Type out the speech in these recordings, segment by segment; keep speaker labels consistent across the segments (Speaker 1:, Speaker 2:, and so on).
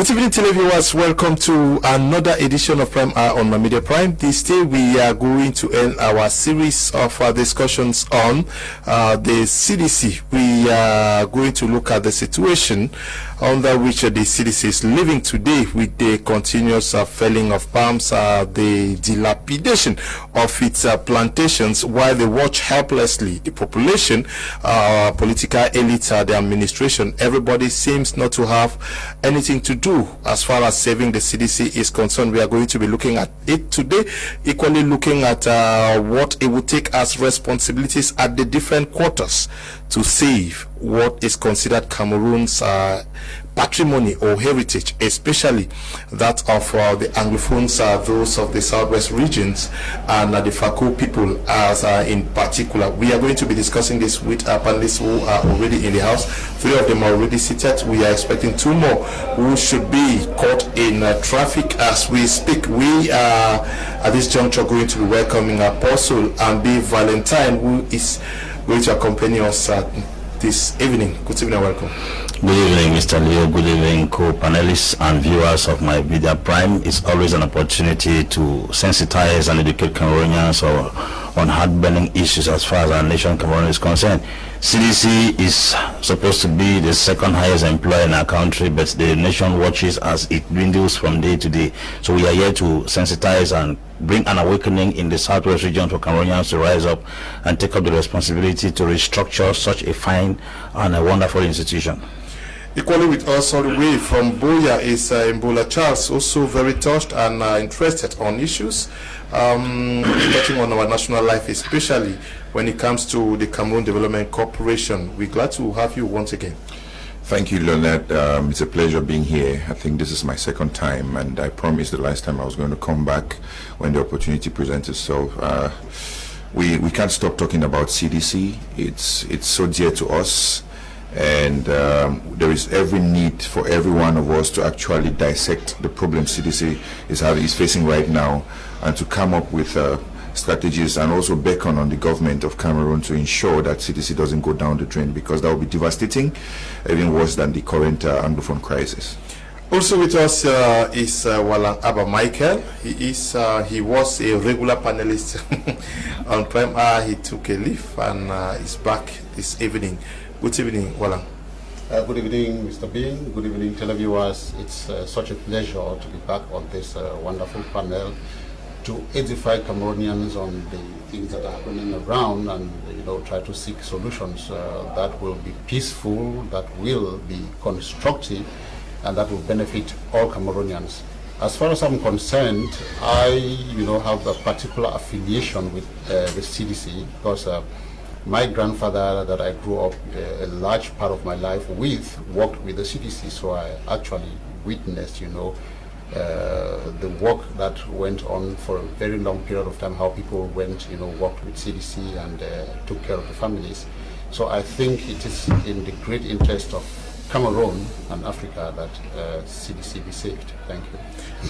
Speaker 1: Good evening, televiewers. Welcome to another edition of Prime Hour on My Media Prime. This day we are going to end our series of discussions on the CDC. We are going to look at the situation under which the CDC is living today, with the continuous felling of palms, the dilapidation of its plantations, while they watch helplessly the population, political elite, the administration. Everybody seems not to have anything to do as far as saving the CDC is concerned. We are going to be looking at it today, equally looking at what it would take as responsibilities at the different quarters to save what is considered Cameroon's patrimony or heritage, especially that of the Anglophones, those of the southwest regions, and the Fako people as in particular. We are going to be discussing this with our panelists who are already in the house. 3 of them are already seated. We are expecting 2 more who should be caught in traffic as we speak. We are at this juncture going to be welcoming Apostle Ambi Valentine, who is going to accompany us this evening. Good evening and welcome.
Speaker 2: Good evening, Mr. Leo. Good evening, co-panelists and viewers of My Media Prime. It's always an opportunity to sensitize and educate Cameroonians on heart-burning issues as far as our nation, Cameroon, is concerned. CDC is supposed to be the second highest employer in our country, but the nation watches as it dwindles from day to day. So we are here to sensitize and bring an awakening in the southwest region for Cameroonians to rise up and take up the responsibility to restructure such a fine and a wonderful institution.
Speaker 1: Equally with us all the way from Boya is Mbola Charles, also very touched and interested on issues touching on our national life, especially when it comes to the Cameroon Development Corporation. We're glad to have you once again.
Speaker 3: Thank you, Leonard. It's a pleasure being here. I think this is my second time, and I promised the last time I was going to come back when the opportunity presents itself. We can't stop talking about CDC. It's so dear to us. And there is every need for every one of us to actually dissect the problem CDC is facing right now, and to come up with strategies and also beckon on the government of Cameroon to ensure that CDC doesn't go down the drain, because that will be devastating, even worse than the current Anglophone crisis.
Speaker 1: Also with us is Walang Abba Michael. He was a regular panelist on Prime Hour. He took a leave and is back this evening. Good evening, Walang.
Speaker 4: Good evening, Mr. Bean. Good evening, televiewers. It's such a pleasure to be back on this wonderful panel to edify Cameroonians on the things that are happening around, and try to seek solutions that will be peaceful, that will be constructive, and that will benefit all Cameroonians. As far as I'm concerned, I have a particular affiliation with the CDC, because my grandfather that I grew up a large part of my life with worked with the CDC, so I actually witnessed, the work that went on for a very long period of time, how people went, worked with CDC and took care of the families. So I think it is in the great interest of Cameroon and Africa that CDC be saved. Thank you.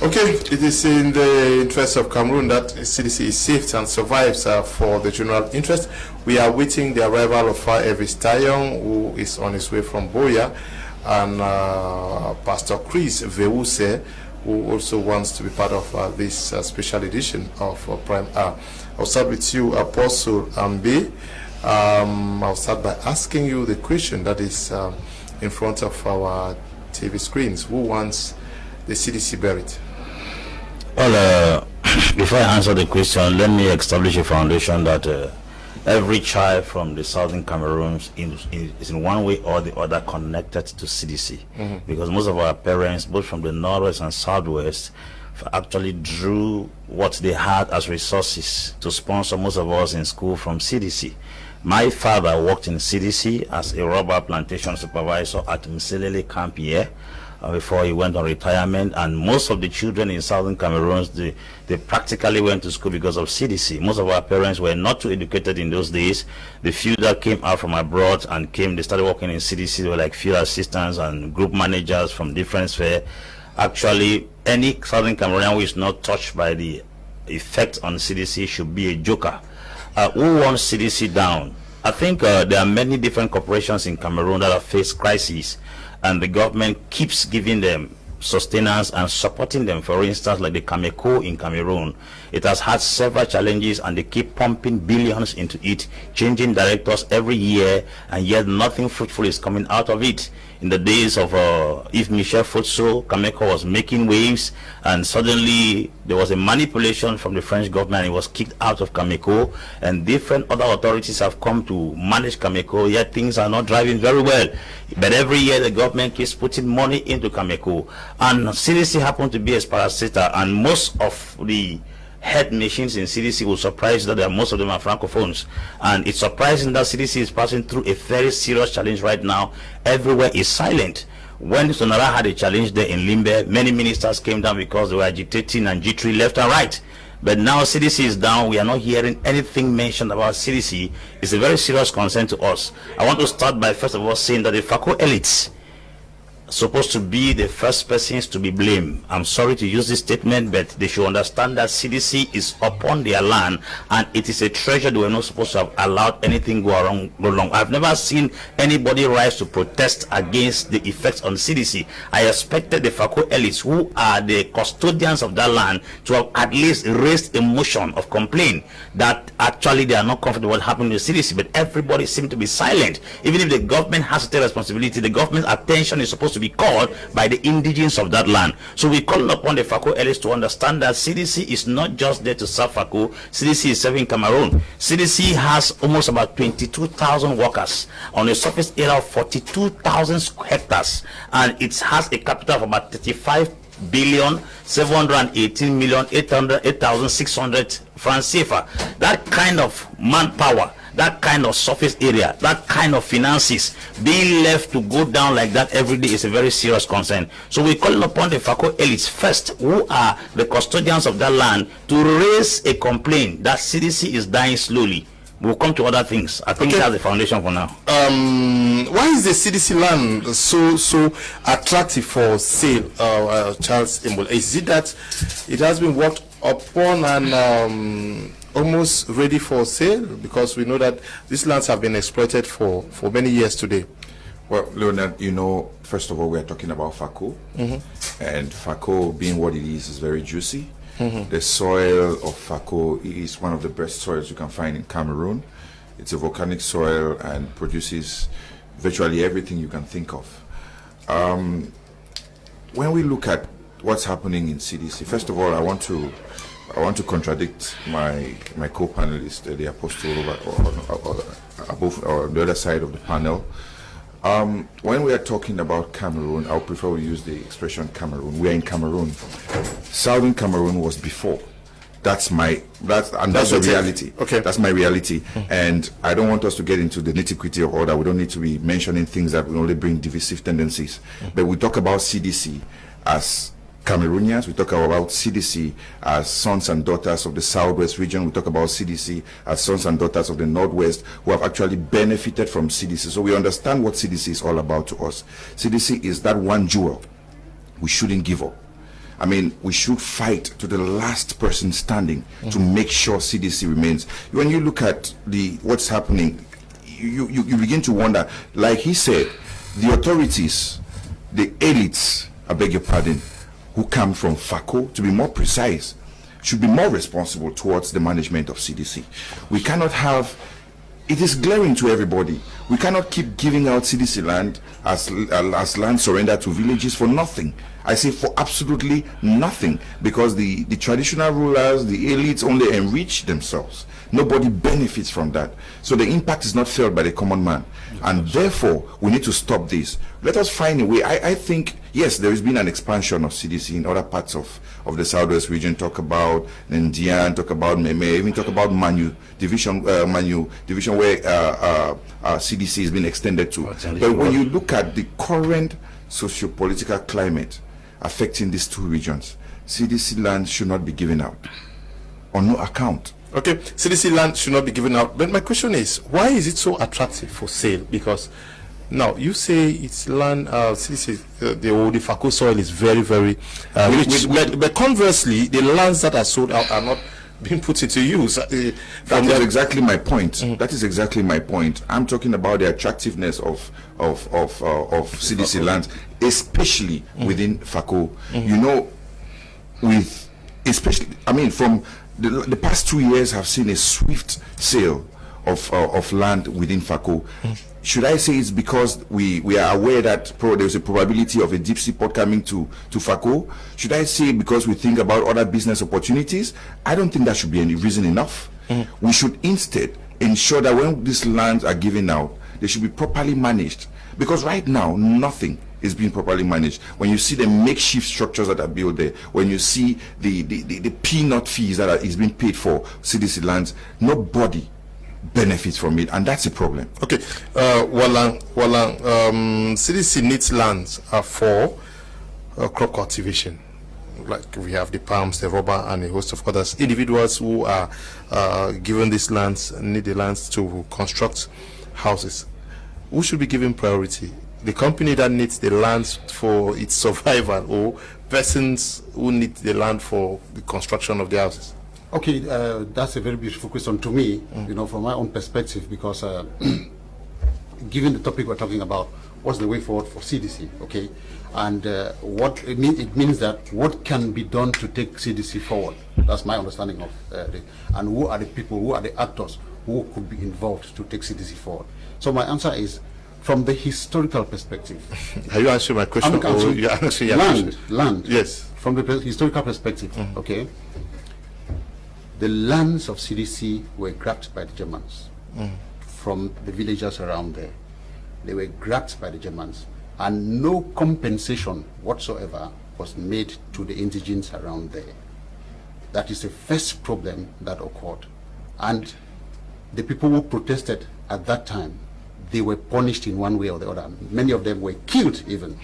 Speaker 1: Okay, it is in the interest of Cameroon that CDC is saved and survives for the general interest. We are waiting the arrival of Evis Tayon, who is on his way from Boya, and Pastor Chris Veuse, who also wants to be part of this special edition of Prime Hour. I'll start with you, Apostle Ambi. I'll start by asking you the question that is in front of our TV screens. Who wants the CDC buried?
Speaker 2: Well, before I answer the question, let me establish a foundation that every child from the southern Cameroon is in one way or the other connected to CDC, because most of our parents, both from the northwest and southwest, actually drew what they had as resources to sponsor most of us in school from CDC. My father worked in CDC as a rubber plantation supervisor at Mselele camp here before he went on retirement, and most of the children in southern Cameroon, they practically went to school because of CDC. Most of our parents were not too educated in those days. The few that came out from abroad and they started working in CDC, they were like field assistants and group managers from different spheres. Actually, any southern Cameroonian who is not touched by the effect on CDC should be a joker. Who wants CDC down? I think there are many different corporations in Cameroon that have faced crises, and the government keeps giving them sustenance and supporting them. For instance, like the Cameco in Cameroon, it has had several challenges and they keep pumping billions into it, changing directors every year, and yet nothing fruitful is coming out of it. In the days of if Michel Futso, Cameco was making waves, and suddenly there was a manipulation from the French government. It was kicked out of Cameco, and different other authorities have come to manage Cameco, yet things are not driving very well. But every year the government keeps putting money into Cameco, and CDC happened to be a parasitor, and most of the head machines in CDC will surprise that most of them are francophones, and it's surprising that CDC is passing through a very serious challenge right now. Everywhere is silent. When Sonara had a challenge there in Limbe, many ministers came down because they were agitating and jittery left and right. But now CDC is down. We are not hearing anything mentioned about CDC. It's a very serious concern to us. I want to start by first of all saying that the FACO elites supposed to be the first persons to be blamed. I'm sorry to use this statement, but they should understand that CDC is upon their land, and it is a treasure. They were not supposed to have allowed anything go wrong. I've never seen anybody rise to protest against the effects on CDC. I expected the FACO elites, who are the custodians of that land, to have at least raised a motion of complaint that actually they are not comfortable with what happened to CDC, but everybody seemed to be silent. Even if the government has to take responsibility, the government's attention is supposed to be called by the indigenes of that land. So we call upon the FACO elites to understand that CDC is not just there to serve FACO. CDC is serving Cameroon. CDC has almost about 22,000 workers on a surface area of 42,000 hectares, and it has a capital of about 35,718,800,600 francs CFA. That kind of manpower, that kind of surface area, that kind of finances being left to go down like that every day is a very serious concern. So we call upon the FACO elites first, who are the custodians of that land, to raise a complaint that CDC is dying slowly. We'll come to other things. I think that's the foundation for now.
Speaker 1: Why is the CDC land so attractive for sale, Charles Imbol? Is it that it has been worked upon and almost ready for sale? Because we know that these lands have been exploited for many years today.
Speaker 3: Well, Leonard, you know, first of all, we are talking about FACO, and FACO, being what it is very juicy. The soil of FACO is one of the best soils you can find in Cameroon. It's a volcanic soil and produces virtually everything you can think of. When we look at what's happening in CDC, first of all, I want to contradict my co-panelist, the apostle above or on the other side of the panel. When we are talking about Cameroon, I would prefer we use the expression Cameroon. We are in Cameroon. Southern Cameroon was before. That's the reality.
Speaker 1: Okay.
Speaker 3: That's my reality. And I don't want us to get into the nitty-gritty of all that. We don't need to be mentioning things that will only bring divisive tendencies. But we talk about CDC as Cameroonians, we talk about CDC as sons and daughters of the Southwest region, we talk about CDC as sons and daughters of the Northwest who have actually benefited from CDC. So we understand what CDC is all about to us. CDC is that one jewel we shouldn't give up. I mean, we should fight to the last person standing to make sure CDC remains. When you look at what's happening, you begin to wonder, like he said, the authorities, the elites, I beg your pardon, who come from FACO, to be more precise, should be more responsible towards the management of CDC. We cannot have, it is glaring to everybody, we cannot keep giving out CDC land as land surrender to villages for nothing. I say for absolutely nothing, because the traditional rulers, the elites only enrich themselves. Nobody benefits from that. So the impact is not felt by the common man. And therefore, we need to stop this. Let us find a way. I think, yes, there has been an expansion of CDC in other parts of the Southwest region. Talk about Ndian, talk about Meme, even talk about Manu division where CDC has been extended to. But when you look at the current socio-political climate affecting these two regions, CDC land should not be given out on no account.
Speaker 1: Okay, CDC land should not be given out. But my question is, why is it so attractive for sale? Because now you say it's land, CDC, the FACO soil is very, very rich. But conversely, the lands that are sold out are not being put into use.
Speaker 3: That is exactly my point. That is exactly my point. I'm talking about the attractiveness of CDC lands, especially within FACO. You know, with especially, I mean, from the past 2 years, have seen a swift sale of land within FACO. Should I say it's because we are aware that there's a probability of a deep sea port coming to FACO? Should I say because we think about other business opportunities? I don't think that should be any reason enough. We should instead ensure that when these lands are given out, they should be properly managed. Because right now, nothing is being properly managed. When you see the makeshift structures that are built there, when you see the peanut fees that is being paid for CDC lands, nobody benefits from it, and that's a problem.
Speaker 1: Okay, CDC needs lands for crop cultivation. Like we have the palms, the rubber, and a host of others. Individuals who are given these lands need the lands to construct houses. Who should be given priority? The company that needs the lands for its survival, or persons who need the land for the construction of the houses?
Speaker 4: Okay, that's a very beautiful question to me, you know, from my own perspective, because given the topic we're talking about, what's the way forward for CDC, okay? And what it means that what can be done to take CDC forward. That's my understanding of and who are the people, who are the actors who could be involved to take CDC forward. So my answer is, from the historical perspective.
Speaker 1: Are you answering my question? Or you're answering your question?
Speaker 4: Land.
Speaker 1: Yes.
Speaker 4: From the historical perspective, okay? The lands of CDC were grabbed by the Germans from the villagers around there. They were grabbed by the Germans, and no compensation whatsoever was made to the indigents around there. That is the first problem that occurred. And the people who protested at that time, they were punished in one way or the other. Many of them were killed even.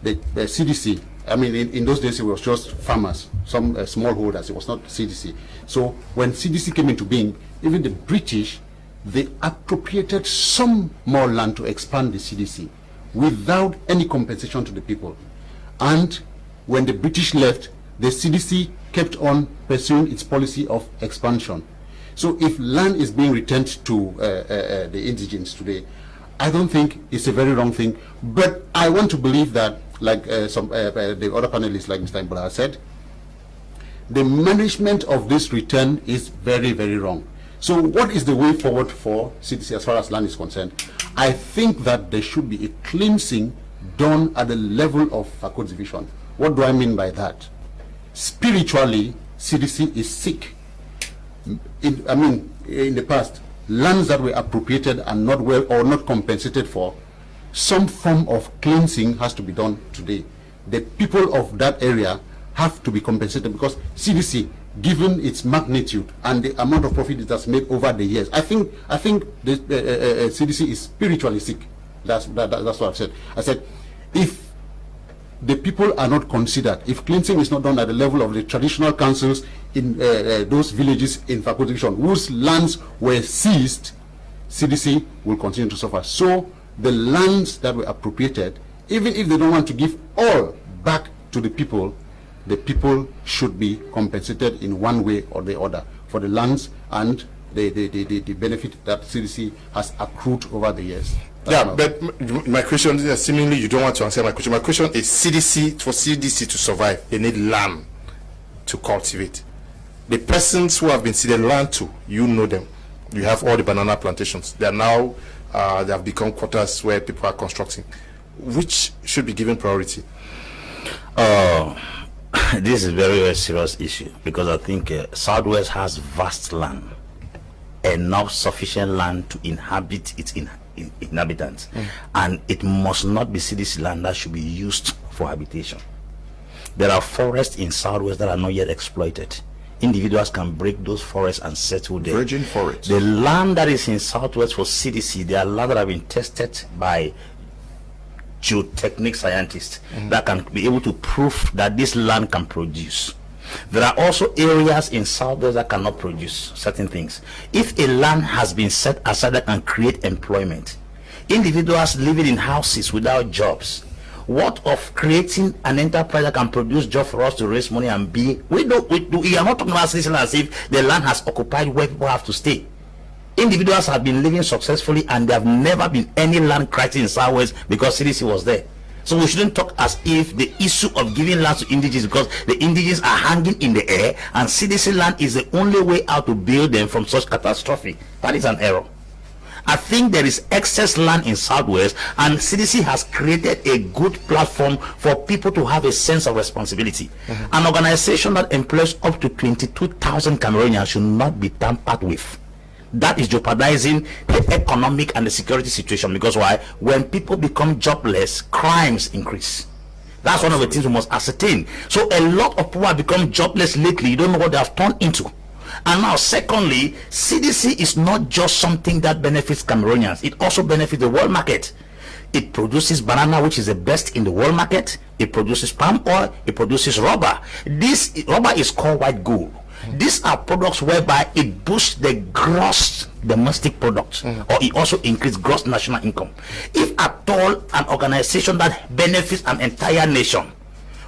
Speaker 4: The CDC, I mean, in those days it was just farmers, some smallholders, it was not CDC. So when CDC came into being, even the British, they appropriated some more land to expand the CDC without any compensation to the people. And when the British left, the CDC kept on pursuing its policy of expansion. So if land is being returned to the indigents today, I don't think it's a very wrong thing. But I want to believe that, like the other panelists, like Mr. Imbola said, the management of this return is very, very wrong. So what is the way forward for CDC as far as land is concerned? I think that there should be a cleansing done at the level of FACO division. What do I mean by that? Spiritually, CDC is sick. In the past, lands that were appropriated and not well or not compensated for, some form of cleansing has to be done today. The people of that area have to be compensated, because CDC, given its magnitude and the amount of profit it has made over the years, I think the CDC is spiritually sick. That's what I've said. I said, if the people are not considered, if cleansing is not done at the level of the traditional councils in those villages in FACO division whose lands were seized, CDC will continue to suffer. So the lands that were appropriated, even if they don't want to give all back to the people should be compensated in one way or the other for the lands and the benefit that CDC has accrued over the years.
Speaker 1: But my question is, seemingly you don't want to answer my question. My question is, for CDC to survive, they need land to cultivate. The persons who have been ceded land to, you know them. You have all the banana plantations. They are now, they have become quarters where people are constructing. Which should be given priority?
Speaker 2: This is a very, very serious issue, because I think Southwest has vast land, enough sufficient land to inhabit its inhabitants, and it must not be CDC land that should be used for habitation. There are forests in Southwest that are not yet exploited. Individuals can break those forests and settle there.
Speaker 3: Virgin forests.
Speaker 2: The land that is in Southwest for CDC, they are land that have been tested by geotechnic scientists that can be able to prove that this land can produce. There are also areas in Southwest that cannot produce certain things. If a land has been set aside that can create employment, individuals living in houses without jobs What of creating an enterprise that can produce jobs for us to raise money and be? We are not talking about citizens as if the land has occupied where people have to stay. Individuals have been living successfully and there have never been any land crisis in Southwest because CDC was there. So we shouldn't talk as if the issue of giving land to indigenous because the indigenous are hanging in the air and CDC land is the only way out to build them from such catastrophe. That is an error. I think there is excess land in Southwest and CDC has created a good platform for people to have a sense of responsibility. An organization that employs up to 22,000 Cameroonians should not be tampered with. That is jeopardizing the economic and the security situation, because why? When people become jobless, crimes increase. That's one of the things we must ascertain. So a lot of people have become jobless lately. You don't know what they have turned into. And now secondly, CDC is not just something that benefits Cameroonians, it also benefits the world market. It produces banana, which is the best in the world market. It produces palm oil. It produces rubber. This rubber is called white gold. These are products whereby it boosts the gross domestic product, or it also increases gross national income. If at all an organization that benefits an entire nation,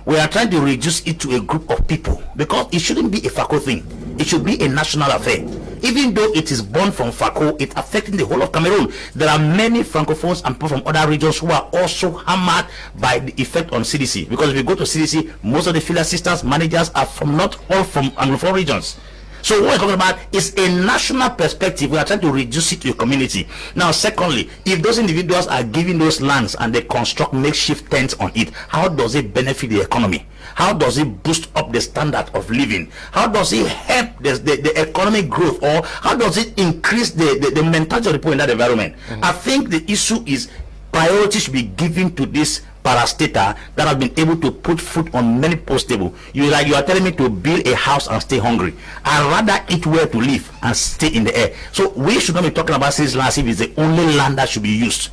Speaker 2: we are trying to reduce it to a group of people, because it shouldn't be a FACO thing. It should be a national affair. Even though it is born from FACO, it's affecting the whole of Cameroon. There are many francophones and people from other regions who are also hammered by the effect on CDC, because if you go to CDC, most of the field assistants, managers are from not all from Anglophone regions. So what we're talking about is a national perspective. We are trying to reduce it to a community. Now secondly, if those individuals are given those lands and they construct makeshift tents on it, how does it benefit the economy? How does it boost up the standard of living? How does it help the economic growth, or how does it increase the mentality of the people in that environment? I think the issue is priority should be given to this parastater that have been able to put food on many people's table. You are telling me to build a house and stay hungry. I'd rather eat where to live and stay in the air. So we should not be talking about this land if it's the only land that should be used.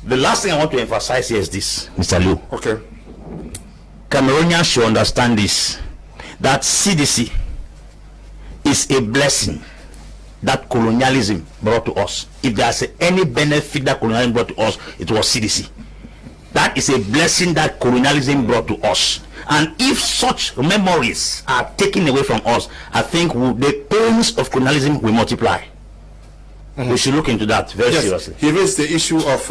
Speaker 2: The last thing I want to emphasize here is this, Mr. Liu.
Speaker 1: Okay.
Speaker 2: Cameroonians should understand this, that CDC is a blessing that colonialism brought to us. If there's any benefit that colonialism brought to us, it was CDC. That is a blessing that colonialism brought to us. And if such memories are taken away from us, I think the pains of colonialism will multiply. We should look into that very seriously.
Speaker 1: He raised the issue of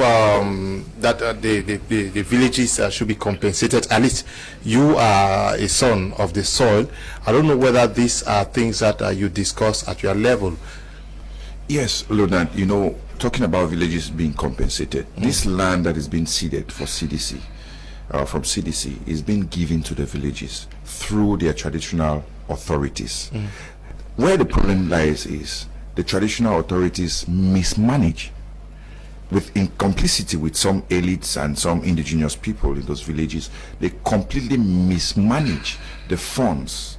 Speaker 1: that the villages should be compensated. At least you are a son of the soil. I don't know whether these are things that you discuss at your level.
Speaker 3: Yes, Leonard, you know, talking about villages being compensated, this land that is being ceded for CDC, from CDC, is being given to the villages through their traditional authorities. Where the problem lies is the traditional authorities mismanage, in complicity with some elites and some indigenous people in those villages. They completely mismanage the funds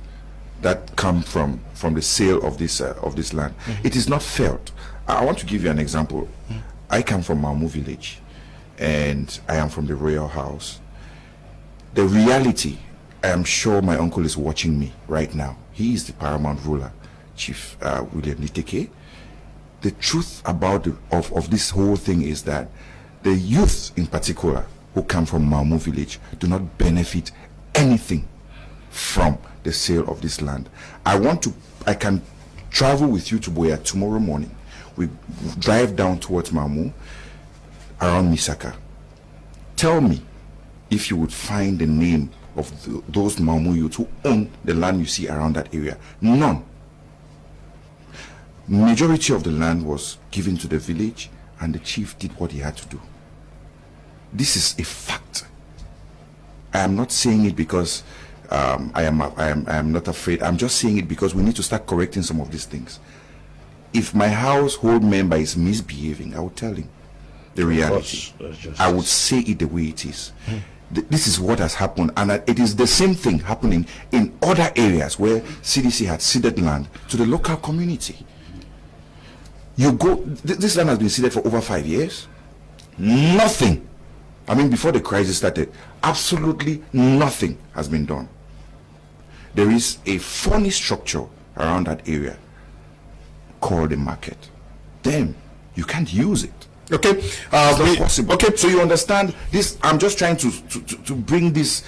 Speaker 3: that come from the sale of this land. It is not felt. I want to give you an example. I come from Mamu village, and I am from the royal house. The reality, I am sure my uncle is watching me right now. He is the paramount ruler, Chief William Niteke. The truth about of this whole thing is that the youth in particular who come from Mamu village do not benefit anything from the sale of this land. I can travel with you to Boya tomorrow morning. We drive down towards Mamu, around Misaka. Tell me if you would find the name of those Mamu youths who own the land you see around that area. None. Majority of the land was given to the village, and the chief did what he had to do. This is a fact. I am not saying it because I am not afraid. I'm just saying it because we need to start correcting some of these things. If my household member is misbehaving, I would tell him the reality. I would say it the way it is. This is what has happened, and it is the same thing happening in other areas where CDC had ceded land to the local community. You go, this land has been ceded for over 5 years. Nothing. I mean, before the crisis started, absolutely nothing has been done. There is a funny structure around that area called the market. Then you can't use it.
Speaker 1: Okay.
Speaker 3: It's not possible. Okay, so you understand this. I'm just trying to bring this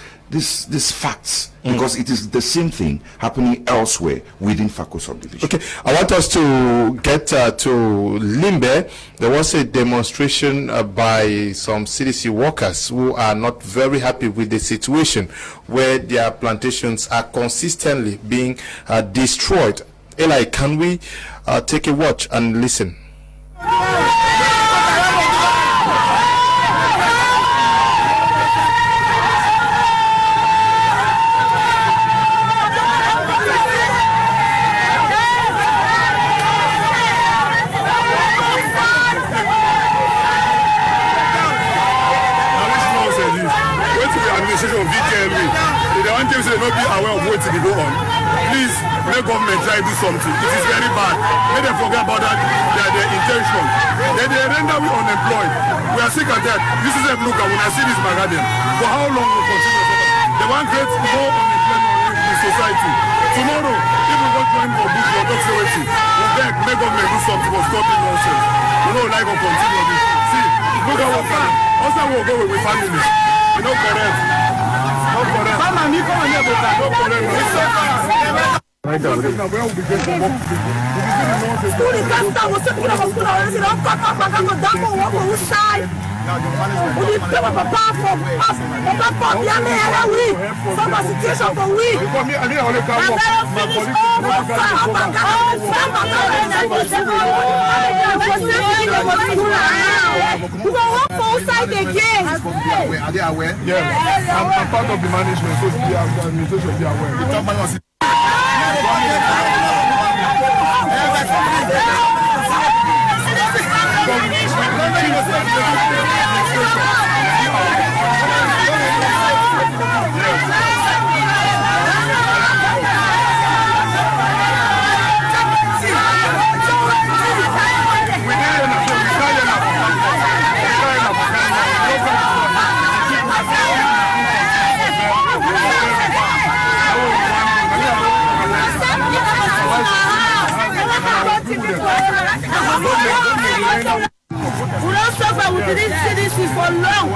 Speaker 3: facts because it is the same thing happening elsewhere within Fako subdivision.
Speaker 1: Okay, I want us to get to Limbe. There was a demonstration by some CDC workers who are not very happy with the situation where their plantations are consistently being destroyed. Eli, can we take a watch and listen?
Speaker 5: Please, let government try to do something. It is very bad. Let them forget about that, their intention. They render we unemployed. We are sick of that. This is a look at when I see this magasin. For how long will continue? They want to create more unemployment in the society. Tomorrow, if we go join for bush or toxicity, we beg, let government do something for stopping nonsense. We don't like to continue this. See, look at what happened. Also, we'll go with families. You know, correct. No correct.
Speaker 6: Are they aware?
Speaker 5: Yes, I'm part of the management, so the administration be aware.
Speaker 7: We don't suffer with this CDC for long.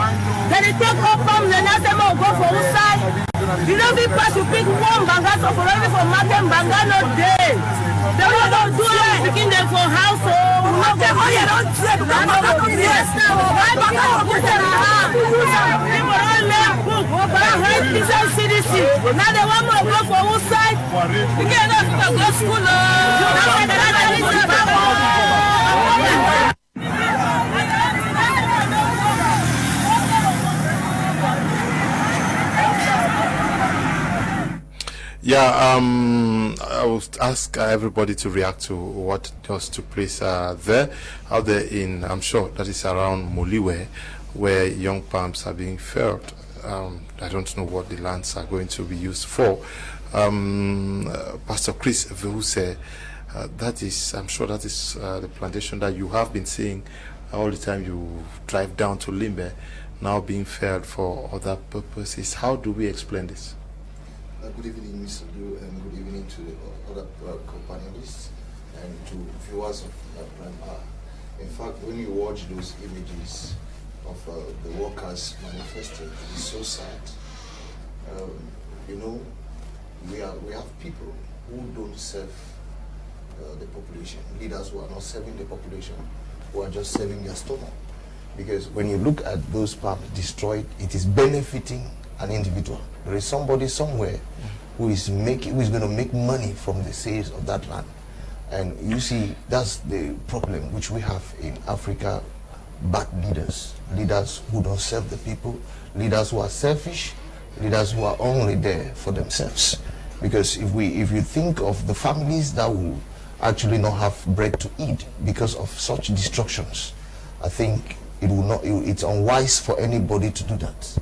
Speaker 7: Then they take up from the last time go for outside. You know, we pass to pick one banga so for every for market banga no day. They will not do it. Picking them for household. Not them all you don't trade. Yes, now. Why banga no put them around? People don't let book. But I heard this CDC. Now they want to go for outside. We can't go to school.
Speaker 1: Yeah, I will ask everybody to react to what just took place out there in, I'm sure that is around Moliwe, where young palms are being felled. I don't know what the lands are going to be used for. Pastor Chris Vehuse, that is, I'm sure that is the plantation that you have been seeing all the time you drive down to Limbe, now being felled for other purposes. How do we explain this?
Speaker 6: Good evening, Mr. Lu, and good evening to the other co-panelists and to viewers of Prime Hour. In fact, when you watch those images of the workers manifesting, it's so sad. You know, we have people who don't serve the population, leaders who are not serving the population, who are just serving their stomach. Because when you look at those farms destroyed, it is benefiting an individual. There is somebody somewhere who is going to make money from the sales of that land. And you see, that's the problem which we have in Africa. Bad leaders who don't serve the people, leaders who are selfish, leaders who are only there for themselves. Because if you think of the families that will actually not have bread to eat because of such destructions, I think it's unwise for anybody to do that.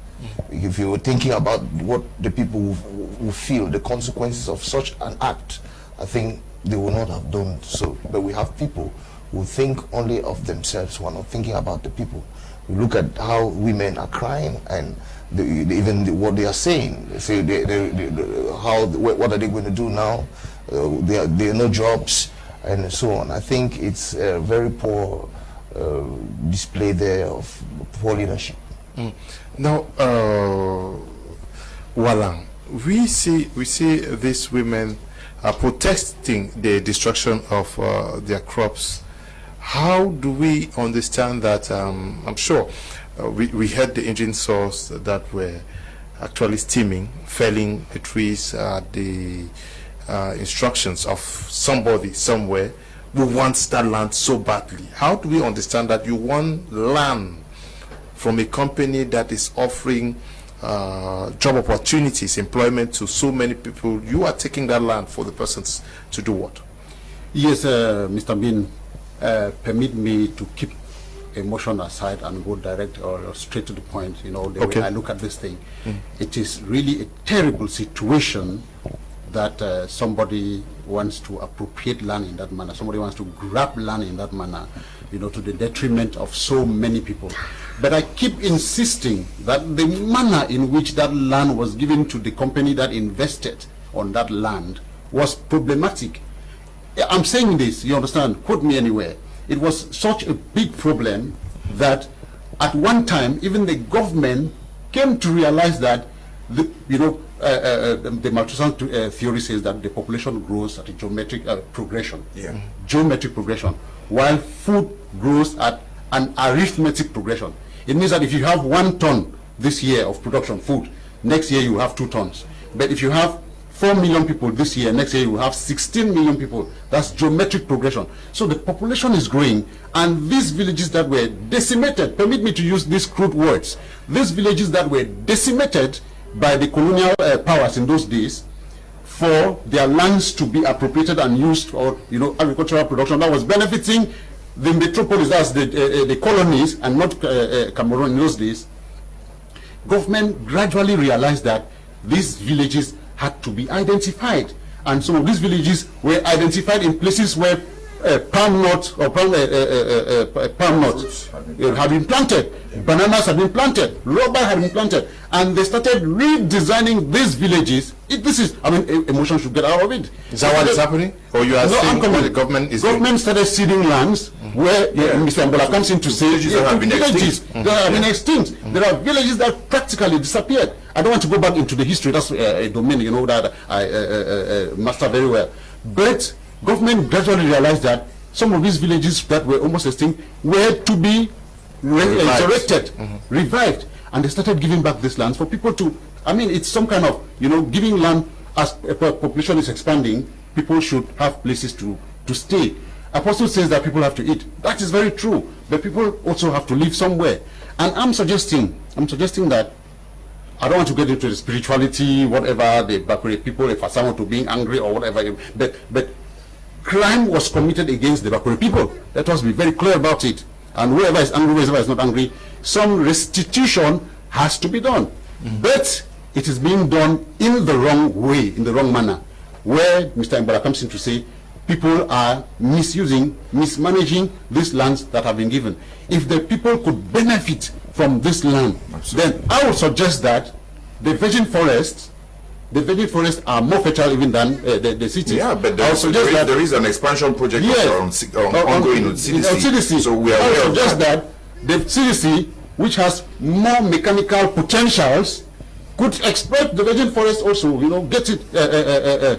Speaker 6: If you were thinking about what the people will feel, the consequences of such an act, I think they will not have done so. But we have people who think only of themselves, who are not thinking about the people. We look at how women are crying and what they are saying. They say what are they going to do now? There are no jobs and so on. I think it's very poor display there of poor leadership.
Speaker 1: Now, Walang, we see these women protesting the destruction of their crops. How do we understand that? I'm sure we heard the engine saws that were actually steaming, felling the trees, the instructions of somebody somewhere who wants that land so badly. How do we understand that you want land from a company that is offering job opportunities, employment to so many people? You are taking that land for the persons to do what?
Speaker 4: Yes, Mr. Bean, permit me to keep emotion aside and go direct or straight to the point. You know, the way I look at this thing, it is really a terrible situation that somebody wants to appropriate land in that manner. Somebody wants to grab land in that manner, you know, to the detriment of so many people. But I keep insisting that the manner in which that land was given to the company that invested on that land was problematic. I'm saying this, you understand, quote me anywhere. It was such a big problem that at one time even the government came to realize that the Malthusian theory says that the population grows at a geometric progression. Geometric progression, while food grows at an arithmetic progression. It means that if you have 1 ton this year of production food, next year you have 2 tons. But if you have 4 million people this year, next year you have 16 million people. That's geometric progression. So the population is growing, and these villages that were decimated, permit me to use these crude words, these villages that were decimated by the colonial powers in those days for their lands to be appropriated and used for, you know, agricultural production that was benefiting the metropolis, that's the colonies, and not Cameroon in those days. Government gradually realized that these villages had to be identified, and some of these villages were identified in places where palm nuts or palm nuts had been planted, bananas had been planted, rubber had been planted, and they started redesigning these villages. This is, I mean, emotion should get out of it.
Speaker 1: Is that what is happening? Or you are saying what the government is doing?
Speaker 4: Government started seeding lands where Mr. Mbola comes in to say
Speaker 3: villages that have been extinct.
Speaker 4: That have been extinct. There are villages that practically disappeared. I don't want to go back into the history. That's a domain, you know, that I master very well. But government gradually realized that some of these villages that were almost extinct were to be resurrected, revived, and they started giving back these lands for people to, I mean, it's some kind of, you know, giving land. As a population is expanding, people should have places to stay. Apostle says that people have to eat. That is very true, but people also have to live somewhere. And I'm suggesting that, I don't want to get into the spirituality, whatever, the Bakure people, if someone to being angry or whatever, but crime was committed against the Bakure people. Let us be very clear about it. And whoever is angry, whoever is not angry, some restitution has to be done. But it is being done in the wrong way, in the wrong manner, where Mr. Mbola comes in to say people are misusing, mismanaging these lands that have been given. If the people could benefit from this land, then I would suggest that the virgin forests are more fertile even than the cities.
Speaker 3: Yeah, but there is an expansion project ongoing with CDC. So we are aware of that.
Speaker 4: The CDC, which has more mechanical potentials, could exploit the virgin forest also, you know, get it, that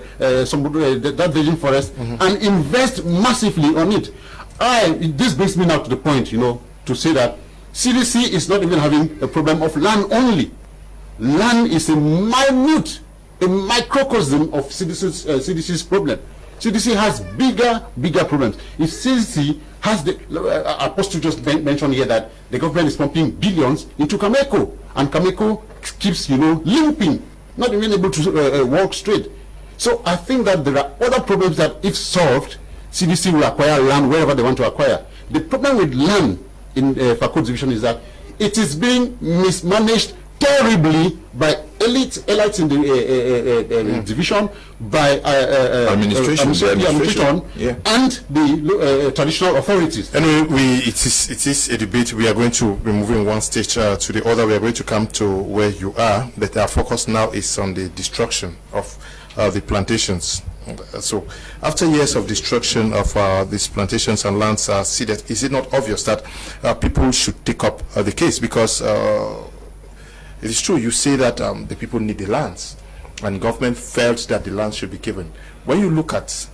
Speaker 4: virgin forest, and invest massively on it. This brings me now to the point, you know, to say that CDC is not even having a problem of land only. Land is a microcosm of CDC's problem. CDC has bigger problems. If CDC has the, Apostle just mentioned here that the government is pumping billions into Cameco, and Cameco keeps, you know, limping, not even able to walk straight. So I think that there are other problems that, if solved, CDC will acquire land wherever they want to acquire. The problem with land in Fakot division is that it is being mismanaged terribly by elites in the division, by administration, and the traditional authorities.
Speaker 1: Anyway, it is a debate. We are going to be moving one stage to the other. We are going to come to where you are, but our focus now is on the destruction of the plantations. So, after years of destruction of these plantations and lands ceded, is it not obvious that people should take up the case? Because it is true, you say that the people need the lands, and government felt that the land should be given. When you look at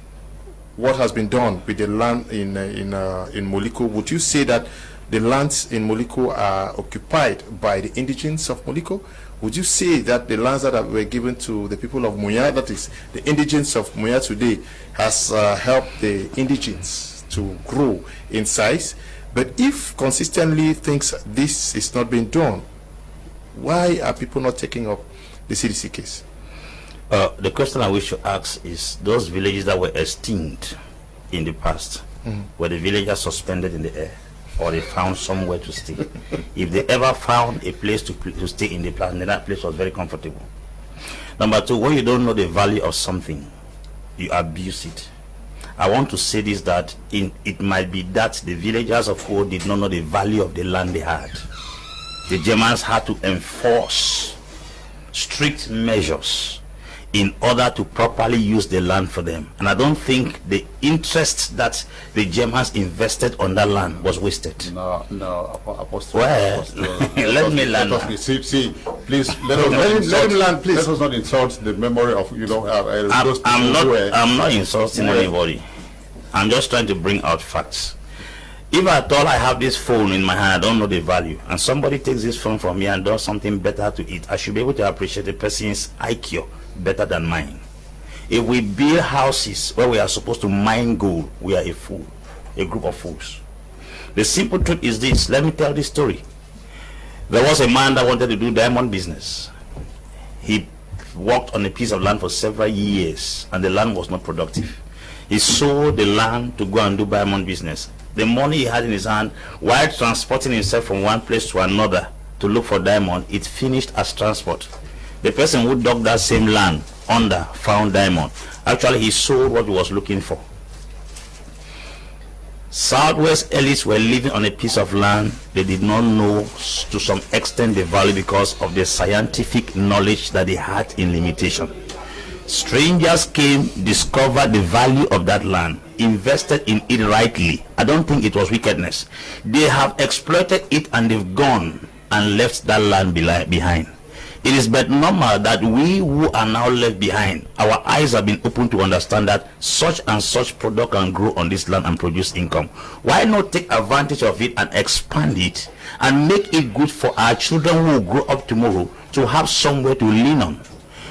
Speaker 1: what has been done with the land in Moliko, would you say that the lands in Moliko are occupied by the indigenes of Moliko? Would you say that the lands that were given to the people of Muya, that is the indigenes of Muya today, has helped the indigenes to grow in size? But if consistently this is not being done, why are people not taking up the CDC case?
Speaker 2: The question I wish to ask is, those villages that were extinct in the past, were the villagers suspended in the air, or they found somewhere to stay? If they ever found a place to stay in the plant, then that place was very comfortable. Number two, when you don't know the value of something, you abuse it. I want to say this, that it might be that the villagers of old did not know the value of the land they had. The Germans had to enforce strict measures in order to properly use the land for them. And I don't think the interest that the Germans invested on that land was wasted.
Speaker 4: No, Apostle.
Speaker 2: Well, let me land.
Speaker 4: See, please, let him land, please. Let us not insult the memory of, those people.
Speaker 2: I'm not insulting anybody. I'm just trying to bring out facts. If I thought I have this phone in my hand, I don't know the value, and somebody takes this phone from me and does something better to it, I should be able to appreciate the person's IQ better than mine. If we build houses where we are supposed to mine gold, we are a fool, a group of fools. The simple truth is this. Let me tell this story. There was a man that wanted to do diamond business. He worked on a piece of land for several years, and the land was not productive. He sold the land to go and do diamond business. The money he had in his hand, while transporting himself from one place to another to look for diamond, it finished as transport. The person who dug that same land under found diamond. Actually, he sold what he was looking for. Southwest elites were living on a piece of land they did not know to some extent the value because of the scientific knowledge that they had in limitation. Strangers came, discovered the value of that land, invested in it rightly. I don't think it was wickedness. They have exploited it and they've gone and left that land behind. It is but normal that we who are now left behind, our eyes have been opened to understand that such and such product can grow on this land and produce income. Why not take advantage of it and expand it and make it good for our children who will grow up tomorrow to have somewhere to lean on,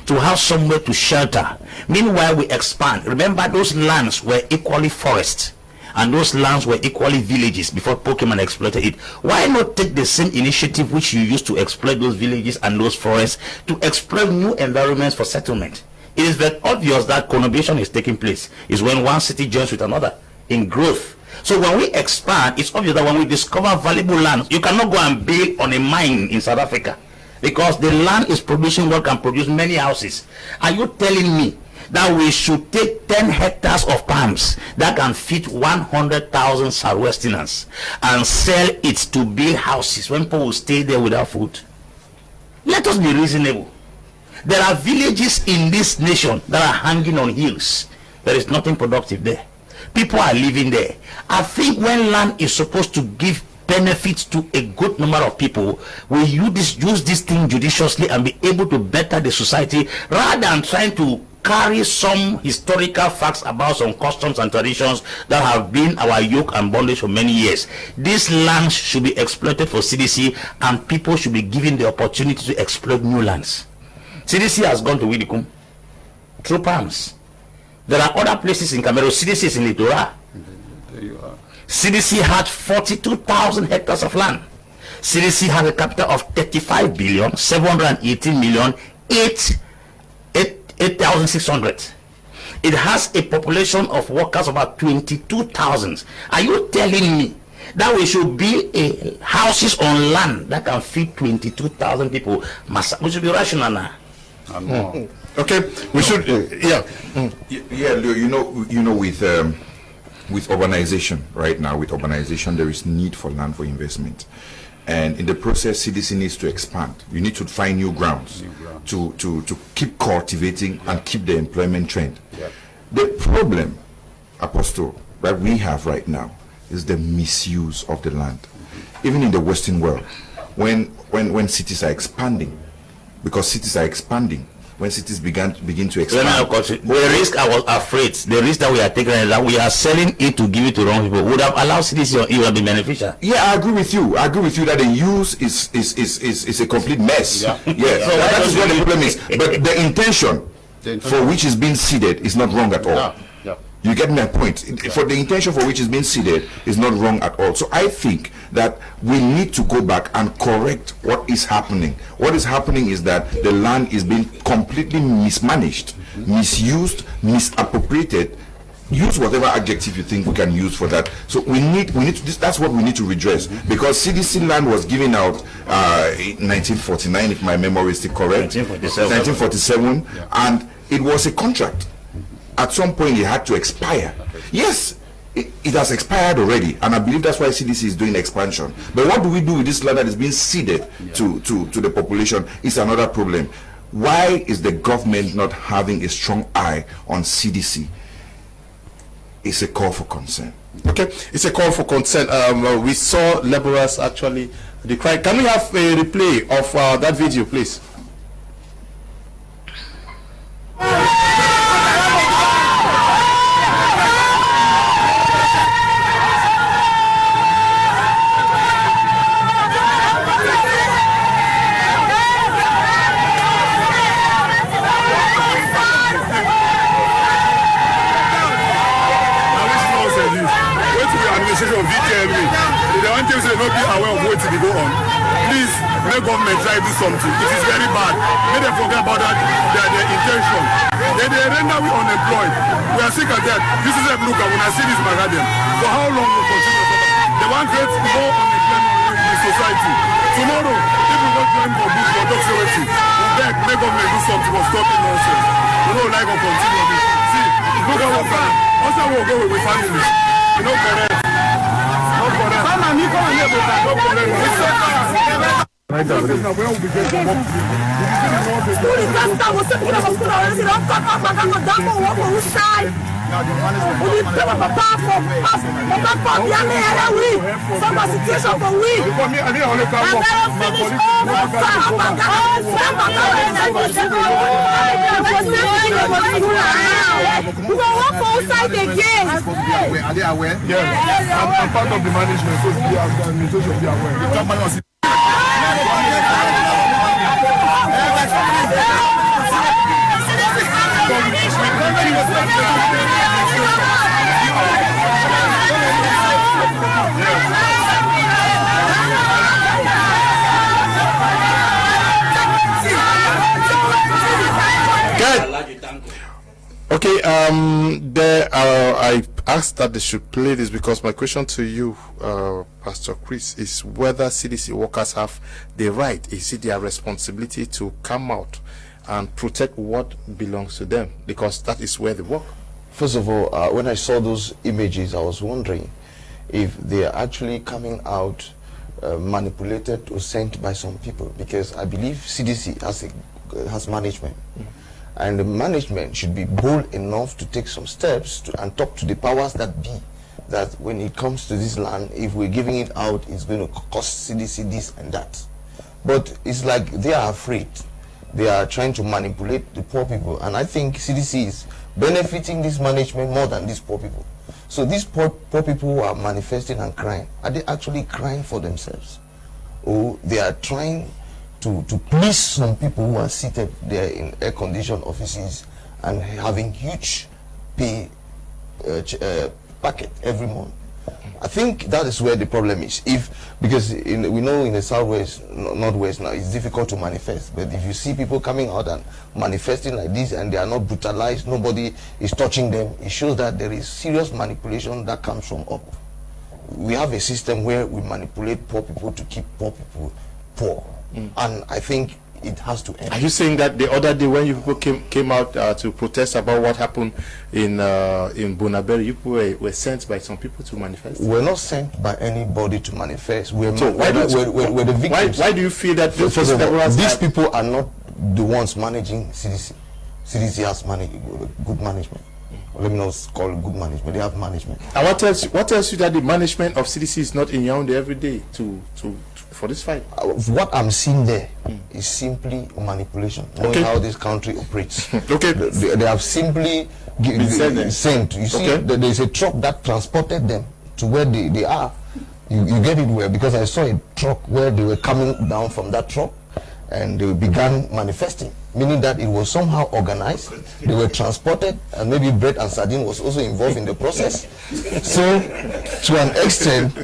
Speaker 2: to have somewhere to shelter? Meanwhile, we expand. Remember, those lands were equally forests, and those lands were equally villages before Pokemon exploited it. Why not take the same initiative which you used to exploit those villages and those forests to exploit new environments for settlement? It is very obvious that conurbation is taking place. Is when one city joins with another in growth. So when we expand, it's obvious that when we discover valuable lands, you cannot go and build on a mine in South Africa, because the land is producing what can produce many houses. Are you telling me that we should take 10 hectares of palms that can fit 100,000 Southwesterners and sell it to build houses when people will stay there without food? Let us be reasonable. There are villages in this nation that are hanging on hills. There is nothing productive there. People are living there. I think when land is supposed to give benefits to a good number of people, will you use this thing judiciously and be able to better the society, rather than trying to carry some historical facts about some customs and traditions that have been our yoke and bondage for many years. These lands should be exploited for CDC, and people should be given the opportunity to exploit new lands. CDC has gone to Widikum through palms. There are other places in Cameroon. CDC is in Litora.
Speaker 4: There you are.
Speaker 2: CDC had 42,000 hectares of land. CDC has a capital of 35 billion, 718 million, 8,600. It has a population of workers about 22,000. Are you telling me that we should build houses on land that can feed 22,000 people? We should be rational now.
Speaker 1: Okay, we should. Yeah,
Speaker 3: with urbanization right now, there is need for land for investment. And in the process, CDC needs to expand. You need to find new grounds, to keep cultivating and keep the employment trend. The problem, Apostle, that we have right now is the misuse of the land. Even in the Western world, when cities are expanding, because cities are expanding, when cities begin to expand.
Speaker 2: The risk I was afraid, the risk that we are taking, that we are selling it to give it to wrong people, would have allowed cities to even be beneficial.
Speaker 3: Yeah, I agree with you. I agree with you that the use is a complete mess. Yeah. So that is what the problem is. But the intention for which is being seeded is not wrong at all. You get my point. For the intention for which is being seeded is not wrong at all. So I think that we need to go back and correct what is happening. What is happening is that the land is being completely mismanaged, misused, misappropriated. Use whatever adjective you think we can use for that. So we need to, that's what we need to redress, because CDC land was given out in 1949, if my memory is still correct. 1947, and it was a contract. At some point it had to expire. Yes, it has expired already, and I believe that's why CDC is doing expansion. But what do we do with this land that is being ceded to the population is another problem. Why is the government not having a strong eye on CDC? It's a call for concern.
Speaker 1: Okay, it's a call for concern. We saw laborers actually decry. Can we have a replay of that video, please?
Speaker 5: Government try to do something. It is very bad. May they forget about that, their intention. They render we unemployed. We are sick of that. This is a look at when I see this Magadan. For how long will continue? They want to create more unemployment in the society. Tomorrow, if we want to join for bush or dog security, we beg, may government do something for stopping nonsense. We don't like to continue this. See, look at what family. Also, we'll go with families. You know, correct. Not correct. Not correct. Right now, school is just now. We're sitting on the school already. Don't talk about that. Don't go walk on which side. We need to pay Papa for us. Papa for the other we. Some situation for we. And then finish all we will walk outside again.
Speaker 6: Are they aware?
Speaker 5: Yes. I'm part of the management, so the administration be aware.
Speaker 1: Okay, I asked that they should play this because my question to you, Pastor Chris, is whether CDC workers have the right, is it their responsibility to come out and protect what belongs to them, because that is where they work?
Speaker 6: First of all, when I saw those images, I was wondering if they are actually coming out manipulated or sent by some people, because I believe CDC has management. And the management should be bold enough to take some steps and talk to the powers that be, that when it comes to this land, if we're giving it out, it's going to cost CDC this and that. But it's like they are afraid. They are trying to manipulate the poor people. And I think CDC is benefiting this management more than these poor people. So these poor people who are manifesting and crying, are they actually crying for themselves? Or they are trying to please some people who are seated there in air-conditioned offices and having huge pay packet every month? I think that is where the problem is. Because we know in the southwest, northwest now, it's difficult to manifest. But if you see people coming out and manifesting like this and they are not brutalized, nobody is touching them, it shows that there is serious manipulation that comes from up. We have a system where we manipulate poor people to keep poor people poor. And I think
Speaker 8: it has to end.
Speaker 1: Are you saying that the other day when you people came out to protest about what happened in Bonaberi, you people were sent by some people to manifest?
Speaker 8: We're not sent by anybody to manifest. We're
Speaker 1: So why
Speaker 8: we're the victims.
Speaker 1: Why do you feel that
Speaker 8: these people are not the ones managing CDC? CDC has good management. Let me not call it good management. They have management.
Speaker 1: And what tells you that the management of CDC is not in Yaoundé every day for this fight?
Speaker 8: What I'm seeing there is simply manipulation, knowing how this country operates.
Speaker 1: Okay.
Speaker 8: They have simply sent. You see, there is a truck that transported them to where they are. You get it well, because I saw a truck where they were coming down from that truck and they began manifesting, meaning that it was somehow organized. They were transported, and maybe bread and sardine was also involved in the process. So, to an extent,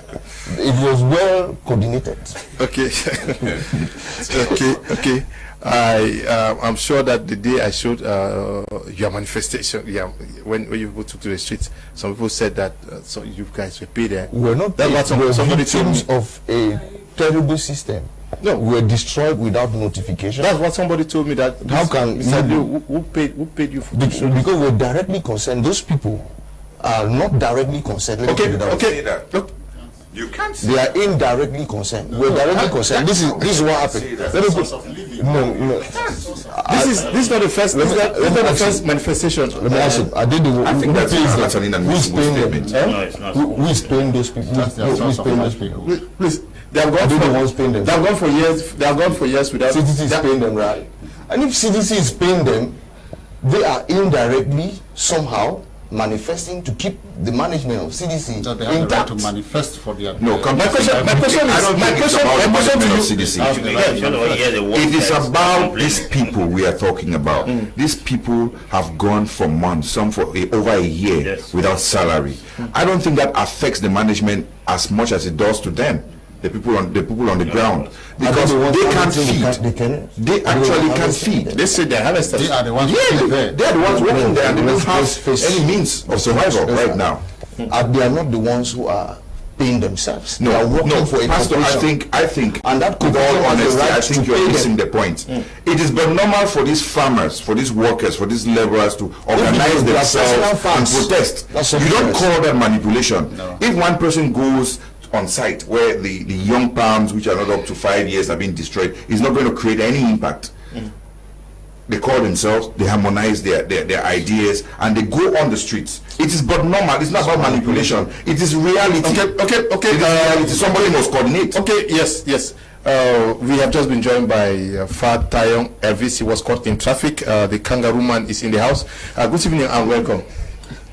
Speaker 8: it was well coordinated.
Speaker 1: Okay. okay. I'm sure that the day I showed your manifestation, when you people took to the streets, some people said that so you guys were paid there.
Speaker 8: We're not paid. We're victims of a terrible system. No, we were destroyed without notification.
Speaker 1: That's what somebody told me. That
Speaker 8: how can
Speaker 1: who paid you for
Speaker 8: because we're directly concerned. Those people are not directly concerned.
Speaker 1: Look,
Speaker 3: you can't.
Speaker 8: They are indirectly concerned. We're directly concerned. This is what happened. No.
Speaker 1: This is not the first. This is not the first manifestation.
Speaker 8: Let me ask you. I did the.
Speaker 3: I think that's an inadmissible statement.
Speaker 2: No, it's not.
Speaker 8: Who is paying those people? Who is paying those people?
Speaker 1: Please. They have gone for years. They have gone for years without.
Speaker 8: CDC is paying them, right? And if CDC is paying them, they are indirectly somehow manifesting to keep the management of CDC
Speaker 4: so they have
Speaker 8: intact.
Speaker 4: the right to manifest for their.
Speaker 3: No, my question to CDC. It is about these people we are talking about. These people have gone for months, some for over a year without salary. I don't think that affects the management as much as it does to them. The people on the ground, because they can't feed. They actually can't feed.
Speaker 1: They say they have
Speaker 4: They are the ones.
Speaker 3: They are the ones working there, and they don't have any means of survival right now.
Speaker 8: They are not the ones who are paying themselves.
Speaker 3: No,
Speaker 8: they are working for a
Speaker 3: Pastor, I think,
Speaker 8: and that
Speaker 3: with all honesty, I think you're missing the point. It is but normal for these farmers, for these workers, for these laborers to organize themselves and protest. You don't call that manipulation. No. If one person goes on site where the young palms, which are not up to 5 years, have been destroyed, is not going to create any impact. They call themselves, they harmonize their ideas, and they go on the streets. It is but normal. It's not about manipulation. It is reality.
Speaker 1: Okay.
Speaker 3: It is reality. Somebody must coordinate.
Speaker 1: Okay. Yes. We have just been joined by Fat Tayong Elvis. He was caught in traffic. The kangaroo man is in the house. Good evening and welcome.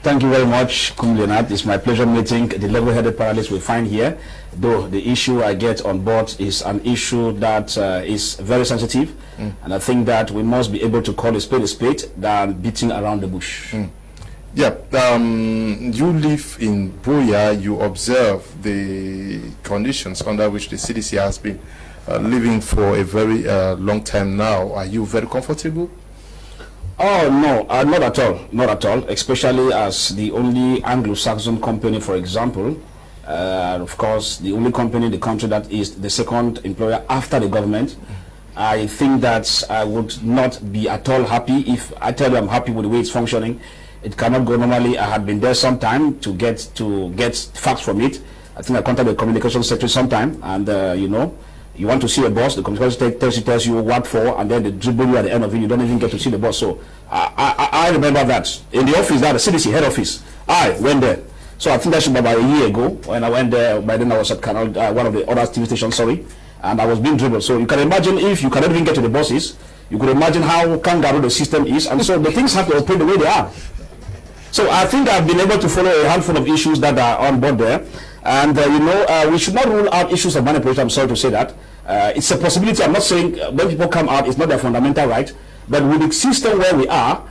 Speaker 9: Thank you very much, Kum Leonard. It's my pleasure meeting the level-headed panelists we find here, though the issue I get on board is an issue that is very sensitive, and I think that we must be able to call a spade than beating around the bush.
Speaker 1: Yeah, you live in Buea. You observe the conditions under which the CDC has been living for a very long time now. Are you very comfortable?
Speaker 9: Oh no, not at all, especially as the only Anglo-Saxon company, for example, of course the only company in the country that is the second employer after the government. I think that I would not be at all happy if I tell you I'm happy with the way it's functioning. It cannot go normally. I had been there some time to get facts from it. I think I contacted the communication secretary sometime, and you want to see a boss, the communication secretary tells you what for, and then they dribble you at the end of it. You don't even get to see the boss. So I remember that in the office, that the CDC head office, I went there. So I think that should be about a year ago when I went there. By then I was at Canal, one of the other TV stations, and I was being dribbled. So you can imagine, if you cannot even get to the bosses, you could imagine how kangaroo the system is, and so the things have to operate the way they are. So I think I've been able to follow a handful of issues that are on board there. And we should not rule out issues of manipulation. I'm sorry to say that. It's a possibility. I'm not saying when people come out, it's not their fundamental right. But with the system where we are,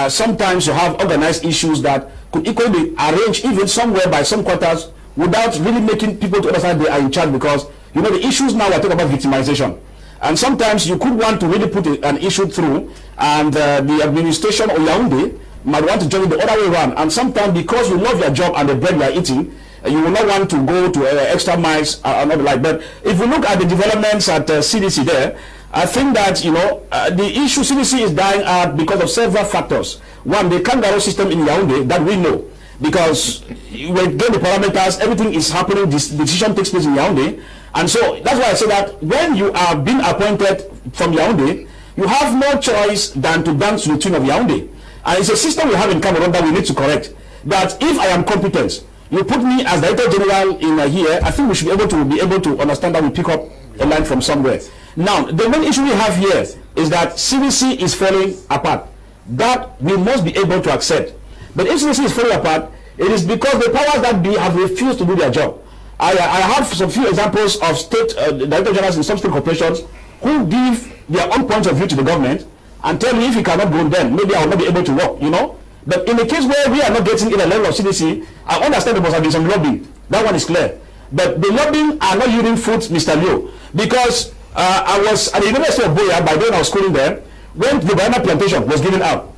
Speaker 9: sometimes you have organized issues that could equally be arranged even somewhere by some quarters without really making people to understand they are in charge, because the issues now are talking about victimization. And sometimes you could want to really put an issue through, and the administration or Yaoundé might want to join it the other way around. And sometimes because you love your job and the bread you are eating, you will not want to go to extra miles and all the like. But if we look at the developments at CDC there, I think that, you know, the issue CDC is dying out because of several factors. One, the kangaroo system in Yaoundé that we know, because when get the parameters, everything is happening, this decision takes place in Yaoundé. And so that's why I say that when you are being appointed from Yaoundé, you have no choice than to dance to the tune of Yaoundé. And it's a system we have in Cameroon that we need to correct. That if I am competent, you put me as Director General in here, I think we should be able to understand that we pick up a line from somewhere. Now, the main issue we have here is that CDC is falling apart. That we must be able to accept. But if CDC is falling apart, it is because the powers that be have refused to do their job. I have some few examples of state Director Generals in some state corporations who give their own points of view to the government and tell you if you cannot go then, maybe I will not be able to work, you know. But in the case where we are not getting in a level of CDC, I understand there must have been some lobbying. That one is clear. But the lobbying are not yielding fruit, Mr. Leo, because I was at the University of Boya, by then I was schooling there, when the banana plantation was given out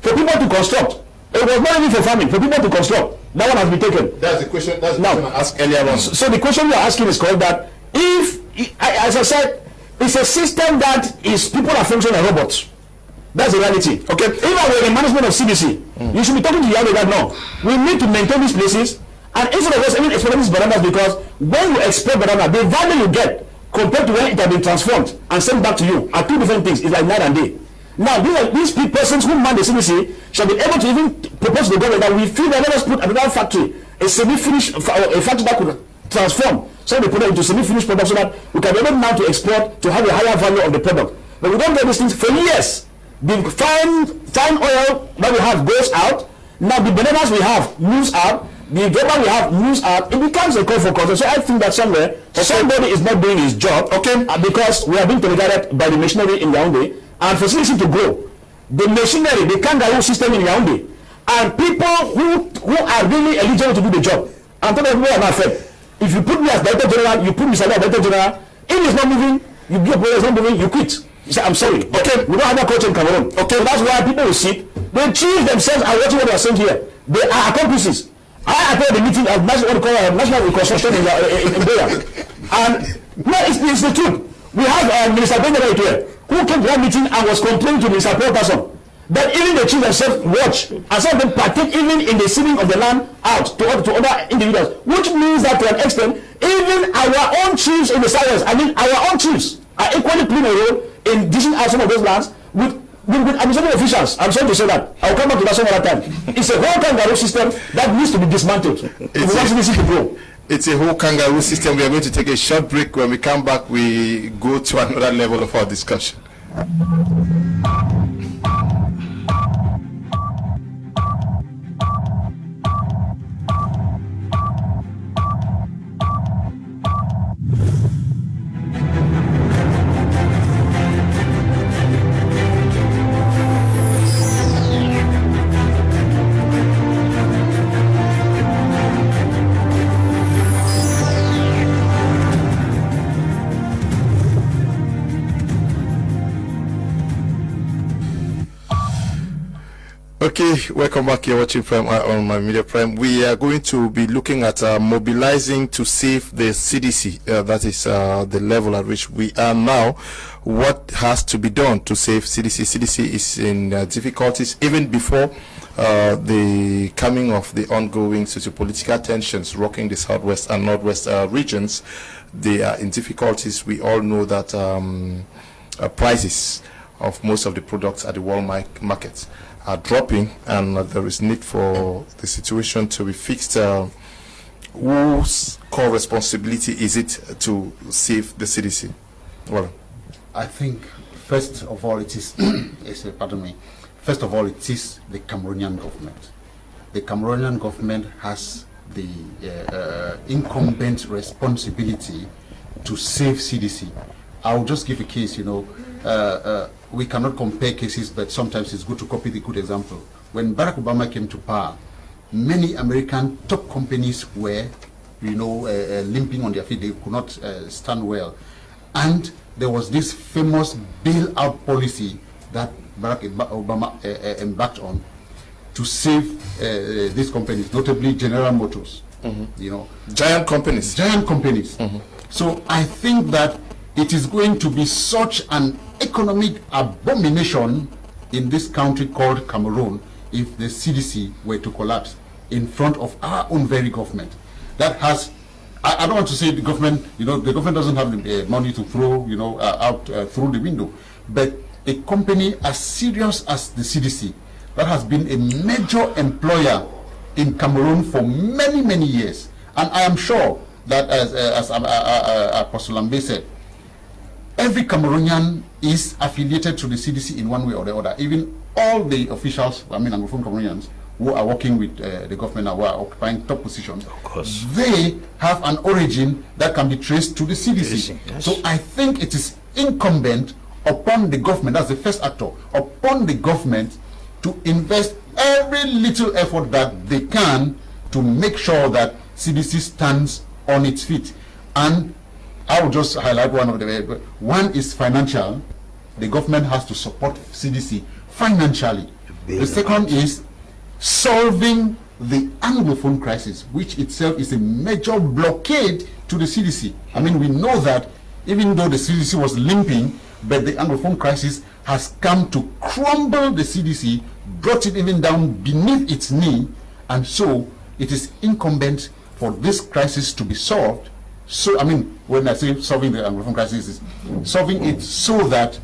Speaker 9: for people to construct. It was not even for farming, for people to construct. That one has been taken.
Speaker 1: That's the question. That's the question I asked earlier on.
Speaker 9: So the question you are asking is correct, that if, as I said, it's a system that is people are functioning as robots. That's the reality. Okay. If I were in management of CDC, you should be talking to Yahweh that no, we need to maintain these places, and instead of us even exporting these bananas, because when you export banana, the value you get compared to when it has been transformed and sent back to you are two different things. It's like night and day. Now, these persons who man the CDC shall be able to even propose to the government that we feel that let us put another factory, a semi-finished, a factory that could transform some of the product into semi-finished product so that we can be able now to export to have a higher value of the product. But we don't get these things for years. The fine oil that we have goes out. Now the bananas we have moves out. The rubber we have moves out. It becomes a call for concern. So I think that somewhere somebody is not doing his job. Okay, because we are being tolerated by the machinery in Yaoundé and for CDC to grow. The machinery, the kangaroo system in Yaoundé, and people who are really eligible to do the job. I'm talking about people are not fed. If you put me as Director General, you put me as Director General. If it's not moving, you give a not moving, you quit. You say, I'm sorry. Okay, we don't have that culture in Cameroon. Okay, so that's why people will sit. The chiefs themselves are watching what they are saying here. They are accomplices. I attended the meeting of National Reconstruction in Boya. And no, it's the truth. We have Minister Benjamin here, who came to that meeting and was complaining to Minister Paul Person that even the chiefs themselves watch and some of them partake even in the sealing of the land out to other individuals, which means that to an extent, even our own chiefs in the southwest, I mean our own chiefs, are equally playing a role in dishing out some of those lands with administrative officials. I'm sorry to say that. I'll come back to that some other time. It's a whole kangaroo system that needs to be dismantled.
Speaker 1: It's a whole kangaroo system. We are going to take a short break. When we come back, we go to another level of our discussion. Okay, welcome back. You're watching Prime on my Media Prime. We are going to be looking at mobilizing to save the CDC. That is the level at which we are now. What has to be done to save CDC? CDC is in difficulties even before the coming of the ongoing socio-political tensions rocking the southwest and northwest regions. They are in difficulties. We all know that prices of most of the products at the world markets are dropping, and there is need for the situation to be fixed. Whose core responsibility is it to save the CDC? Well,
Speaker 4: I think first of all it is first of all it is the Cameroonian government. The Cameroonian government has the incumbent responsibility to save CDC. I'll just give a case, we cannot compare cases, but sometimes it's good to copy the good example. When Barack Obama came to power, many American top companies were, limping on their feet. They could not stand well. And there was this famous bailout policy that Barack Obama embarked on to save these companies, notably General Motors.
Speaker 1: Giant companies.
Speaker 4: So I think that it is going to be such an economic abomination in this country called Cameroon if the CDC were to collapse in front of our own very government. That has, I don't want to say the government, the government doesn't have the money to throw, out through the window, but a company as serious as the CDC, that has been a major employer in Cameroon for many, many years. And I am sure that, as Apostle Lambe said, every Cameroonian is affiliated to the CDC in one way or the other. Even all the officials, Anglophone Cameroonians, who are working with the government and who are occupying top positions,
Speaker 2: of course,
Speaker 4: they have an origin that can be traced to the CDC.
Speaker 2: Yes.
Speaker 4: So I think it is incumbent upon the government, that's the first actor, upon the government to invest every little effort that they can to make sure that CDC stands on its feet. And I will just highlight one of the, one is financial. The government has to support CDC financially. The second is solving the Anglophone crisis, which itself is a major blockade to the CDC. We know that even though the CDC was limping, but the Anglophone crisis has come to crumble the CDC, brought it even down beneath its knee, and so it is incumbent for this crisis to be solved. So, when I say solving the Anglophone crisis, is solving it so that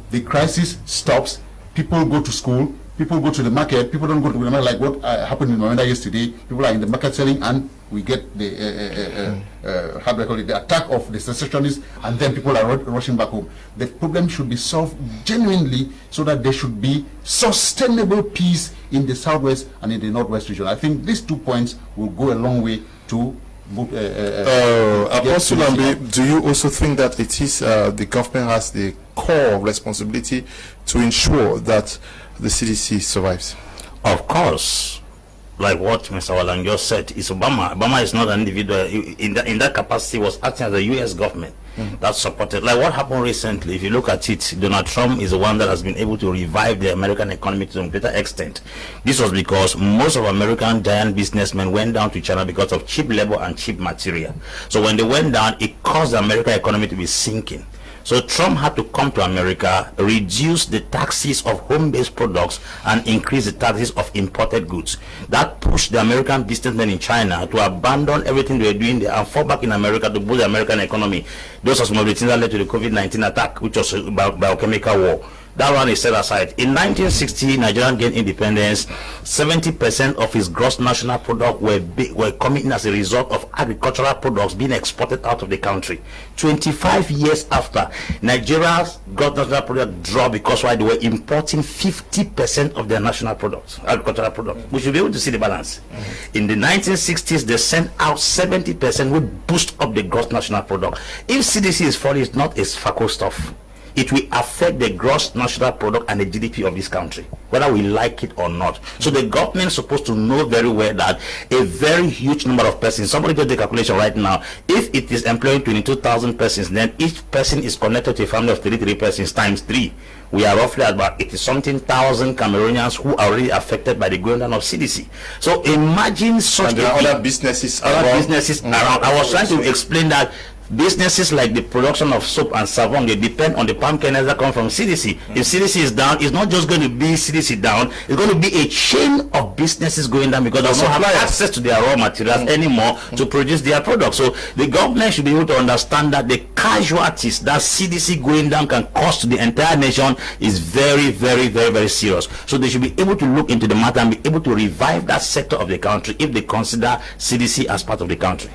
Speaker 4: the crisis stops, people go to school, people go to the market, people don't go to the market like what happened in Rwanda yesterday. People are in the market selling, and we get the the attack of the secessionists, and then people are rushing back home. The problem should be solved genuinely so that there should be sustainable peace in the southwest and in the northwest region. I think these 2 points will go a long way to
Speaker 1: Apostle Lambe, do you also think that it is the government has the core responsibility to ensure that the CDC survives?
Speaker 2: Of course. Like what Mr. Walang just said, is Obama. Obama is not an individual. In that capacity, was acting as the U.S. government that supported. Like what happened recently, if you look at it, Donald Trump is the one that has been able to revive the American economy to a greater extent. This was because most of American giant businessmen went down to China because of cheap labor and cheap material. So when they went down, it caused the American economy to be sinking. So Trump had to come to America, reduce the taxes of home-based products and increase the taxes of imported goods. That pushed the American businessmen in China to abandon everything they were doing there and fall back in America to boost the American economy. Those are some of the things that led to the COVID-19 attack, which was about biochemical war. That one is set aside. In 1960, Nigeria gained independence. 70% of its gross national product were coming in as a result of agricultural products being exported out of the country. 25 years after, Nigeria's gross national product dropped because why? They were importing 50% of their national products, agricultural products. We should be able to see the balance. In the 1960s, they sent out 70%, would boost up the gross national product. If CDC is falling, it's not a FACO stuff. It will affect the gross national product and the GDP of this country, whether we like it or not. So the government is supposed to know very well that a very huge number of persons, somebody did the calculation right now, if it is employing 22,000 persons, then each person is connected to a family of 33 persons times 3. We are roughly at about 80-something thousand Cameroonians who are already affected by the going down of CDC. So imagine such
Speaker 1: and there are other businesses around.
Speaker 2: I was trying to explain that businesses like the production of soap and savon, they depend on the palm kernels that come from CDC. If CDC is down, it's not just going to be CDC down, it's going to be a chain of businesses going down because they don't have access to their raw materials anymore to produce their products. So the government should be able to understand that the casualties that CDC going down can cause to the entire nation is very, very, very, very serious. So they should be able to look into the matter and be able to revive that sector of the country if they consider CDC as part of the country.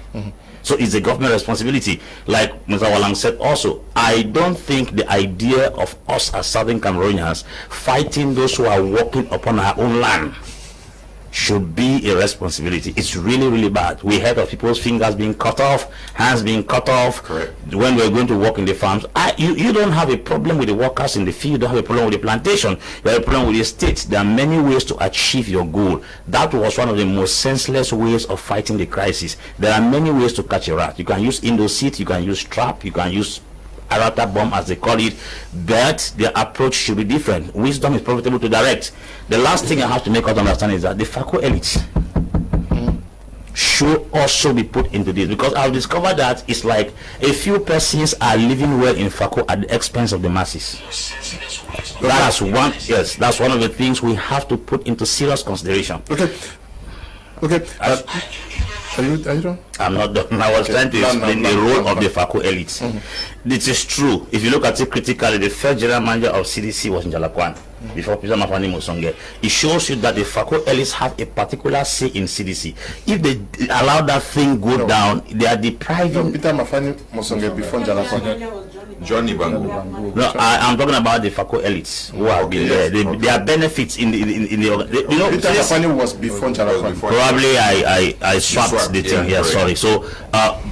Speaker 2: So it's a government responsibility. Like Mr. Walang said also, I don't think the idea of us as Southern Cameroonians fighting those who are walking upon our own land should be a responsibility. It's really, really bad. We heard of people's fingers being cut off, hands being cut off.
Speaker 3: Correct.
Speaker 2: When we're going to work in the farms. You don't have a problem with the workers in the field. You don't have a problem with the plantation. You have a problem with the state. There are many ways to achieve your goal. That was one of the most senseless ways of fighting the crisis. There are many ways to catch a rat. You can use Indoseed, you can use trap, you can use Arata bomb as they call it, but their approach should be different. Wisdom is profitable to direct. The last thing I have to make us understand is that the FACO elite should also be put into this, because I've discovered that it's like a few persons are living well in Fako at the expense of the masses. That's one. Yes, that's one of the things we have to put into serious consideration.
Speaker 1: Okay. Are you done?
Speaker 2: I'm not done. I was trying to explain the role of the Fako elites. This is true. If you look at it critically, the first general manager of CDC was in Jalakwan before Peter Mafani Musonge. It shows you that the Fako elites have a particular say in CDC. If they allow that thing go down, they are depriving.
Speaker 1: Peter Mafani Musonge before Jalakwan.
Speaker 3: Johnny Bangu.
Speaker 2: No, I'm talking about the Fako elites who have been there. There are benefits in the you know.
Speaker 1: Peter Mafani was before Jalakwan.
Speaker 2: Probably I swapped the thing here. Sorry. So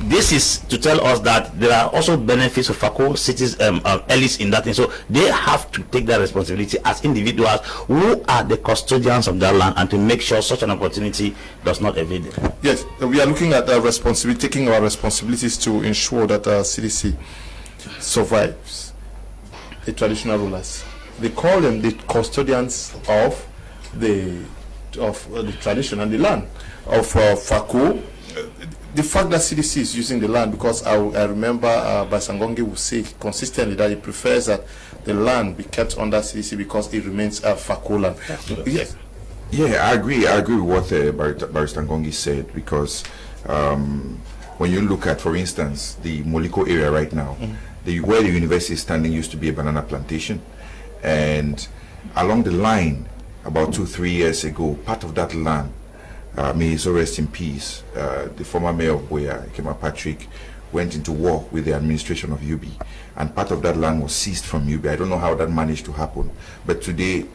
Speaker 2: this is to tell us that there are also benefits of Fako cities elites in that thing. So they have to take that responsibility as individuals who are the custodians of that land, and to make sure such an opportunity does not evade them.
Speaker 1: Yes, we are looking at taking our responsibilities to ensure that CDC survives the traditional rulers. They call them the custodians of the tradition and the land of Fako. The fact that CDC is using the land, because I remember Basangongi will say consistently that he prefers that the land be kept under CDC because it remains Fako land. Yes.
Speaker 3: Yeah, I agree with what Barrister Ngongi said, because when you look at, for instance, the Moliko area right now, where the university is standing used to be a banana plantation, and along the line, about 2-3 years ago, part of that land, may he so rest in peace, the former mayor of Boya, Kema Patrick, went into war with the administration of UB, and part of that land was seized from UB. I don't know how that managed to happen, but today,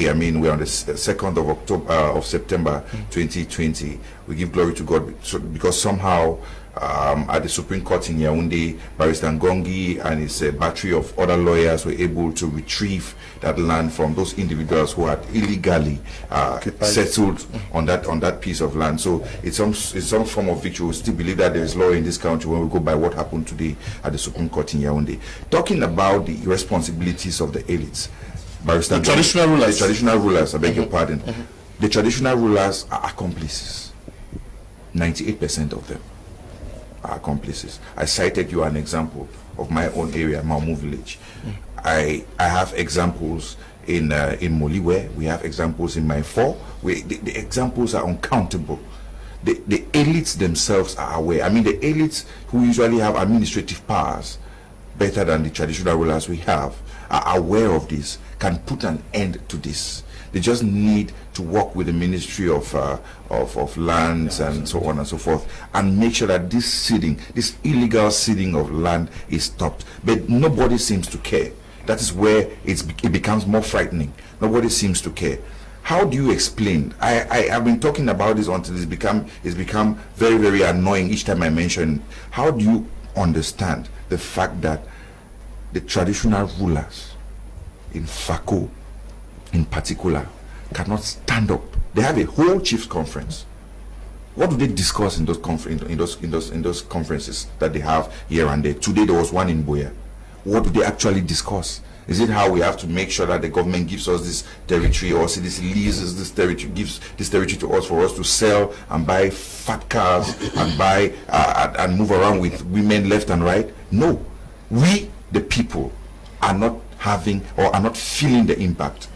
Speaker 3: I mean, we're on the 2nd of September 2020. We give glory to God because somehow at the Supreme Court in Yaoundé, Barrister Ngongi and his battery of other lawyers were able to retrieve that land from those individuals who had illegally settled on that piece of land. So it's some form of victory. We still believe that there is law in this country when we go by what happened today at the Supreme Court in Yaoundé. Talking about the responsibilities of the elites, Barrister, the traditional rulers, I beg your pardon. The traditional rulers are accomplices. 98% of them are accomplices. I cited you an example of my own area, Maumu village. I have examples in Moliwe. We have examples in my the examples are uncountable. The elites themselves are aware. I mean, the elites who usually have administrative powers better than the traditional rulers we have are aware of this, can put an end to this. They just need to work with the Ministry of Lands and so on and so forth, and make sure that this illegal ceding of land is stopped. But nobody seems to care. That is where it becomes more frightening. Nobody seems to care. How do you explain? I have been talking about this until it's become very, very annoying each time I mention it. How do you understand the fact that the traditional rulers in Fako in particular cannot stand up? They have a whole chiefs conference. What do they discuss in those conferences that they have here and there? Today there was one in Boya. What do they actually discuss? Is it how we have to make sure that the government gives us this territory, or CDC leases this territory, gives this territory to us for us to sell and buy fat cars and buy and move around with women left and right? No, we the people are not having or are not feeling the impact.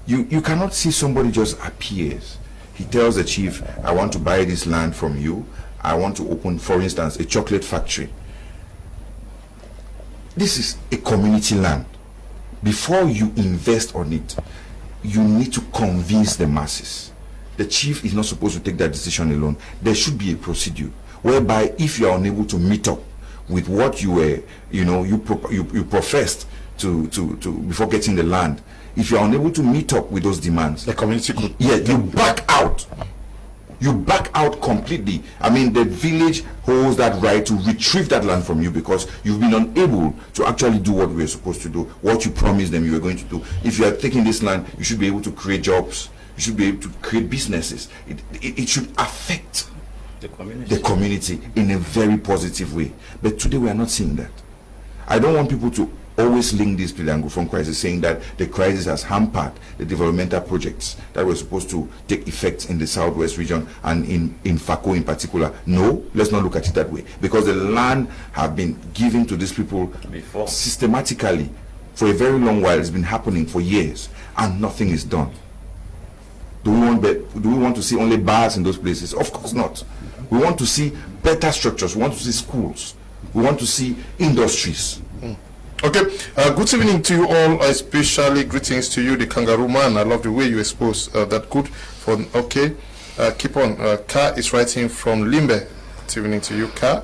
Speaker 3: You cannot see somebody just appears. He tells the chief, I want to buy this land from you. I want to open, for instance, a chocolate factory. This is a community land. Before you invest on it, you need to convince the masses. The chief is not supposed to take that decision alone. There should be a procedure whereby if you are unable to meet up with what you were, you professed to before getting the land, if you are unable to meet up with those demands,
Speaker 1: the community could,
Speaker 3: you back out. You back out completely. I mean, the village holds that right to retrieve that land from you because you've been unable to actually do what we were supposed to do, what you promised them you were going to do. If you are taking this land, you should be able to create jobs. You should be able to create businesses. It should affect the community in a very positive way. But today we are not seeing that. I don't want people to always link this to the Anglophone crisis, saying that the crisis has hampered the developmental projects that were supposed to take effect in the southwest region and in Fako in particular. No, let's not look at it that way, because the land have been given to these people before systematically for a very long while. It's been happening for years and nothing is done. Do we want to see only bars in those places? Of course not. We want to see better structures. We want to see schools. We want to see industries.
Speaker 1: Okay, good evening to you all, especially greetings to you, the Kangaroo Man. I love the way you expose that good for, okay, keep on. Ka is writing from Limbe. Good evening to you, Ka.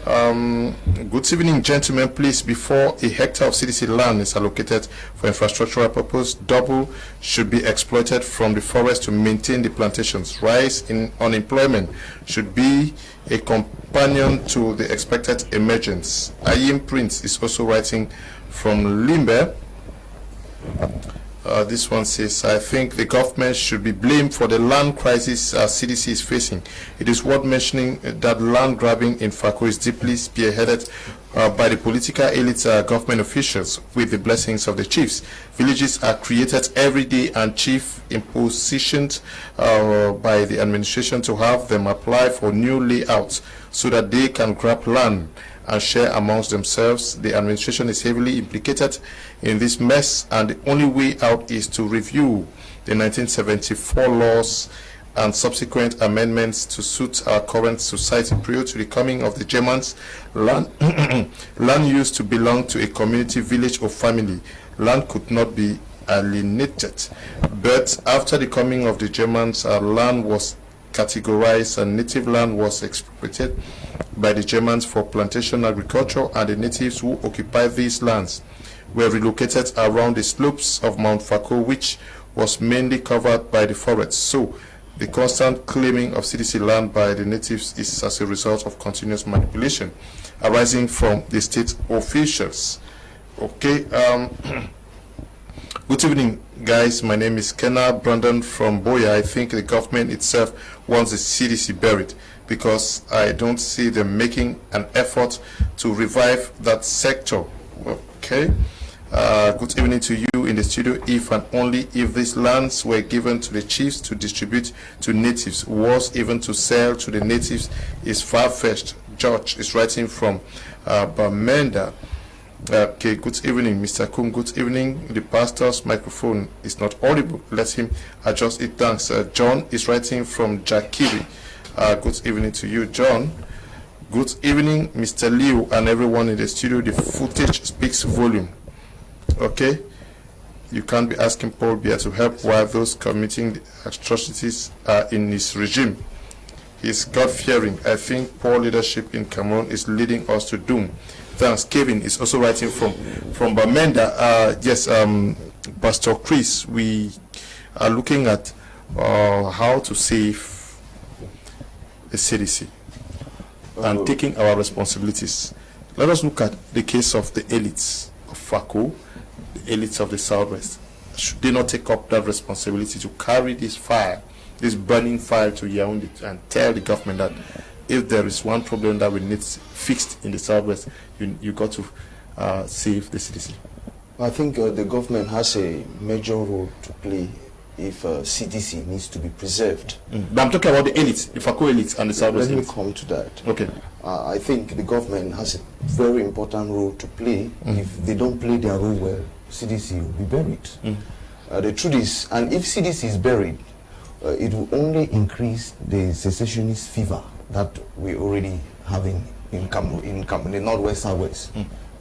Speaker 1: Good evening, gentlemen. Please, before a hectare of CDC land is allocated for infrastructural purpose, double should be exploited from the forest to maintain the plantations. Rise in unemployment should be a companion to the expected emergence. Ayim Prince is also writing from Limbe. This one says, I think the government should be blamed for the land crisis CDC is facing. It is worth mentioning that land grabbing in Fako is deeply spearheaded by the political elite government officials with the blessings of the chiefs. Villages are created every day and chief impositioned by the administration to have them apply for new layouts so that they can grab land and share amongst themselves. The administration is heavily implicated in this mess, and the only way out is to review the 1974 laws and subsequent amendments to suit our current society. Prior to the coming of the Germans, land used to belong to a community, village, or family. Land could not be alienated. But after the coming of the Germans, our land was categorized and native land was expropriated by the Germans for plantation agriculture, and the natives who occupied these lands were relocated around the slopes of Mount Fako, which was mainly covered by the forest. So the constant claiming of CDC land by the natives is as a result of continuous manipulation arising from the state officials. Okay, good evening, guys. My name is Kenna Brandon from Boya. I think the government itself wants the CDC buried because I don't see them making an effort to revive that sector. Okay. Good evening to you in the studio. If and only if these lands were given to the chiefs to distribute to natives, was even to sell to the natives, is far-fetched. George is writing from Bamenda. Okay, good evening, Mr. Kum. Good evening. The pastor's microphone is not audible. Let him adjust it. Thanks. John is writing from Jakiri. Good evening to you, John. Good evening, Mr. Liu and everyone in the studio. The footage speaks volume. Okay, you can't be asking Paul Biya to help while those committing the atrocities are in his regime. He is God-fearing. I think poor leadership in Cameroon is leading us to doom. Thanks. Kevin is also writing from Bamenda. Yes, Pastor Chris, we are looking at how to save the CDC and taking our responsibilities. Let us look at the case of the elites of Fako, the elites of the Southwest. Should they not take up that responsibility to carry this fire, this burning fire to Yaoundé and tell the government that if there is one problem that we need fixed in the Southwest, you got to save the CDC?
Speaker 8: I think the government has a major role to play if CDC needs to be preserved.
Speaker 1: But I'm talking about the elites, the Fako elites and the Southwest elites.
Speaker 8: Let me come to that.
Speaker 1: Okay.
Speaker 8: I think the government has a very important role to play. If they don't play their role well, CDC will be buried. The truth is, and if CDC is buried, it will only increase the secessionist fever that we already have in Cameroon, the Northwest, Southwest.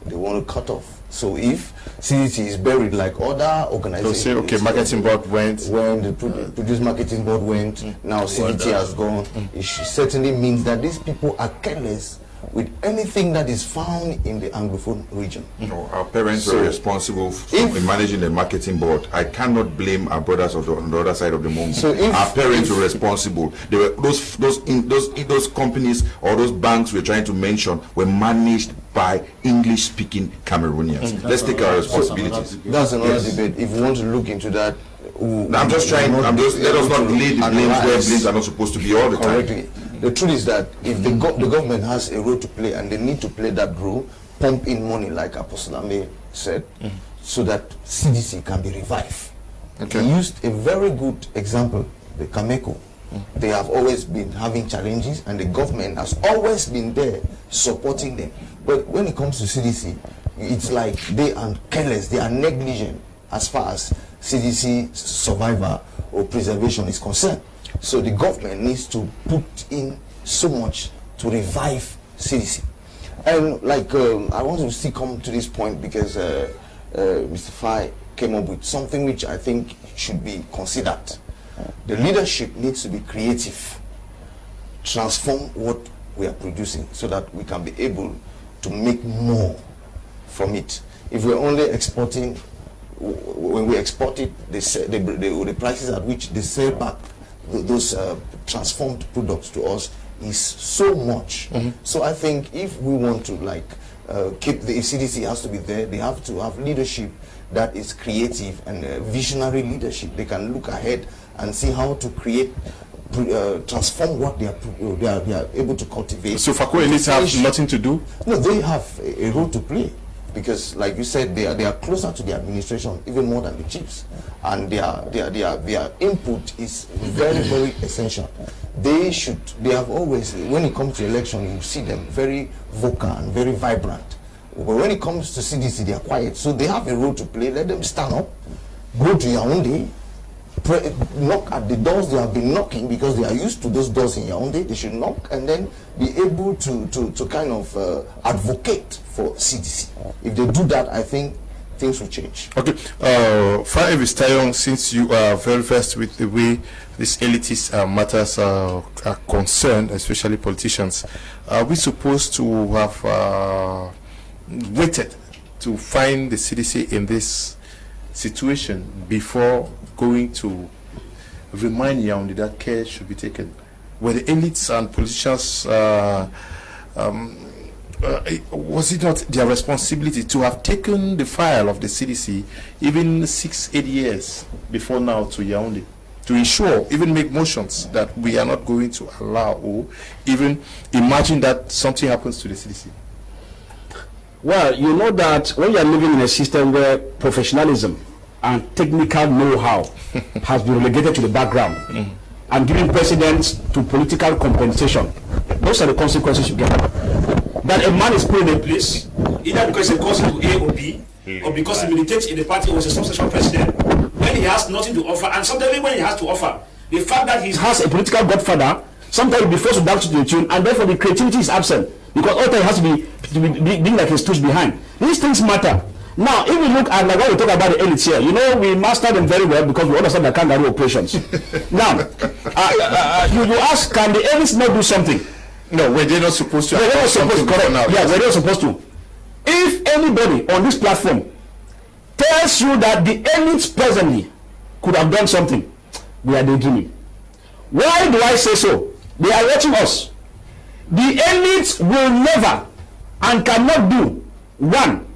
Speaker 8: They want to cut off. So if CDC is buried like other organizations,
Speaker 1: so say, okay, marketing board went.
Speaker 8: When the produce marketing board went, now CDT has gone. It certainly means that these people are careless with anything that is found in the Anglophone region.
Speaker 3: No, our parents were responsible in managing the marketing board. I cannot blame our brothers on the other side of the moon. So our parents were responsible. They were those companies or those banks we're trying to mention were managed by English-speaking Cameroonians. Let's take our responsibilities.
Speaker 8: That's another debate. If you want to look into that,
Speaker 3: I'm just trying. Let us not lay the blames where blames are not supposed to be all the time.
Speaker 8: The truth is that if the government has a role to play and they need to play that role, pump in money like Apostle Ame said, so that CDC can be revived.
Speaker 1: Okay.
Speaker 8: He used a very good example, the Cameco. They have always been having challenges, and the government has always been there supporting them. But when it comes to CDC, it's like they are careless, they are negligent as far as CDC survival or preservation is concerned. So the government needs to put in so much to revive CDC. And like I want to still come to this point because Mr. Fai came up with something which I think should be considered. The leadership needs to be creative, transform what we are producing so that we can be able to make more from it. If we're only exporting, when we export it, the prices at which they sell back those transformed products to us is so much. So I think if we want to keep the CDC has to be there, they have to have leadership that is creative and visionary leadership. They can look ahead and see how to create, transform what they are able to cultivate.
Speaker 1: So Fakwe elites have nothing to do?
Speaker 8: No, they have a role to play because, like you said, they are closer to the administration even more than the chiefs, and their input is very, very essential. They have always, when it comes to election, you see them very vocal and very vibrant. But when it comes to CDC, they are quiet. So they have a role to play. Let them stand up, go to Yaoundé, knock at the doors they have been knocking because they are used to those doors in Yaoundé. They should knock and then be able to kind of advocate for CDC. If they do that, I think things will change. Okay.
Speaker 1: Fai Vistayon, since you are very versed with the way these elitist matters are concerned, especially politicians, are we supposed to have waited to find the CDC in this situation before going to remind Yaoundé that care should be taken? Were the elites and politicians, was it not their responsibility to have taken the file of the CDC even 6-8 years before now to Yaoundé, to ensure, even make motions that we are not going to allow or even imagine that something happens to the CDC?
Speaker 9: Well, you know that when you are living in a system where professionalism and technical know-how has been relegated to the background and giving precedence to political compensation, those are the consequences you get. That a man is put in a place, either because he goes into A or B, or because he militates in the party or was a substantial president, when he has nothing to offer, and sometimes when he has to offer, the fact that he has a political godfather, sometimes he be forced to dance to the tune, and therefore the creativity is absent, because all time has to be being like a stooge behind. These things matter. Now, if we look at, like when we talk about the elites here, you know, we master them very well because we understand the kangaroo operations. Now, you ask, can the elites not do something?
Speaker 1: No, were they not supposed to?
Speaker 9: They were not supposed to. Correct.
Speaker 1: Now,
Speaker 9: yeah, they were supposed to. If anybody on this platform tells you that the elites presently could have done something, we are daydreaming. Why do I say so? They are watching us. The elites will never and cannot do one,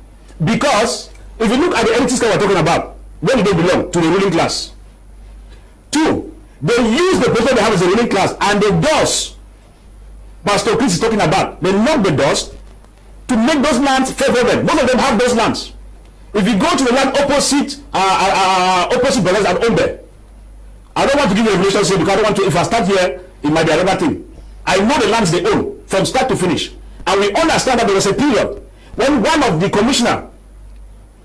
Speaker 9: because if you look at the elitists that we're talking about, where do they belong? To the ruling class. Two, they use the position they have as a ruling class, and the doors Pastor Chris is talking about, they knock the doors to make those lands favorable. Most of them have those lands. If you go to the land opposite brothers and Ombe, I don't want to give you a revelation here because I don't want to. If I start here, it might be another thing. I know the lands they own from start to finish, and we understand that there was a period when one of the commissioner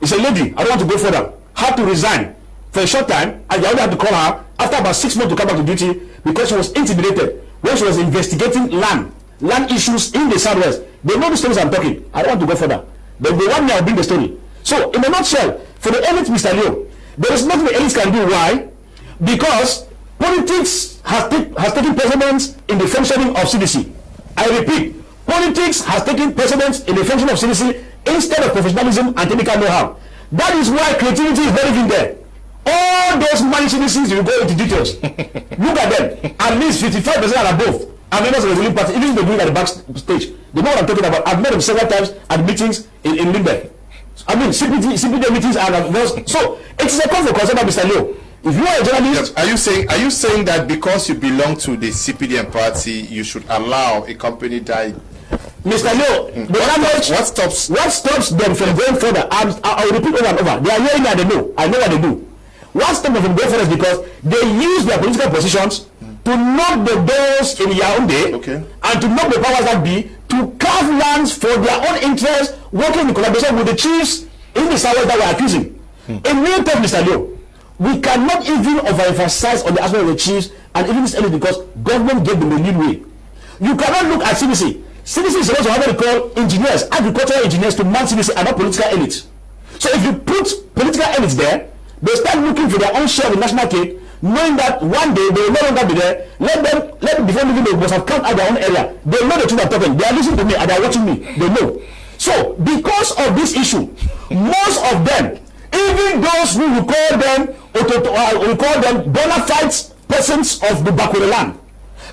Speaker 9: is a lady. I don't want to go further. Had to resign for a short time, and you only had to call her after about 6 months to come back to duty because she was intimidated when she was investigating land issues in the Southwest. They know the stories I'm talking. I don't want to go further, but they want me to bring the story. So, in a nutshell, for the elites, Mr. Leo, there is nothing the elites can do. Why? Because politics has taken precedence in the functioning of CDC. I repeat, politics has taken precedence in the function of CDC instead of professionalism and technical know-how. That is why creativity is very in there. All those money CDCs, you go into details. Look at them. At least 55% and above are members of the ruling party, even if they do it at the backstage. They know what I'm talking about. I've met them several times at meetings in Limberg. I mean, CPD meetings are so it's a cause for concern, Mr. Leo. If you are a journalist,
Speaker 1: are you saying that because you belong to the CPDM party, you should allow a company that
Speaker 9: Mr. Leo, what stops them from going further? I'll repeat over and over. They are hearing me and they know. I know what they do. What stops them from going further is because they use their political positions to knock the doors in Yaoundé and to knock the powers that be to carve lands for their own interests, working in collaboration with the chiefs in the south that we are accusing. In real terms, Mr. Leo, we cannot even overemphasize on the aspect of the chiefs and even this early because government gave them the leeway. You cannot look at CDC. CDC is supposed to have what they call engineers, agricultural engineers to man CDC and not political elites. So if you put political elites there, they start looking for their own share of the national cake, knowing that one day they will no longer be there. Let them before leaving, they must have come out their own area. They know the truth I'm talking. They are listening to me and they are watching me. They know. So because of this issue, most of them, even those who we call them bona fide persons of the Bakwere land,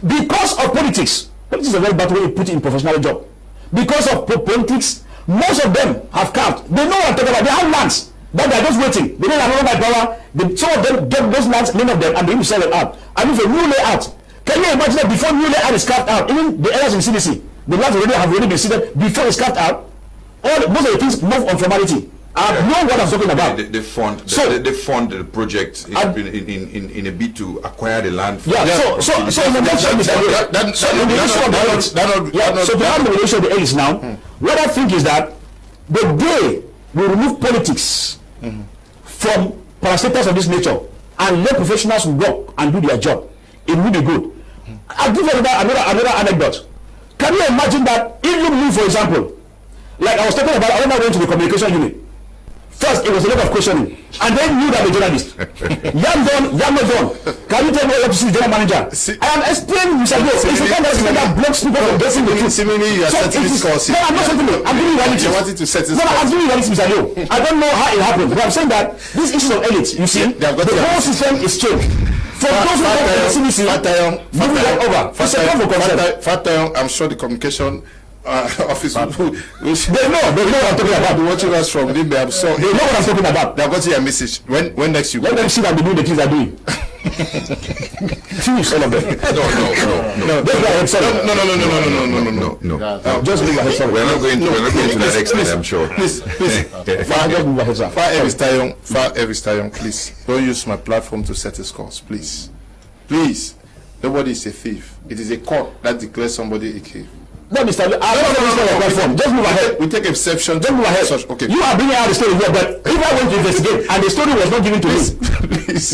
Speaker 9: because of politics is a very bad way to put it in professional job. Because of politics, most of them have carved. They know what I'm talking about. They have lands that they are just waiting. They don't have by power. Some of them get those lands, many of them, and they will sell it out. And if a new layout, can you imagine that before new layout is carved out, even the areas in CDC, the lands have already been seeded before it's carved out. Most of the things move on formality. I know what I'm talking about.
Speaker 3: They fund the project in a bid to acquire the land.
Speaker 9: So in the nutshell, so to have the relation of the age now, what I think is that the day we remove politics from parastatals of this nature and let professionals work and do their job, it will be good. I'll give you another anecdote. Can you imagine that if you move, for example, like I was talking about, I when I went to the communication unit. First, it was a lot of questioning, and then knew that the journalist. Yam John, can you tell me what to see the general manager? I am explaining, Mr. Go. It's the kind of thing that blocks people from getting the truth.
Speaker 1: Seemingly, you are setting this course.
Speaker 9: No, I'm not setting it. I'm giving reality.
Speaker 1: You wanted to set this
Speaker 9: No, I'm giving reality, Mr. Go. I don't know how it happened, but I'm saying that these issues of elites, you see, the whole system is changed. For those who work in the CDC, moving that over.
Speaker 1: I'm sure the communication office they know
Speaker 9: what I'm talking about.
Speaker 1: Watching us from Limbe, I'm sorry.
Speaker 9: They know what I'm talking about.
Speaker 1: They've got your message. When next you
Speaker 9: let them see that they do the things they're doing. Finish all of them.
Speaker 3: No.
Speaker 9: Just leave my head sorry.
Speaker 3: We're not going to that extent, I'm sure.
Speaker 1: Please. Far Elvis Tayon, please. Don't use my platform to set a course, please. Please. Nobody is a thief. It is a court that declares somebody a thief.
Speaker 9: No, Mr. I'm not platform. Just move ahead.
Speaker 1: We take exception.
Speaker 9: Just move ahead.
Speaker 1: Okay.
Speaker 9: You are bringing out the story here, but if I went to investigate and the story was not given to me,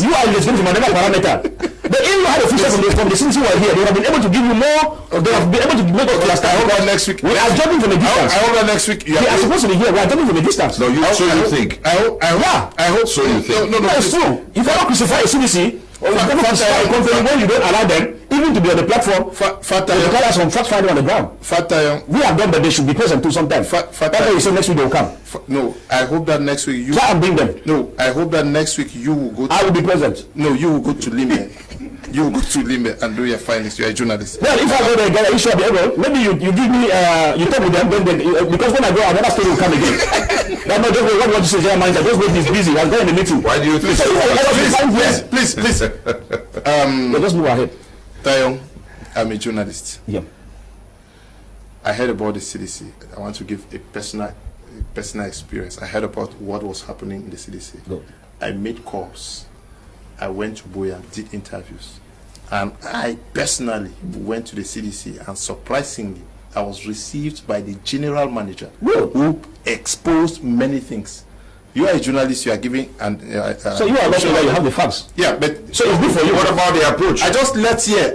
Speaker 9: you are investigating from another parameter. But if you had officials from the citizens who are here, they have been able to give you more, or they have been able to make us understand.
Speaker 1: I hope that next week.
Speaker 9: We are jumping from a distance.
Speaker 1: I hope that next week.
Speaker 9: They are supposed to be here. We are jumping from a distance.
Speaker 3: No, you think.
Speaker 1: I hope so. You think.
Speaker 9: No, it's true. If you don't crucify a CDC, or if you don't crucify a company when you don't allow them even to be on the platform, they call us from fact finding on the ground. We have done that. They should be present too sometimes. That's why you say next week they will come.
Speaker 1: No, I hope that next week you
Speaker 9: try and bring them.
Speaker 1: No, I hope that next week you will go.
Speaker 9: I will be present.
Speaker 1: No, you will go to Limbe. You will go to Limbe and do your findings. You are a journalist.
Speaker 9: Well, if I go there, get an issue of the able, maybe you give me you talk with them, then because when I go, another story will come again. That no, just wait. What you say, general manager? Just wait. He's busy. I'm going in the meeting.
Speaker 3: Why do you think?
Speaker 1: Please.
Speaker 9: Just move ahead.
Speaker 1: Tayon, I'm a journalist.
Speaker 9: Yeah.
Speaker 1: I heard about the CDC. I want to give a personal experience. I heard about what was happening in the CDC.
Speaker 9: Go.
Speaker 1: I made calls. I went to Boya, did interviews, and I personally went to the CDC, and surprisingly, I was received by the general manager who exposed many things. You are a journalist. You are giving and
Speaker 9: so you are lucky that you have the facts.
Speaker 1: Yeah, but
Speaker 9: so it's good for you.
Speaker 3: What about the approach?
Speaker 1: I just left here.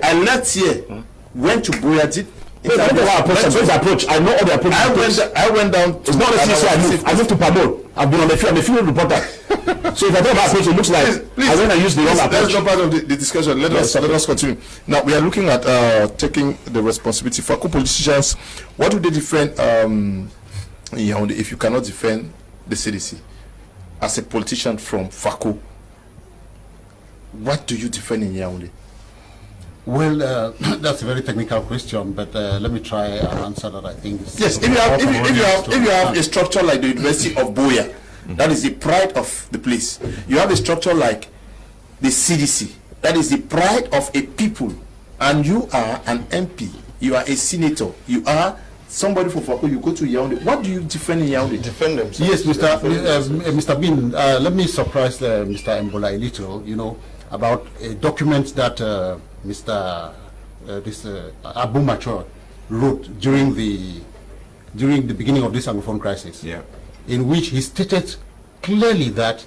Speaker 1: Went to Boya, did.
Speaker 9: Approach. I know all the approaches.
Speaker 1: I went down.
Speaker 9: It's not the CDC. I moved to Pablo. I've been on the field. I'm a field reporter. So if I talk about approach, it looks like
Speaker 1: please,
Speaker 9: I went and used the wrong approach.
Speaker 1: That's not part of the discussion. Let us continue. Now we are looking at taking the responsibility for politicians. What do they defend? If you cannot defend the CDC as a politician from Fako, what do you defend in Yaoundé?
Speaker 4: Well, that's a very technical question, but let me try and answer that. I think.
Speaker 1: Yes, if you have a structure like the University of Boya, that is the pride of the place. You have a structure like the CDC, that is the pride of a people, and you are an MP, you are a senator, you are somebody from Fako, you go to Yaoundé. What do you defend in Yaoundé?
Speaker 8: Defend themselves.
Speaker 4: Yes, Mr. Bean, let me surprise Mr. Mbola a little, about a document that Abu Machor wrote during the beginning of this Anglophone crisis, in which he stated clearly that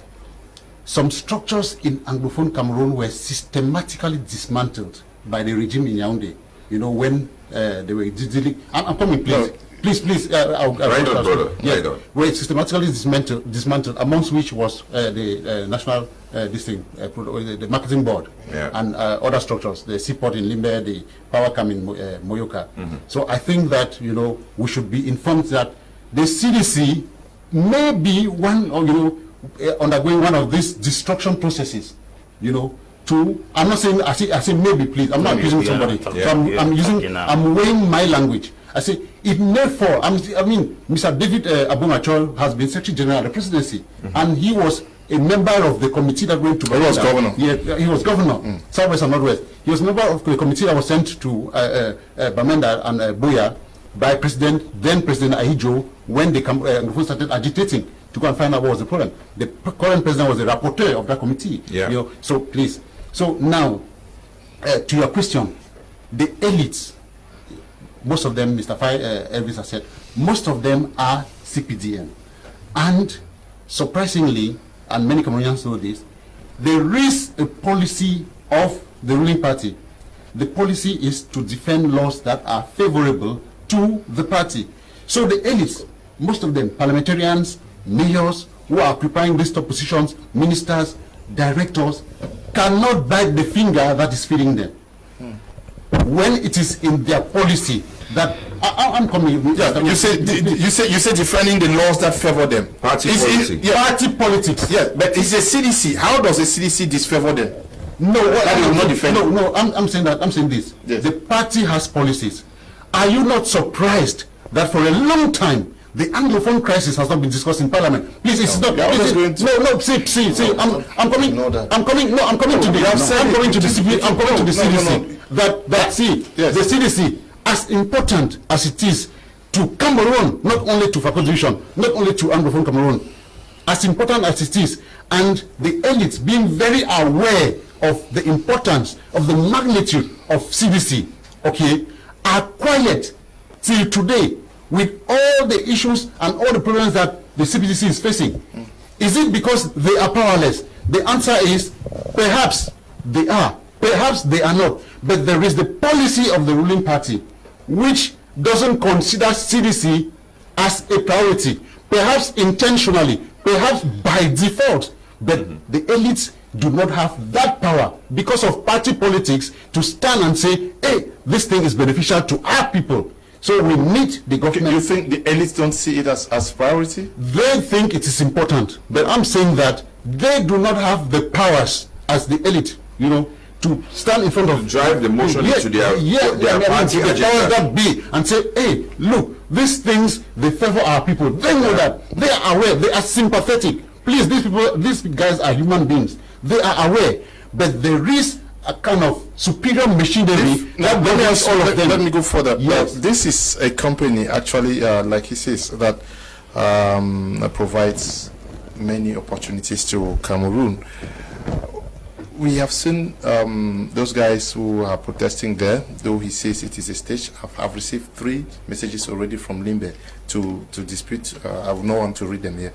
Speaker 4: some structures in Anglophone Cameroon were systematically dismantled by the regime in Yaoundé. When they were dealing. I'm coming, please. No. Please.
Speaker 3: Right on, brother.
Speaker 4: Yes,
Speaker 3: right on.
Speaker 4: were systematically dismantled, amongst which was the national the marketing board and other structures, the seaport in Limbe, the power cam in Moyoka. So I think that we should be informed that the CDC may be undergoing one of these destruction processes. I'm not saying, I say maybe, please. I'm not accusing somebody. I'm weighing my language. I say it may fall. Mr. David Abu Machor has been Secretary General of the Presidency, and he was a member of the committee that went to.
Speaker 1: He was governor.
Speaker 4: Yeah, he was governor, Southwest and Northwest. He was a member of the committee that was sent to Bamenda and Buya by then President Ahijo when the started agitating to go and find out what was the problem. The current president was the rapporteur of that committee. So please. So now, to your question, the elites, most of them, Mr. Elvis has said, most of them are CPDM. And surprisingly, and many Cameroonians know this, there is a policy of the ruling party. The policy is to defend laws that are favorable to the party. So the elites, most of them, parliamentarians, mayors, who are occupying these top positions, ministers, directors, cannot bite the finger that is feeding them. When it is in their policy that I'm coming.
Speaker 1: You say defending the laws that favor them.
Speaker 3: Party politics.
Speaker 4: Party politics.
Speaker 1: Yes, but it's a CDC. How does a CDC disfavor them?
Speaker 4: No, I'm saying that. I'm saying this.
Speaker 1: Yes.
Speaker 4: The party has policies. Are you not surprised that for a long time the Anglophone crisis has not been discussed in Parliament? Please, it's not. See. I'm coming to the CDC. The CDC, as important as it is to Cameroon, not only to Fako Division, not only to Anglophone Cameroon, as important as it is, and the elites being very aware of the importance of the magnitude of CDC, are quiet till today with all the issues and all the problems that the CBDC is facing. Is it because they are powerless? The answer is perhaps they are, perhaps they are not. But there is the policy of the ruling party which doesn't consider CDC as a priority, perhaps intentionally, perhaps by default. But the elites do not have that power because of party politics to stand and say, hey, this thing is beneficial to our people. So we need the government.
Speaker 1: You think the elites don't see it as priority?
Speaker 4: They think it is important, but I'm saying that they do not have the powers as the elite, to stand in front of
Speaker 3: drive the motion into their party
Speaker 4: the powers that be and say, hey, look, these things, they favor our people. They know that. They are aware. They are sympathetic. Please, these guys are human beings. They are aware. But there is a kind of superior machinery that governs all of them.
Speaker 1: Let me go further.
Speaker 4: Yes.
Speaker 1: This is a company, actually, like he says, that provides many opportunities to Cameroon. We have seen those guys who are protesting there, though he says it is a stage. I've received 3 messages already from Limbe to dispute. I have no one to read them here.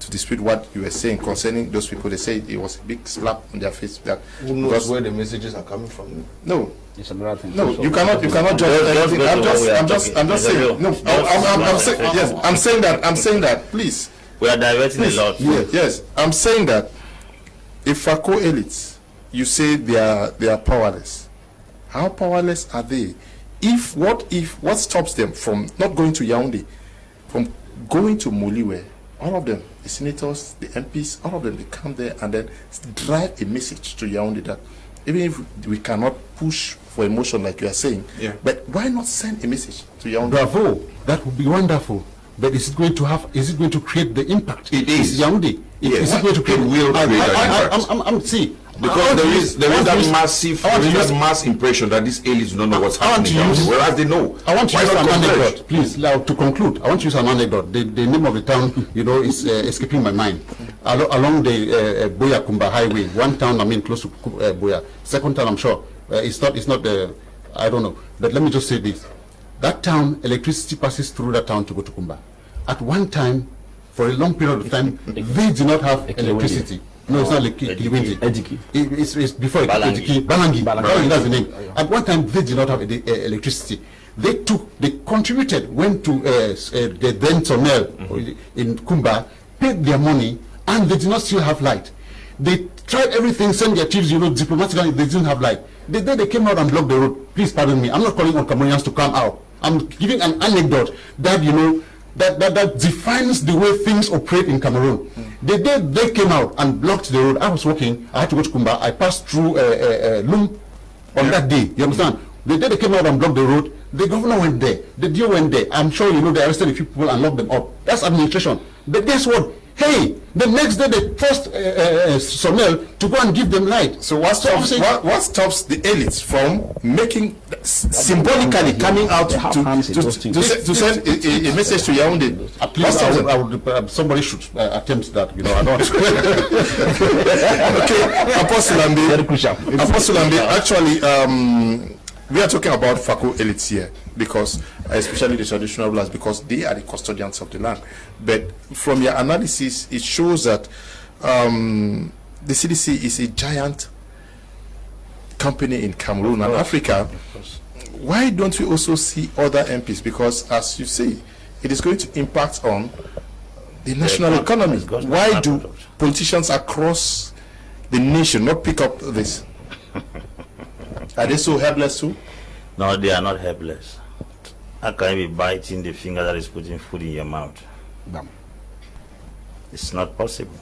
Speaker 1: To dispute what you were saying concerning those people. They say it was a big slap on their face. That
Speaker 8: who knows where the messages are coming from?
Speaker 1: No.
Speaker 9: It's another thing.
Speaker 1: No, you cannot judge anything. I'm just saying. No, I'm saying that. Please.
Speaker 2: We are diverting a lot.
Speaker 1: Yes, I'm saying that if Fako elites, you say they are powerless. How powerless are they? What stops them from not going to Yaoundé, from going to Moliwe? All of them, the senators, the MPs, all of them, they come there and then drive a message to Yaoundé that even if we cannot push for emotion like you are saying, but why not send a message to Yaoundé?
Speaker 4: Bravo, that would be wonderful. But is it going to create the impact?
Speaker 3: It is.
Speaker 4: Yaoundé. Is it going to create?
Speaker 3: It will create an impact. Because there is that mass impression that these aliens do not know what's happening, whereas they know.
Speaker 4: I want to use an anecdote, please. To conclude, I want to use an anecdote. The name of the town, is escaping my mind. Along the Boya Kumba Highway, one town, close to Boya. Second town, I'm sure it's not. I don't know. But let me just say this: that town, electricity passes through that town to go to Kumba. At one time, for a long period of time, they did not have electricity. No, it's not Ediki. It's before Ediki. Balangi. That's the name. At one time, they did not have electricity. They contributed, went to the then Sonel in Kumba, paid their money, and they did not still have light. They tried everything, sent their chiefs, diplomatically, they didn't have light. The day they came out and blocked the road, please pardon me, I'm not calling on Cameroonians to come out. I'm giving an anecdote that, that defines the way things operate in Cameroon. The day they came out and blocked the road, I was walking, I had to go to Kumba, I passed through Lum on that day, you understand? The day they came out and blocked the road, the governor went there, the DO went there. I'm sure they arrested a few people and locked them up. That's administration. But guess what? Hey, the next day they forced Sonel to go and give them light.
Speaker 1: So what stops the elites from making symbolically coming out to send a message to Yaoundé?
Speaker 4: At least I would, somebody should attempt that. I don't.
Speaker 1: Okay, Apostle Ambe. Actually, we are talking about Fako elites here because, especially the traditional rulers, because they are the custodians of the land. But from your analysis, it shows that the CDC is a giant company in Cameroon and Africa. Why don't we also see other MPs? Because, as you say, it is going to impact on the national economy. Why do politicians across the nation not pick up this? Are they so helpless too?
Speaker 2: No, they are not helpless. How can you be biting the finger that is putting food in your mouth? It's not possible.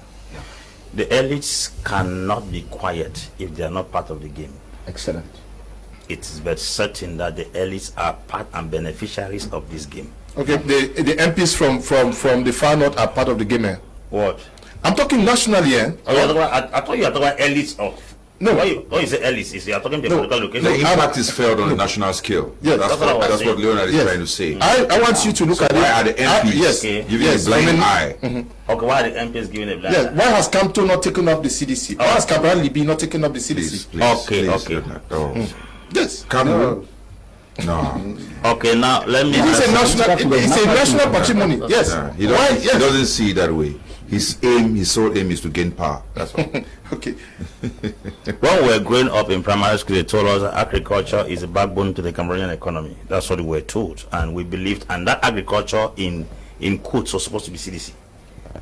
Speaker 2: The elites cannot be quiet if they are not part of the game.
Speaker 9: Excellent.
Speaker 2: It is but certain that the elites are part and beneficiaries of this game.
Speaker 1: Okay, the MPs from the far north are part of the game.
Speaker 2: What?
Speaker 1: I'm talking nationally.
Speaker 2: I thought you were talking about elites of. No, why you say elites? You are talking the political location.
Speaker 3: The impact is felt on a national scale.
Speaker 1: Yes,
Speaker 3: that's what Leonard is trying to say.
Speaker 1: I want you to look at it.
Speaker 3: Why are the MPs giving a blind eye?
Speaker 2: Okay, why are the MPs giving a blind eye?
Speaker 1: Why has Campton not taken up the CDC? Why has Cabral Libi not taken up the CDC?
Speaker 2: Please.
Speaker 1: Yes.
Speaker 3: Cameroon. No.
Speaker 2: Okay, now let me.
Speaker 1: It's a national patrimony. Yes.
Speaker 3: He doesn't see it that way. His sole aim is to gain power. That's all.
Speaker 1: Okay.
Speaker 2: When we were growing up in primary school, they told us that agriculture is the backbone to the Cameroonian economy. That's what we were told, and we believed. And that agriculture, in quotes, was supposed to be CDC.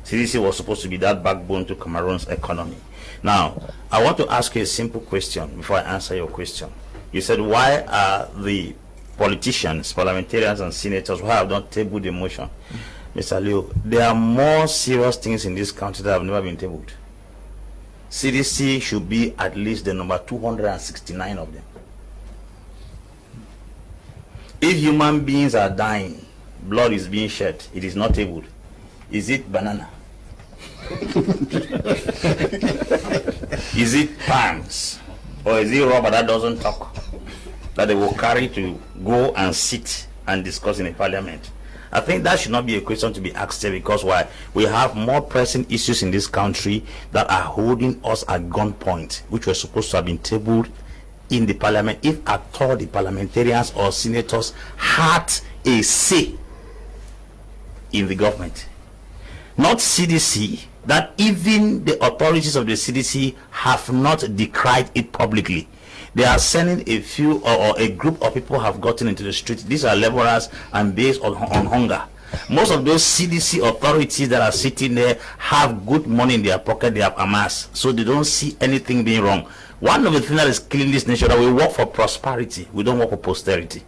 Speaker 2: CDC was supposed to be that backbone to Cameroon's economy. Now, I want to ask you a simple question before I answer your question. You said, why are the politicians, parliamentarians, and senators who have not tabled the motion? Mr. Leo, there are more serious things in this country that have never been tabled. CDC should be at least the number 269 of them. If human beings are dying, blood is being shed, it is not tabled. Is it banana? Is it pants? Or is it rubber that doesn't talk? That they will carry to go and sit and discuss in a parliament? I think that should not be a question to be asked here, because why? We have more pressing issues in this country that are holding us at gunpoint, which were supposed to have been tabled in the parliament if at all the parliamentarians or senators had a say in the government. Not CDC, that even the authorities of the CDC have not decried it publicly. They are sending a few or a group of people have gotten into the street. These are laborers and based on hunger. Most of those CDC authorities that are sitting there have good money in their pocket, they have amassed, so they don't see anything being wrong. One of the things that is killing this nation, that we work for prosperity, we don't work for posterity.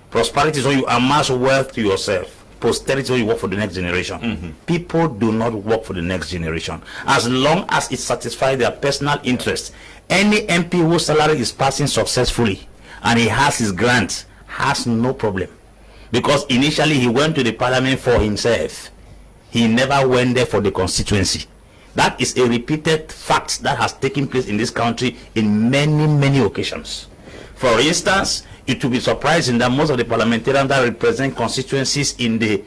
Speaker 2: Prosperity is when you amass wealth to yourself. Posterity is when you work for the next generation. People do not work for the next generation. As long as it satisfies their personal interest, any MP whose salary is passing successfully and he has his grant has no problem, because initially he went to the parliament for himself. He never went there for the constituency. That is a repeated fact that has taken place in this country in many, many occasions. For instance, it will be surprising that most of the parliamentarians that represent constituencies in the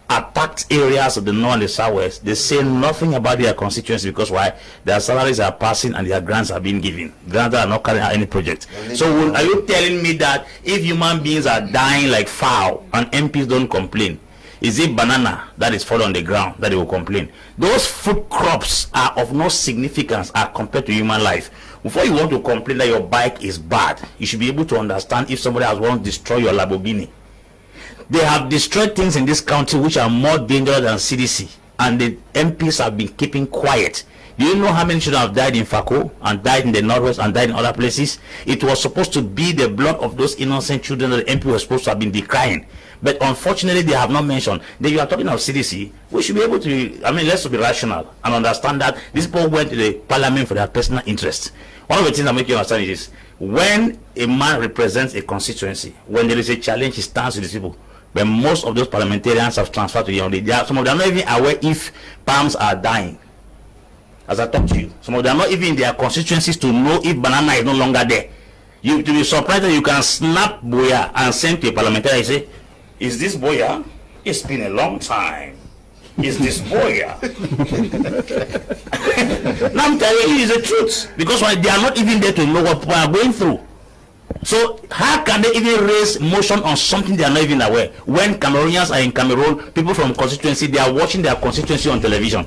Speaker 2: attacked areas of the north and the southwest, they say nothing about their constituency, because why? Their salaries are passing and their grants are being given. Grants are not carrying out any project. So are you telling me that if human beings are dying like fowl and MPs don't complain, is it banana that is falling on the ground that they will complain? Those food crops are of no significance compared to human life. Before you want to complain that your bike is bad, you should be able to understand if somebody has want to destroy your Lamborghini. They have destroyed things in this country which are more dangerous than CDC, and the MPs have been keeping quiet. Do you know how many children have died in Fako and died in the northwest and died in other places? It was supposed to be the blood of those innocent children that the MP was supposed to have been decrying. But unfortunately, they have not mentioned. Then you are talking of CDC. We should be able to, let's be rational and understand that these people went to the parliament for their personal interest. One of the things that make you understand is when a man represents a constituency, when there is a challenge, he stands with these people. But most of those parliamentarians have transferred to Yaoundé. Some of them are not even aware if palms are dying. As I talk to you, some of them are not even in their constituencies to know if banana is no longer there. You to be surprised that you can snap boya and send to a parliamentarian and say, "Is this boya? It's been a long time. Is this boya?" Now I'm telling you, it's the truth, because why? They are not even there to know what people are going through. So how can they even raise motion on something they are not even aware? When Cameroonians are in Cameroon, people from constituency, they are watching their constituency on television.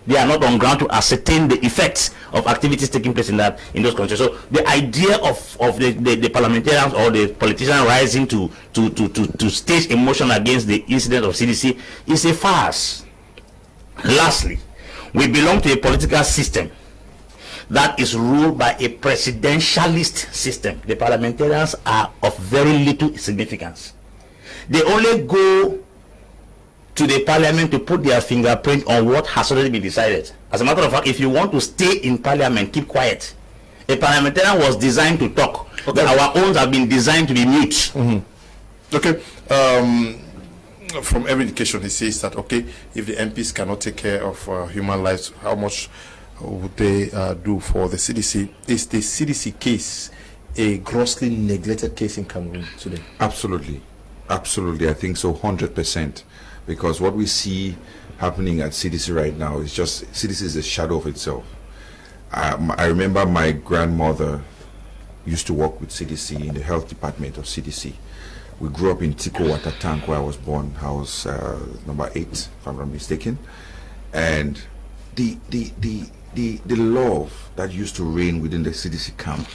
Speaker 2: They are not on ground to ascertain the effects of activities taking place in those countries. So the idea of the parliamentarians or the politicians rising to stage a motion against the incident of CDC is a farce. Lastly, we belong to a political system that is ruled by a presidentialist system. The parliamentarians are of very little significance. They only go to the parliament to put their fingerprint on what has already been decided. As a matter of fact, if you want to stay in parliament, keep quiet. A parliamentarian was designed to talk, but our own have been designed to be mute.
Speaker 1: Okay. From every indication, he says that, okay, if the MPs cannot take care of human lives, how much would they do for the CDC? Is the CDC case a grossly neglected case in Cameroon today?
Speaker 3: Absolutely. I think so, 100%. Because what we see happening at CDC right now is just, CDC is a shadow of itself. I remember my grandmother used to work with CDC in the health department of CDC. We grew up in Tiko Water Tank, where I was born, house number 8, if I'm not mistaken. And the love that used to reign within the CDC camp,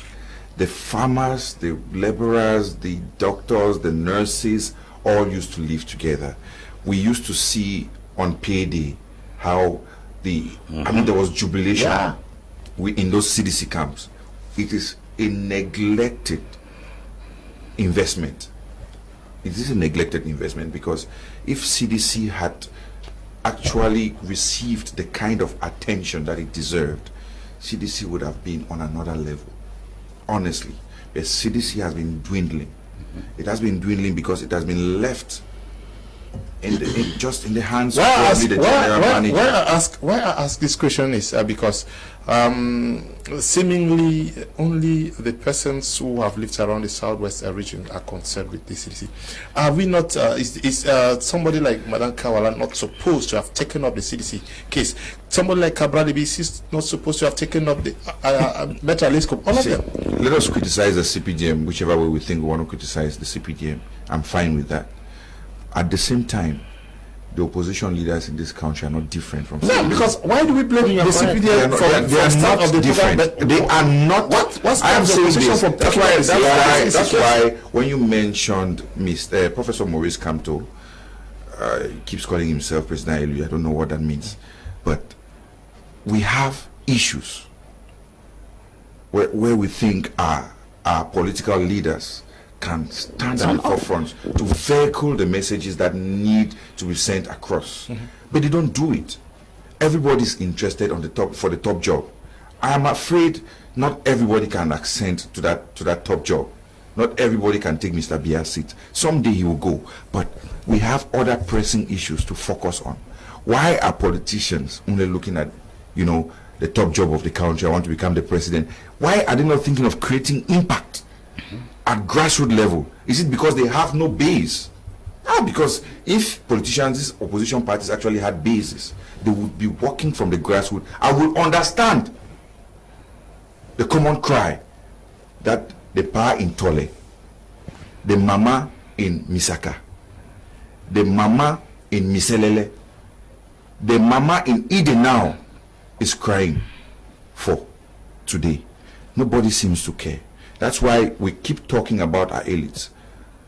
Speaker 3: the farmers, the laborers, the doctors, the nurses, all used to live together. We used to see on payday how there was jubilation in those CDC camps. It is a neglected investment. It is a neglected investment, because if CDC had actually received the kind of attention that it deserved, CDC would have been on another level, honestly. But CDC has been dwindling. It has been dwindling because it has been left just in the hands of the general manager.
Speaker 1: Why I ask this question is because seemingly only the persons who have lived around the southwest region are concerned with this CDC. Are we not? Is somebody like Madame Kawala not supposed to have taken up the CDC case? Somebody like Cabralibi is not supposed to have taken up the Metralescope. All of them.
Speaker 3: Let us criticize the CPDM whichever way we think we want to criticize the CPDM. I'm fine with that. At the same time, the opposition leaders in this country are not different from.
Speaker 1: No, because why do we blame the CPDM
Speaker 3: they are not different. They are not. What I am saying this. That's why when you mentioned Professor Maurice Kamto, keeps calling himself President Elu. I don't know what that means, but we have issues where we think our political leaders can stand at the forefront to vehicle the messages that need to be sent across. But they don't do it. Everybody's interested on the top for the top job. I am afraid not everybody can ascend to that top job. Not everybody can take Mr. Bia's seat. Someday he will go. But we have other pressing issues to focus on. Why are politicians only looking at you know, the top job of the country. I want to become the president. Why are they not thinking of creating impact at grassroots level? Is it because they have no base? Because if politicians, these opposition parties actually had bases, they would be working from the grassroots. I would understand the common cry that the pa in Tole, the mama in Misaka, the mama in Miselele, the mama in Eden now is crying for today. Nobody seems to care. That's why we keep talking about our elites.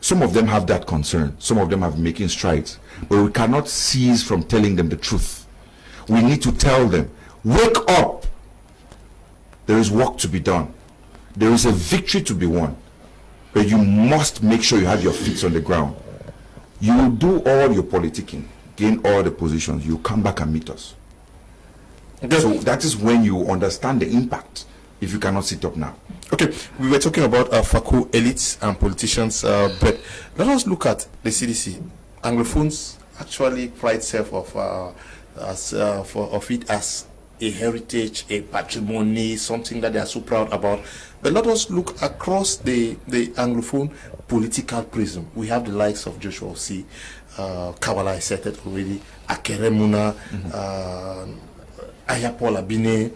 Speaker 3: Some of them have that concern. Some of them are making strides. But we cannot cease from telling them the truth. We need to tell them, wake up. There is work to be done. There is a victory to be won. But you must make sure you have your feet on the ground. You will do all your politicking, gain all the positions. You come back and meet us. So that is when you understand the impact, if you cannot sit up now.
Speaker 1: Okay, we were talking about Faku elites and politicians, but let us look at the CDC. Anglophones actually pride itself of it as a heritage, a patrimony, something that they are so proud about. But let us look across the Anglophone political prism. We have the likes of Joshua Osei, Kawala, I said it already, Akeremuna, Ayapol Abine.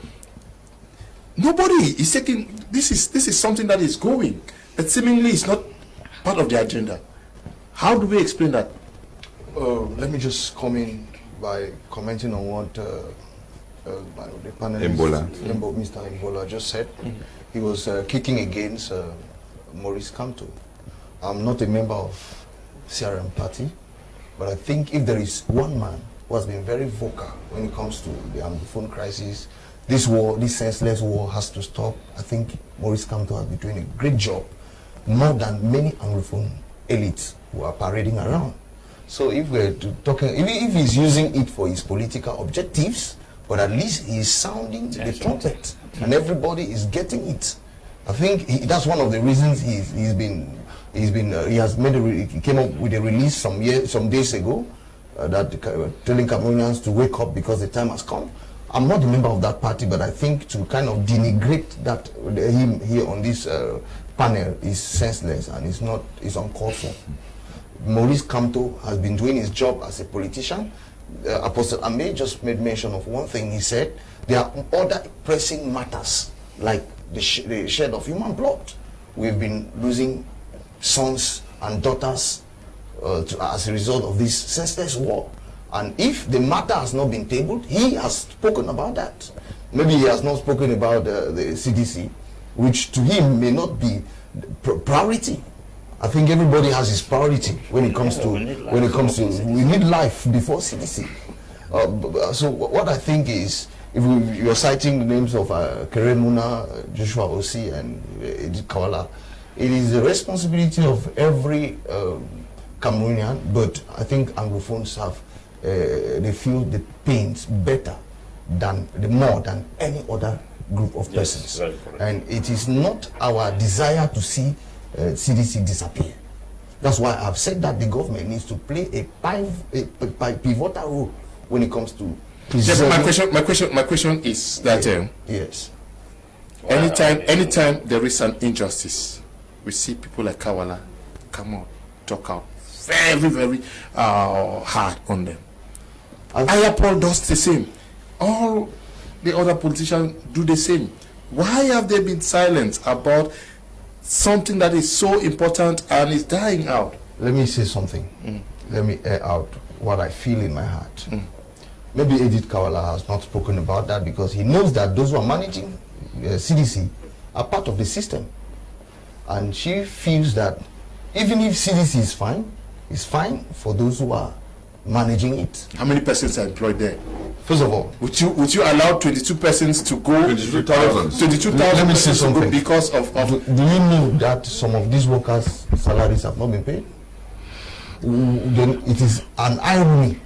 Speaker 1: Nobody is taking this is something that is going, but seemingly it's not part of the agenda. How do we explain that?
Speaker 8: Let me just come in by commenting on what the panelist Mr. Mbola just said. He was kicking against Maurice Kamto. I'm not a member of CRM party, but I think if there is one man who has been very vocal when it comes to the Anglophone crisis, this war, this senseless war has to stop. I think Maurice Kamto has been doing a great job, more than many Anglophone elites who are parading around. So if we're talking, if he's using it for his political objectives, but at least he's sounding the trumpet, and everybody is getting it. I think that's one of the reasons he came up with a release some days ago that telling Cameroonians to wake up because the time has come. I'm not a member of that party, but I think to kind of denigrate that him here on this panel is senseless and it's uncalled for. Maurice Kamto has been doing his job as a politician. Apostle Ame just made mention of one thing. He said there are other pressing matters like the shed of human blood. We've been losing sons and daughters as a result of this senseless war. And if the matter has not been tabled, he has spoken about that. Maybe he has not spoken about the CDC, which to him may not be priority. I think everybody has his priority when it comes to we need life before CDC. So what I think is, if you're citing the names of Keremuna, Joshua Osei, and Edith Kawala, it is the responsibility of every Cameroonian. But I think Anglophones have they feel the pains better more than any other group of persons. And it is not our desire to see CDC disappear. That's why I've said that the government needs to play a pivotal role when it comes to preserving.
Speaker 1: My question is that
Speaker 8: yes,
Speaker 1: anytime there is an injustice, we see people like Kawala come out, talk out very, very hard on them. Ayapol does the same. All the other politicians do the same. Why have they been silent about something that is so important and is dying out?
Speaker 8: Let me say something. Let me air out what I feel in my heart. Maybe Edith Kawala has not spoken about that because he knows that those who are managing CDC are part of the system. And she feels that even if CDC is fine, it's fine for those who are managing it.
Speaker 1: How many persons are employed there?
Speaker 8: First of all,
Speaker 1: would you allow 22 persons to go?
Speaker 3: 22,000.
Speaker 1: 22,000.
Speaker 8: Let me say something.
Speaker 1: Because of
Speaker 8: do you know that some of these workers' salaries have not been paid? Then it is an irony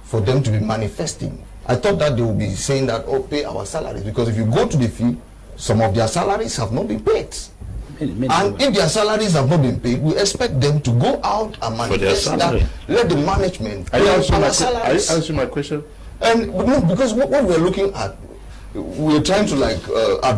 Speaker 8: for them to be manifesting. I thought that they would be saying that, oh, pay our salaries, because if you go to the field, some of their salaries have not been paid. And if their salaries have not been paid, we expect them to go out and manifest that. Let the management pay our salaries.
Speaker 1: Are you answering my question?
Speaker 8: And no, because what we're looking at, we're trying to like,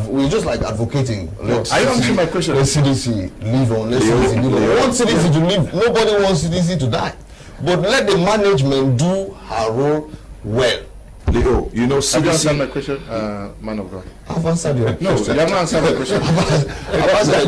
Speaker 8: we're just like advocating.
Speaker 1: I don't see my question.
Speaker 8: Let CDC live on. Let CDC live on. We want CDC to live. Nobody wants CDC to die. But let the management do her role well.
Speaker 3: Leo, you know,
Speaker 1: Have you
Speaker 3: CDC.
Speaker 1: answered my question, man of God?
Speaker 8: I've answered your
Speaker 1: No, you have not answered my question.
Speaker 8: It's not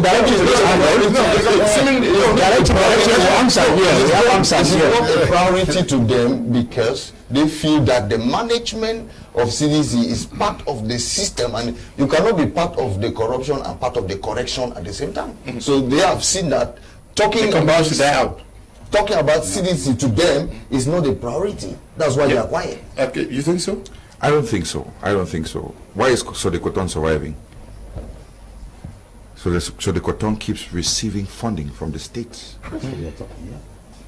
Speaker 8: a priority to them because they feel that the management of CDC is part of the system, and you cannot be part of the corruption and part of the correction at the same time. So they have seen that talking about CDC to them is not a priority. That's why they are quiet.
Speaker 1: Okay, you think so?
Speaker 3: I don't think so. I don't think so. Why is Sodekoton surviving? So Sodekoton keeps receiving funding from the states.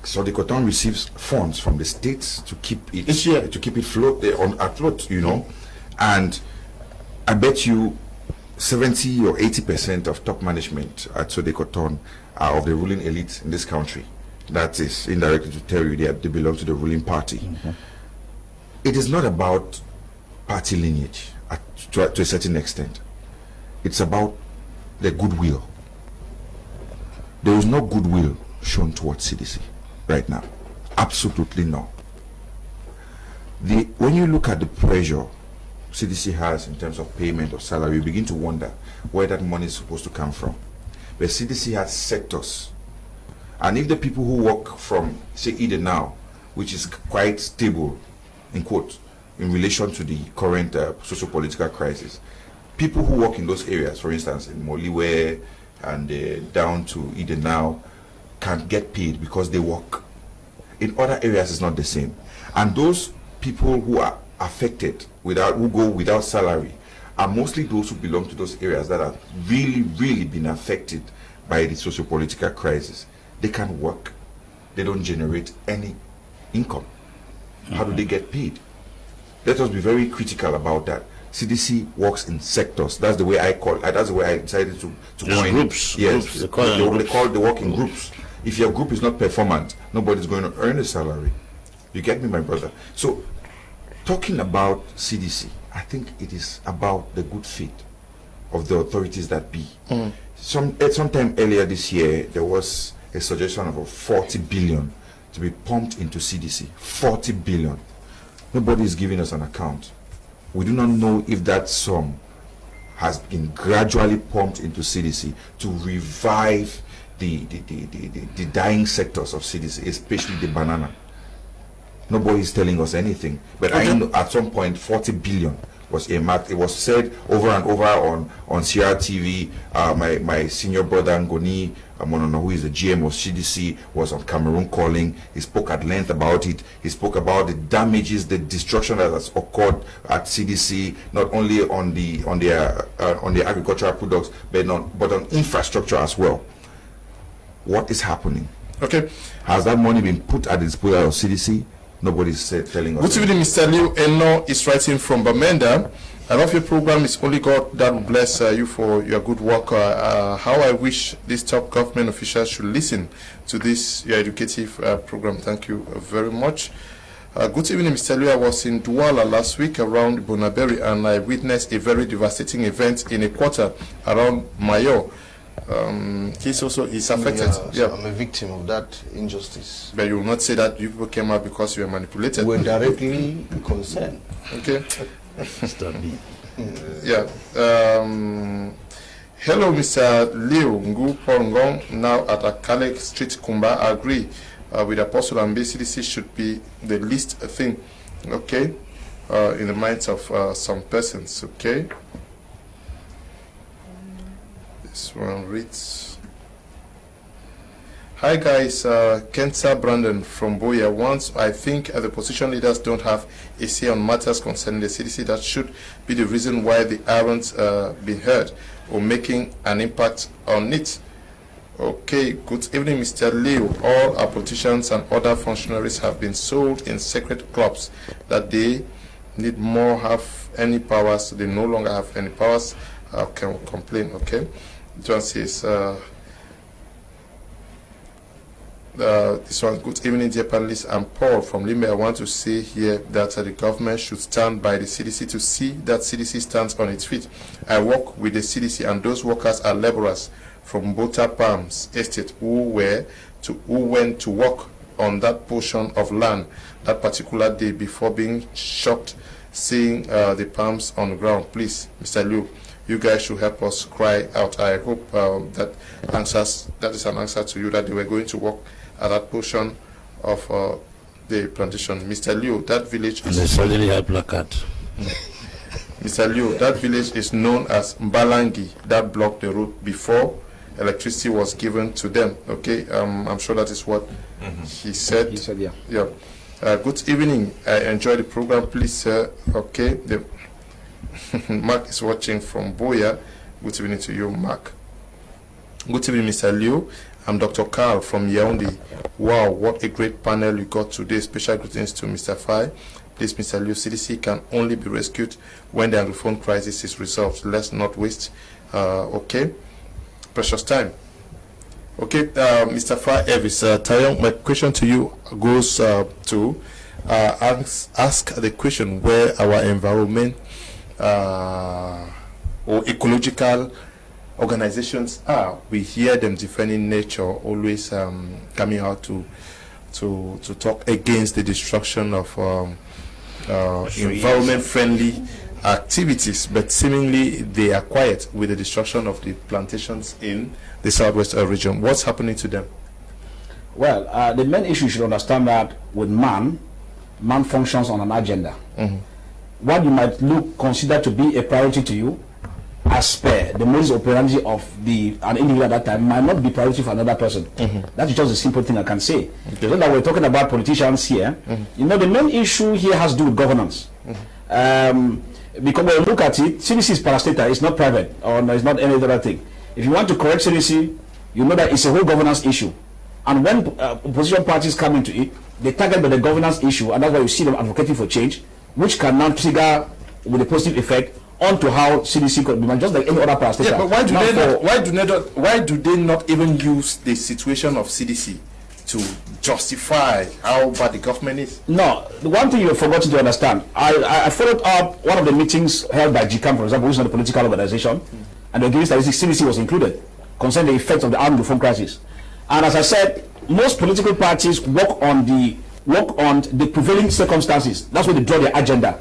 Speaker 3: Sodekoton receives funds from the states to keep it afloat, you know. And I bet you 70 or 80% of top management at Sodekoton are of the ruling elite in this country. That is indirectly to tell you they belong to the ruling party. It is not about party lineage to a certain extent. It's about the goodwill. There is no goodwill shown towards CDC right now. Absolutely no. When you look at the pressure CDC has in terms of payment of salary, you begin to wonder where that money is supposed to come from. But CDC has sectors. And if the people who work from, say, Eden now, which is quite stable, in quote, in relation to the current socio-political crisis, people who work in those areas, for instance, in Moliwe and down to Eden now, can't get paid because they work. In other areas, it's not the same. And those people who are affected, who go without salary, are mostly those who belong to those areas that have really, really been affected by the socio-political crisis. They can't work. They don't generate any income. How do they get paid? Let us be very critical about that. CDC works in sectors. That's the way I call it. That's the way I decided to go in.
Speaker 2: Groups.
Speaker 3: Yes,
Speaker 2: Groups.
Speaker 3: they work in groups. If your group is not performant, nobody's going to earn a salary. You get me, my brother? So, talking about CDC, I think it is about the good faith of the authorities that be. Sometime earlier this year, there was a suggestion of 40 billion to be pumped into CDC. 40 billion. Nobody is giving us an account. We do not know if that sum has been gradually pumped into CDC to revive the dying sectors of CDC, especially the banana. Nobody is telling us anything. But I know at some point 40 billion was earmarked. It was said over and over on CRTV. My senior brother Ngoni Monono, who is the GM of CDC, was on Cameroon calling. He spoke at length about it. He spoke about the damages, the destruction that has occurred at CDC, not only on the agricultural products, but on infrastructure as well. What is happening?
Speaker 1: Okay.
Speaker 3: Has that money been put at the disposal of CDC? Nobody's telling us.
Speaker 1: Good evening, Mr. Liu. Eno is writing from Bamenda. I love your program. It's only God that will bless you for your good work. How I wish these top government officials should listen to this your educative program. Thank you very much. Good evening, Mr. Liu. I was in Douala last week around Bonaberi, and I witnessed a very devastating event in a quarter around Mayo. He's affected.
Speaker 8: Yeah, I'm a victim of that injustice.
Speaker 1: But you will not say that you people came out because you were manipulated.
Speaker 8: We're directly concerned.
Speaker 1: Okay.
Speaker 2: Stop me.
Speaker 1: Yeah. Hello, Mr. Liu Ngu Porongong, now at Akale Street, Kumba. I agree with Apostle and CDC should be the least thing, okay, in the minds of some persons, okay. This one reads, hi guys, Kensa Brandon from Boya. Once I think the position leaders don't have a say on matters concerning the CDC, that should be the reason why they aren't being heard or making an impact on it. Okay, good evening, Mr. Liu. All our politicians and other functionaries have been sold in secret clubs that they need more have any powers. They no longer have any powers. Can complain, okay? John says, This one, good evening, dear panelists. I'm Paul from Limbe. I want to say here that the government should stand by the CDC to see that CDC stands on its feet. I work with the CDC, and those workers are laborers from Bota Palms Estate who went to work on that portion of land that particular day before being shocked seeing the palms on the ground. Please, Mr. Liu, you guys should help us cry out. I hope that is an answer to you, that they were going to work at that portion of the plantation. Mr. Liu, that village is...
Speaker 2: And they suddenly had placard.
Speaker 1: Mr. Liu, that village is known as Mbalangi, that blocked the road before electricity was given to them. Okay, I'm sure that is what he said.
Speaker 9: He said, yeah.
Speaker 1: Yeah. Good evening. I enjoy the program. Please, sir. Okay. Mark is watching from Boya. Good evening to you, Mark. Good evening, Mr. Liu. I'm Dr. Carl from Yaoundé. Wow, what a great panel you got today. Special greetings to Mr. Fai. Please, Mr. Liu, CDC can only be rescued when the Anglophone crisis is resolved. Let's not waste, okay, precious time. Okay, Mr. Fai Evis, Tayong, my question to you goes to ask the question where our environment or ecological organizations are. We hear them defending nature, always coming out to talk against the destruction of environment-friendly activities, but seemingly they are quiet with the destruction of the plantations in the southwest region. What's happening to them?
Speaker 9: Well, the main issue you should understand that with man functions on an agenda. What you might consider to be a priority to you, as per the modus operandi of an individual at that time, might not be priority for another person. That's just a simple thing I can say. Okay. So that we're talking about politicians here, you know, the main issue here has to do with governance. Because when you look at it, CDC is parastatal, it's not private, or no, it's not any other thing. If you want to correct CDC, you know that it's a whole governance issue. And when opposition parties come into it, they target by the governance issue, and that's why you see them advocating for change, which can now trigger with a positive effect onto how CDC could be just like any other parastatal.
Speaker 1: Yeah, but why do they not even use the situation of CDC to justify how bad the government is?
Speaker 9: No, the one thing you've forgotten to understand, I followed up one of the meetings held by GCAM, for example, which is not a political organization, and the giving statistics, CDC was included, concerning the effects of the armed reform crisis. And as I said, most political parties work on the prevailing circumstances. That's where they draw their agenda.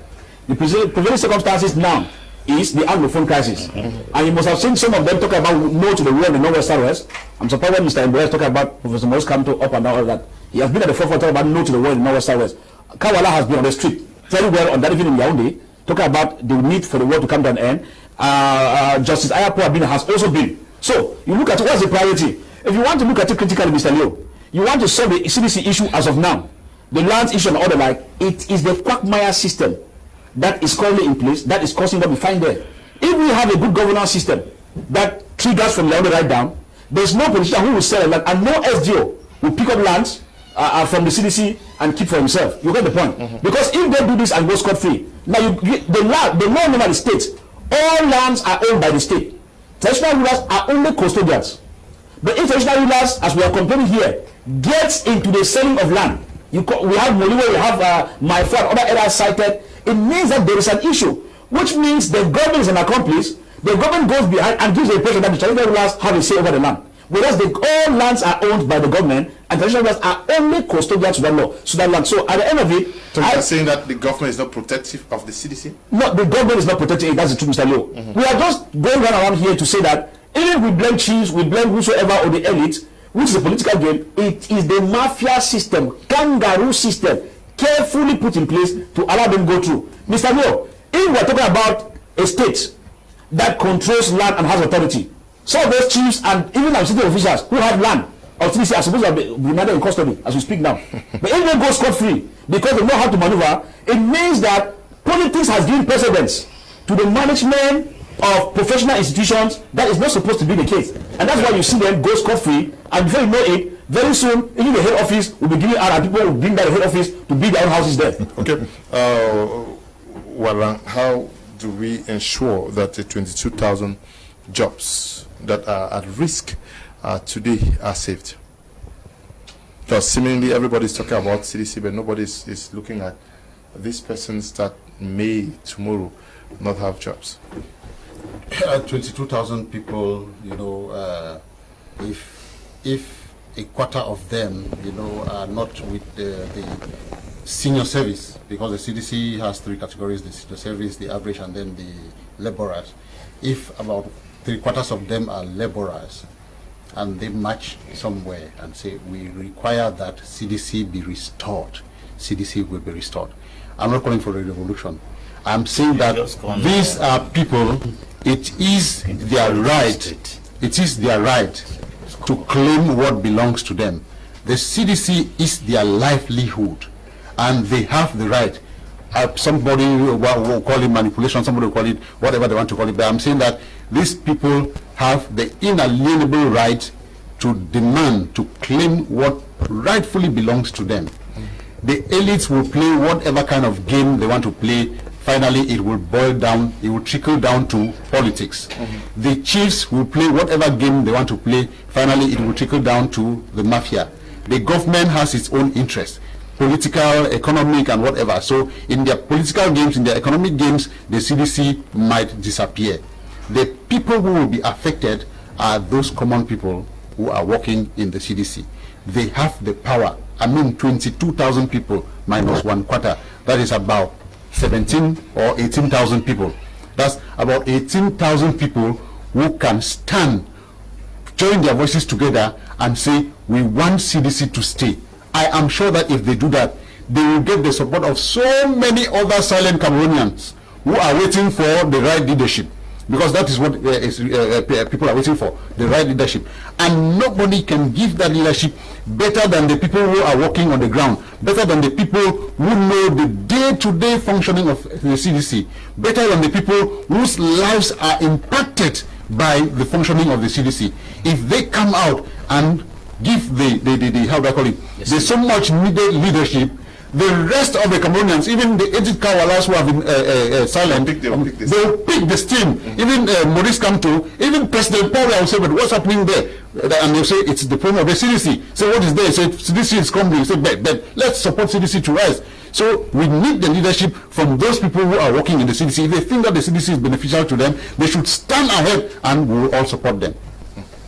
Speaker 9: The prevailing circumstances now is the Anglophone crisis. And you must have seen some of them talking about no to the war in the Northwest Southwest. I'm surprised when Mr. Mbele is talking about Professor Morris Kamto up and down all that. He has been at the forefront talking about no to the war in the Northwest Southwest. Kawala has been on the street very well on that evening in Yaoundé, talking about the need for the war to come to an end. Justice Ayapo Abina has also been. So you look at what's the priority. If you want to look at it critically, Mr. Leo, you want to solve the CDC issue as of now, the lands issue and all the like, it is the quagmire system that is currently in place that is causing what we find there. If we have a good governance system that triggers from Yaoundé right down, there's no politician who will sell a land, and no SDO will pick up lands from the CDC and keep for himself. You get the point? Because if they do this and go scot-free, now the law over the state, all lands are owned by the state. Traditional rulers are only custodians. But if traditional rulers, as we are complaining here, gets into the selling of land, we have Moliwe, we have Maifu and other areas cited, it means that there is an issue, which means the government is an accomplice. The government goes behind and gives the impression that the traditional rulers have a say over the land. Whereas all lands are owned by the government, and traditional rulers are only custodians to that law, to that land. So at the end of it,
Speaker 1: so you're saying that the government is not protective of the CDC?
Speaker 9: No, the government is not protecting it. That's the truth, Mr. Leo. We are just going around here to say that even if we blame chiefs, we blame whosoever or the elite, which is a political game, it is the mafia system, kangaroo system, carefully put in place to allow them go through. Mr. Leo, if we are talking about a state that controls land and has authority, some of those chiefs and even our city officials who have land or CDC are supposed to be remanded in custody as we speak now. But if they go scot-free because they know how to maneuver, it means that politics has given precedence to the management of professional institutions. That is not supposed to be the case. And that's why you see them go scot-free, and before you know it, very soon, even the head office will be giving out, and people will bring down the head office to build their own houses there.
Speaker 1: Okay. Well, how do we ensure that the 22,000 jobs that are at risk today are saved? Because seemingly everybody's talking about CDC, but nobody is looking at these persons that may tomorrow not have jobs.
Speaker 4: 22,000 people, if a quarter of them, are not with the senior service, because the CDC has three categories: the senior service, the average, and then the laborers. If about 3/4 of them are laborers, and they match somewhere and say, we require that CDC be restored, CDC will be restored. I'm not calling for a revolution. I'm saying that these are people, it is their right, to claim what belongs to them. The CDC is their livelihood, and they have the right. Somebody will call it manipulation, somebody will call it whatever they want to call it, but I'm saying that these people have the inalienable right to demand, to claim what rightfully belongs to them. The elites will play whatever kind of game they want to play. Finally, it will boil down, it will trickle down to politics. The chiefs will play whatever game they want to play. Finally, it will trickle down to the mafia. The government has its own interest, political, economic, and whatever. So in their political games, in their economic games, the CDC might disappear. The people who will be affected are those common people who are working in the CDC. They have the power. 22,000 people minus 1/4. That is about 17 or 18,000 people. That's about 18,000 people who can stand, join their voices together and say, we want CDC to stay. I am sure that if they do that, they will get the support of so many other silent Cameroonians who are waiting for the right leadership. Because that is what people are waiting for, the right leadership. And nobody can give that leadership better than the people who are working on the ground, better than the people who know the day-to-day functioning of the CDC, better than the people whose lives are impacted by the functioning of the CDC. If they come out and give the how do I call it, there's so much needed leadership, the rest of the Cameroonians, even the aged Kawalas who have been silent, they'll pick the steam. Even Maurice Kamto, even President Paul will say, but what's happening there? And they'll say, it's the problem of the CDC. So what is there? Say, CDC is crumbling. Say, but let's support CDC to rise. So we need the leadership from those people who are working in the CDC. If they think that the CDC is beneficial to them, they should stand ahead and we will all support them.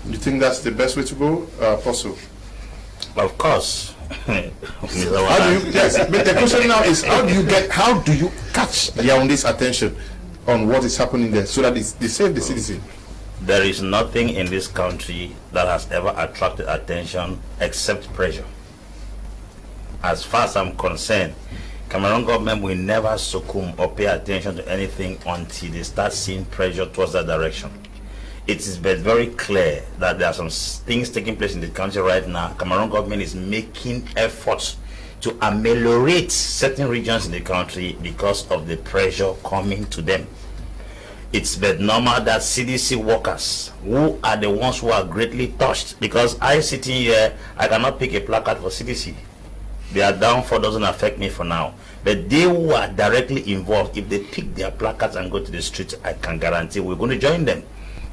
Speaker 1: You think that's the best way to go, Apostle?
Speaker 2: Of course.
Speaker 1: How do you, yes, but the question now is, how do you catch the Yaounde's attention on what is happening there so that they save the citizen?
Speaker 2: There is nothing in this country that has ever attracted attention except pressure. As far as I'm concerned, Cameroon government will never succumb or pay attention to anything until they start seeing pressure towards that direction. It is very clear that there are some things taking place in the country right now. Cameroon government is making efforts to ameliorate certain regions in the country because of the pressure coming to them. It's but normal that CDC workers, who are the ones who are greatly touched, because I sitting here, I cannot pick a placard for CDC. Their downfall doesn't affect me for now. But they who are directly involved, if they pick their placards and go to the streets, I can guarantee we're going to join them.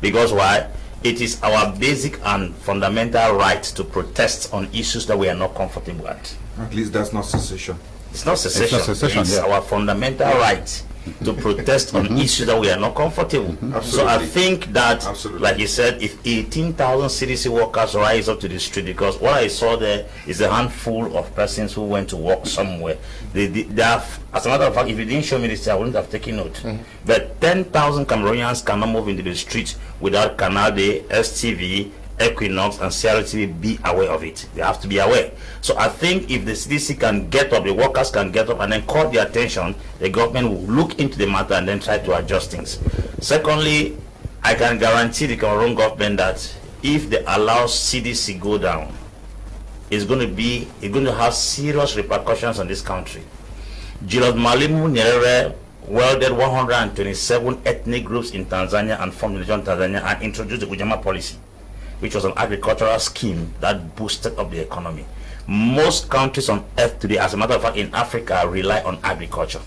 Speaker 2: Because why? It is our basic and fundamental right to protest on issues that we are not comfortable at.
Speaker 3: At least that's not secession.
Speaker 2: It's not secession. It's our fundamental right to protest on issues that we are not comfortable. So I think that, like you said, if 18,000 CDC workers rise up to the street, because what I saw there is a handful of persons who went to work somewhere. They have, as a matter of fact, if you didn't show me this, I wouldn't have taken note. But 10,000 Cameroonians cannot move into the street without Canal Day, STV, Equinox, and CRTV be aware of it. They have to be aware. So I think if the CDC can get up, the workers can get up and then call their attention, the government will look into the matter and then try to adjust things. Secondly, I can guarantee the Cameroon government that if they allow CDC go down, it's going to have serious repercussions on this country. Julius Malimu Nyerere welded 127 ethnic groups in Tanzania and formed the nation Tanzania and introduced the Ujamaa policy, which was an agricultural scheme that boosted up the economy. Most countries on earth today, as a matter of fact in Africa, rely on agriculture.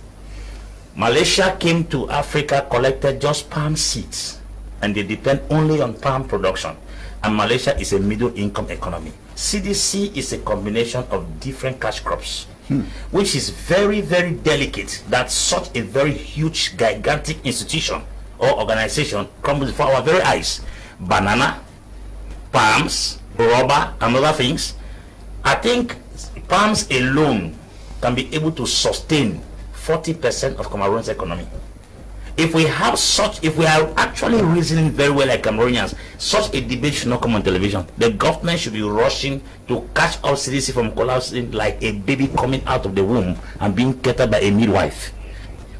Speaker 2: Malaysia came to Africa, collected just palm seeds, and they depend only on palm production. and Malaysia is a middle income economy. CDC is a combination of different cash crops, which is very, very delicate that such a very huge, gigantic institution or organization comes before our very eyes. Banana, palms, rubber, and other things. I think palms alone can be able to sustain 40% of Cameroon's economy. If we have such, if we are actually reasoning very well like Cameroonians, such a debate should not come on television. The government should be rushing to catch up CDC from collapsing like a baby coming out of the womb and being catered by a midwife.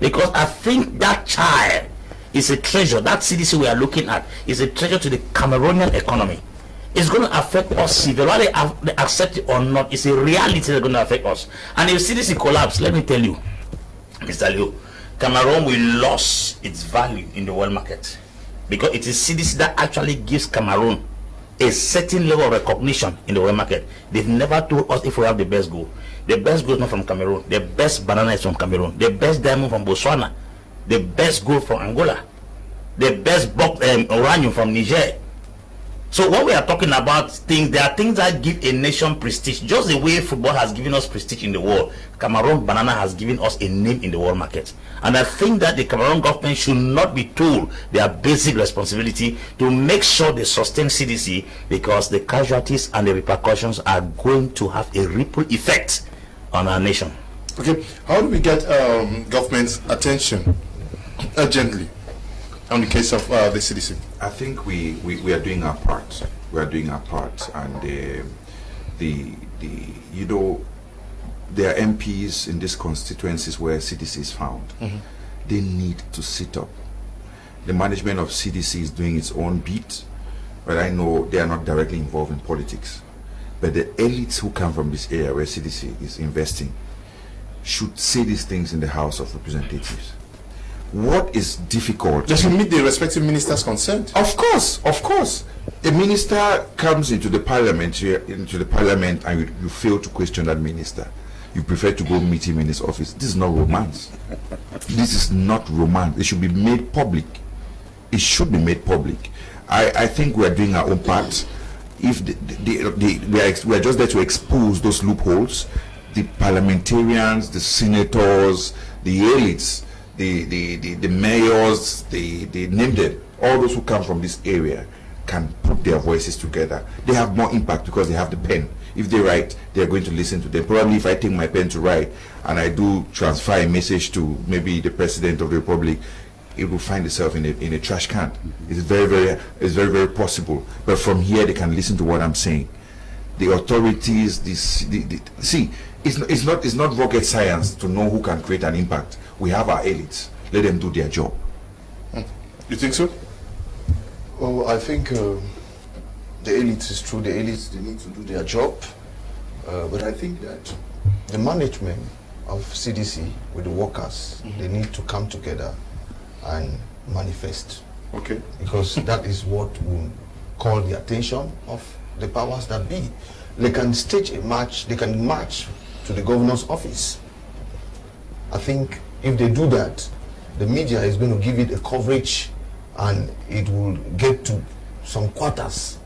Speaker 2: Because I think that child is a treasure. That CDC we are looking at is a treasure to the Cameroonian economy. It's going to affect us severely, whether they accept it or not. It's a reality that's going to affect us. And if CDC collapse, let me tell you, Mr. Liu, Cameroon will lose its value in the world market, because it is CDC that actually gives Cameroon a certain level of recognition in the world market. They've never told us if we have the best gold. The best gold is not from Cameroon. The best banana is from Cameroon. The best diamond from Botswana. The best gold from Angola. The best uranium from Niger. So when we are talking about things, there are things that give a nation prestige. Just the way football has given us prestige in the world, Cameroon banana has given us a name in the world market. And I think that the Cameroon government should not be told their basic responsibility to make sure they sustain CDC, because the casualties and the repercussions are going to have a ripple effect on our nation.
Speaker 1: Okay, how do we get government's attention urgently on the case of the CDC?
Speaker 3: I think we are doing our part. We are doing our part, and there are MPs in these constituencies where CDC is found. They need to sit up. The management of CDC is doing its own bit, but I know they are not directly involved in politics. But the elites who come from this area where CDC is investing should say these things in the House of Representatives. What is difficult?
Speaker 1: Just to meet the respective ministers concerned.
Speaker 3: Of course. A minister comes into the parliament, and you fail to question that minister. You prefer to go meet him in his office. This is not romance. This is not romance. It should be made public. It should be made public. I think we are doing our own part. If we are just there to expose those loopholes, the parliamentarians, the senators, the elites, the mayors, they named it, all those who come from this area can put their voices together. They have more impact because they have the pen. If they write, they are going to listen to them. Probably if I take my pen to write and I do transfer a message to maybe the President of the Republic, it will find itself in a trash can. It's very possible. But from here, they can listen to what I'm saying. The authorities, see, it's not rocket science to know who can create an impact. We have our elites. Let them do their job.
Speaker 1: You think so?
Speaker 8: Oh, I think the elites is true. The elites, they need to do their job. But I think that the management of CDC with the workers, they need to come together and manifest.
Speaker 1: Okay.
Speaker 8: Because that is what will call the attention of the powers that be. They can stage a march, they can march to the governor's office. I think if they do that, the media is going to give it a coverage and it will get to some quarters,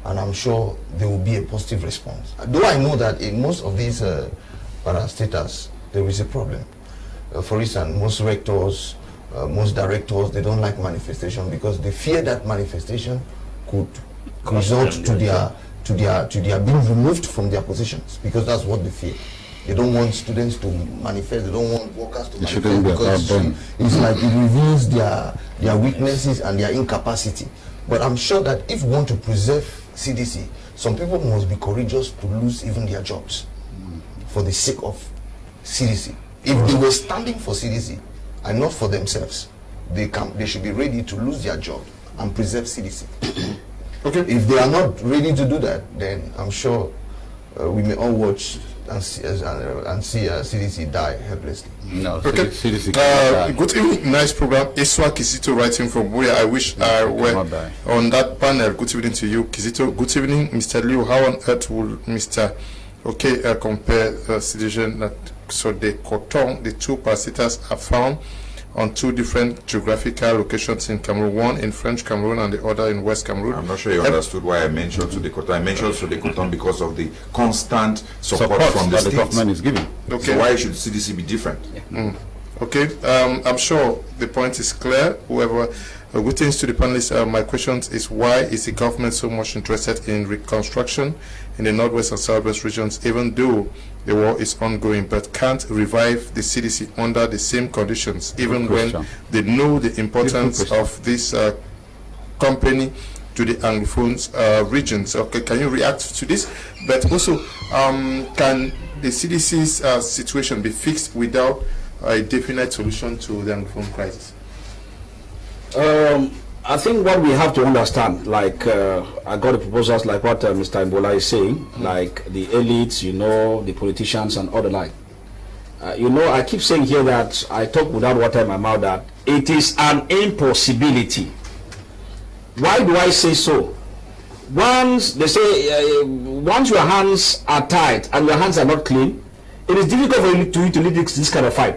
Speaker 8: and I'm sure there will be a positive response. Though I know that in most of these parastatals, there is a problem. For instance, most rectors, most directors, they don't like manifestation because they fear that manifestation could result to their being removed from their positions, because that's what they fear. They don't want students to manifest. They don't want workers to manifest because it's like it reveals their weaknesses and their incapacity. But I'm sure that if we want to preserve CDC, some people must be courageous to lose even their jobs for the sake of CDC. If they were standing for CDC and not for themselves, they should be ready to lose their job and preserve CDC.
Speaker 1: Okay.
Speaker 8: If they are not ready to do that, then I'm sure we may all watch and see CDC die helplessly.
Speaker 4: No,
Speaker 1: okay.
Speaker 4: CDC
Speaker 1: good evening, nice program. Iswa Kizito writing from where I wish I were on that panel. Good evening to you, Kizito. Good evening, Mr. Liu. How on earth will Mr. compare citizen that so the Coton, the two parasitas are found on two different geographical locations in Cameroon, one in French Cameroon and the other in West Cameroon.
Speaker 3: I'm not sure you understood why I mentioned Sudekoton. I mentioned Sudekoton because of the constant support from the
Speaker 10: that the government is giving.
Speaker 1: Okay.
Speaker 3: So why should CDC be different?
Speaker 1: Yeah. Okay, I'm sure the point is clear. Whoever greetings to the panelists. My question is, why is the government so much interested in reconstruction in the northwest and southwest regions, even though the war is ongoing, but can't revive the CDC under the same conditions, even when they know the importance of this company to the Anglophone regions? Okay, can you react to this? But also, can the CDC's situation be fixed without a definite solution to the Anglophone crisis?
Speaker 9: I think what we have to understand, like I got the proposals like what Mr. Mbola is saying, like the elites, the politicians and all the like. I keep saying here that I talk without water in my mouth that it is an impossibility. Why do I say so? Once they say, once your hands are tied and your hands are not clean, it is difficult for you to lead this kind of fight.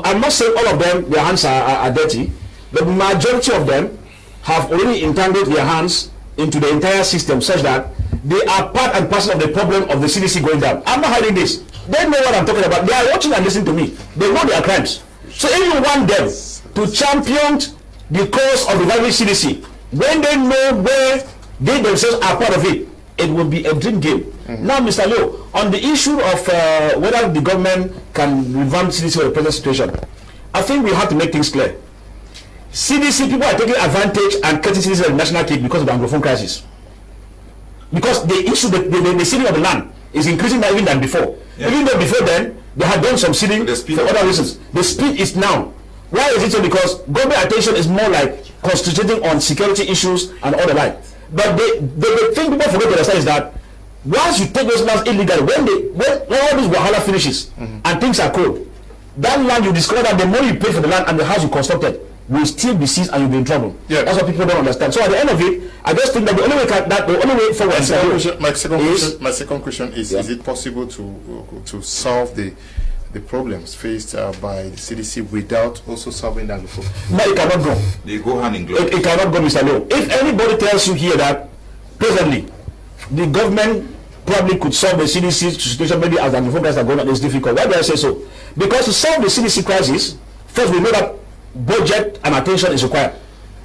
Speaker 9: I'm not saying all of them, their hands are dirty. The majority of them have already entangled their hands into the entire system such that they are part and parcel of the problem of the CDC going down. I'm not hiding this. They know what I'm talking about. They are watching and listening to me. They know their crimes. So if you want them to champion the cause of reviving CDC, when they know where they themselves are part of it, it will be a dream game. Now, Mr. Leo, on the issue of whether the government can revamp CDC for the present situation, I think we have to make things clear. CDC people are taking advantage and cutting CDC as a national cake because of the Anglophone crisis. Because the issue, the seeding of the land is increasing even than before. Yeah. Even though before then, they had done some seeding for other reasons. The speed is now. Why is it so? Because government attention is more like concentrating on security issues and all the like. But the thing people forget to understand is that once you take those lands illegally, when all this wahala finishes and things are cold, that land you discover that the more you pay for the land and the house you constructed will still be seized and you'll be in trouble. Yeah. That's what people don't understand. So at the end of it, I just think that the only way forward.
Speaker 1: My second question is: Is it possible to solve the problems faced by the CDC without also solving the Anglophone?
Speaker 9: No, it cannot go.
Speaker 3: They go hand in glove.
Speaker 9: It cannot go, Mr. Lowe. If anybody tells you here that presently the government probably could solve the CDC situation maybe as the Anglophone crisis are going on, it's difficult. Why do I say so? Because to solve the CDC crisis, first we know that budget and attention is required.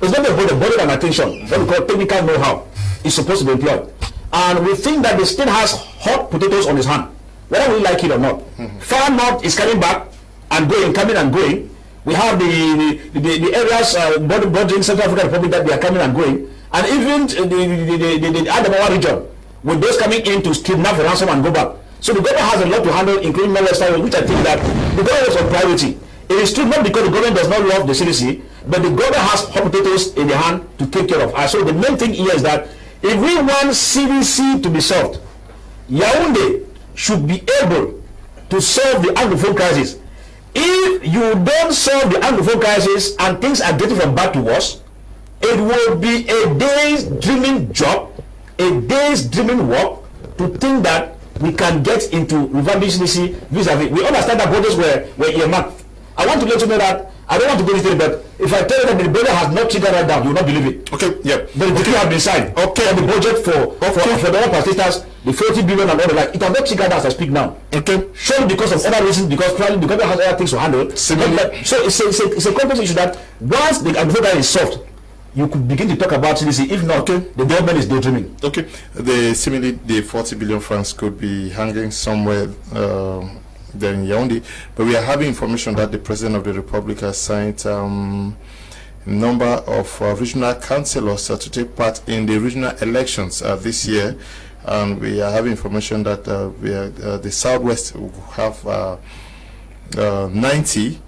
Speaker 9: It's not the budget and attention, what we call technical know-how, is supposed to be employed. And we think that the state has hot potatoes on his hand, whether we like it or not. Far North is coming back and coming and going. We have the areas bordering Central African Republic that they are coming and going, and even the Adamawa region, with those coming in to kidnap, ransom and go back. So the government has a lot to handle, including Northwest Side, which I think that the government is on priority. It is true not because the government does not love the CDC, but the government has hot potatoes in the hand to take care of us. So the main thing here is that if we want CDC to be solved, Yaoundé should be able to solve the Anglophone crisis. If you don't solve the Anglophone crisis and things are getting from bad to worse, it will be a day's dreaming job, a day's dreaming work to think that we can get into revamping CDC vis-a-vis. We understand that borders were earmarked. I want to let you know that I don't want to go into it, but if I tell you that the budget has not triggered right down, you will not believe it.
Speaker 1: Okay, yeah.
Speaker 9: The decree has been signed. Okay. And the budget for the upper status, the 40 billion and all the like, it has not triggered as I speak now. Okay. Surely because of other reasons, because probably the government has other things to handle. So it's a complex issue that once the agriculture is solved, you could begin to talk about CDC. If not, the government is daydreaming.
Speaker 1: Okay. Similarly, the 40 billion francs could be hanging somewhere there in Yaoundé, but we are having information that the President of the Republic has signed a number of regional councillors to take part in the regional elections this year, and we are having information that the Southwest will have 90,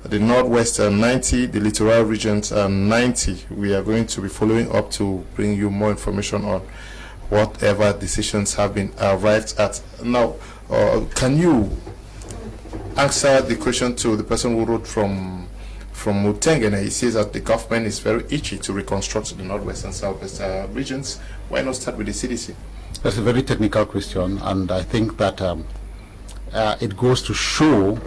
Speaker 1: the Northwest 90, the littoral regions 90. We are going to be following up to bring you more information on whatever decisions have been arrived at. Now, can you answer the question to the person who wrote from Mutengene? He says that the government is very itchy to reconstruct the Northwest and Southwest regions. Why not start with the CDC?
Speaker 10: That's a very technical question, and I think that it goes to show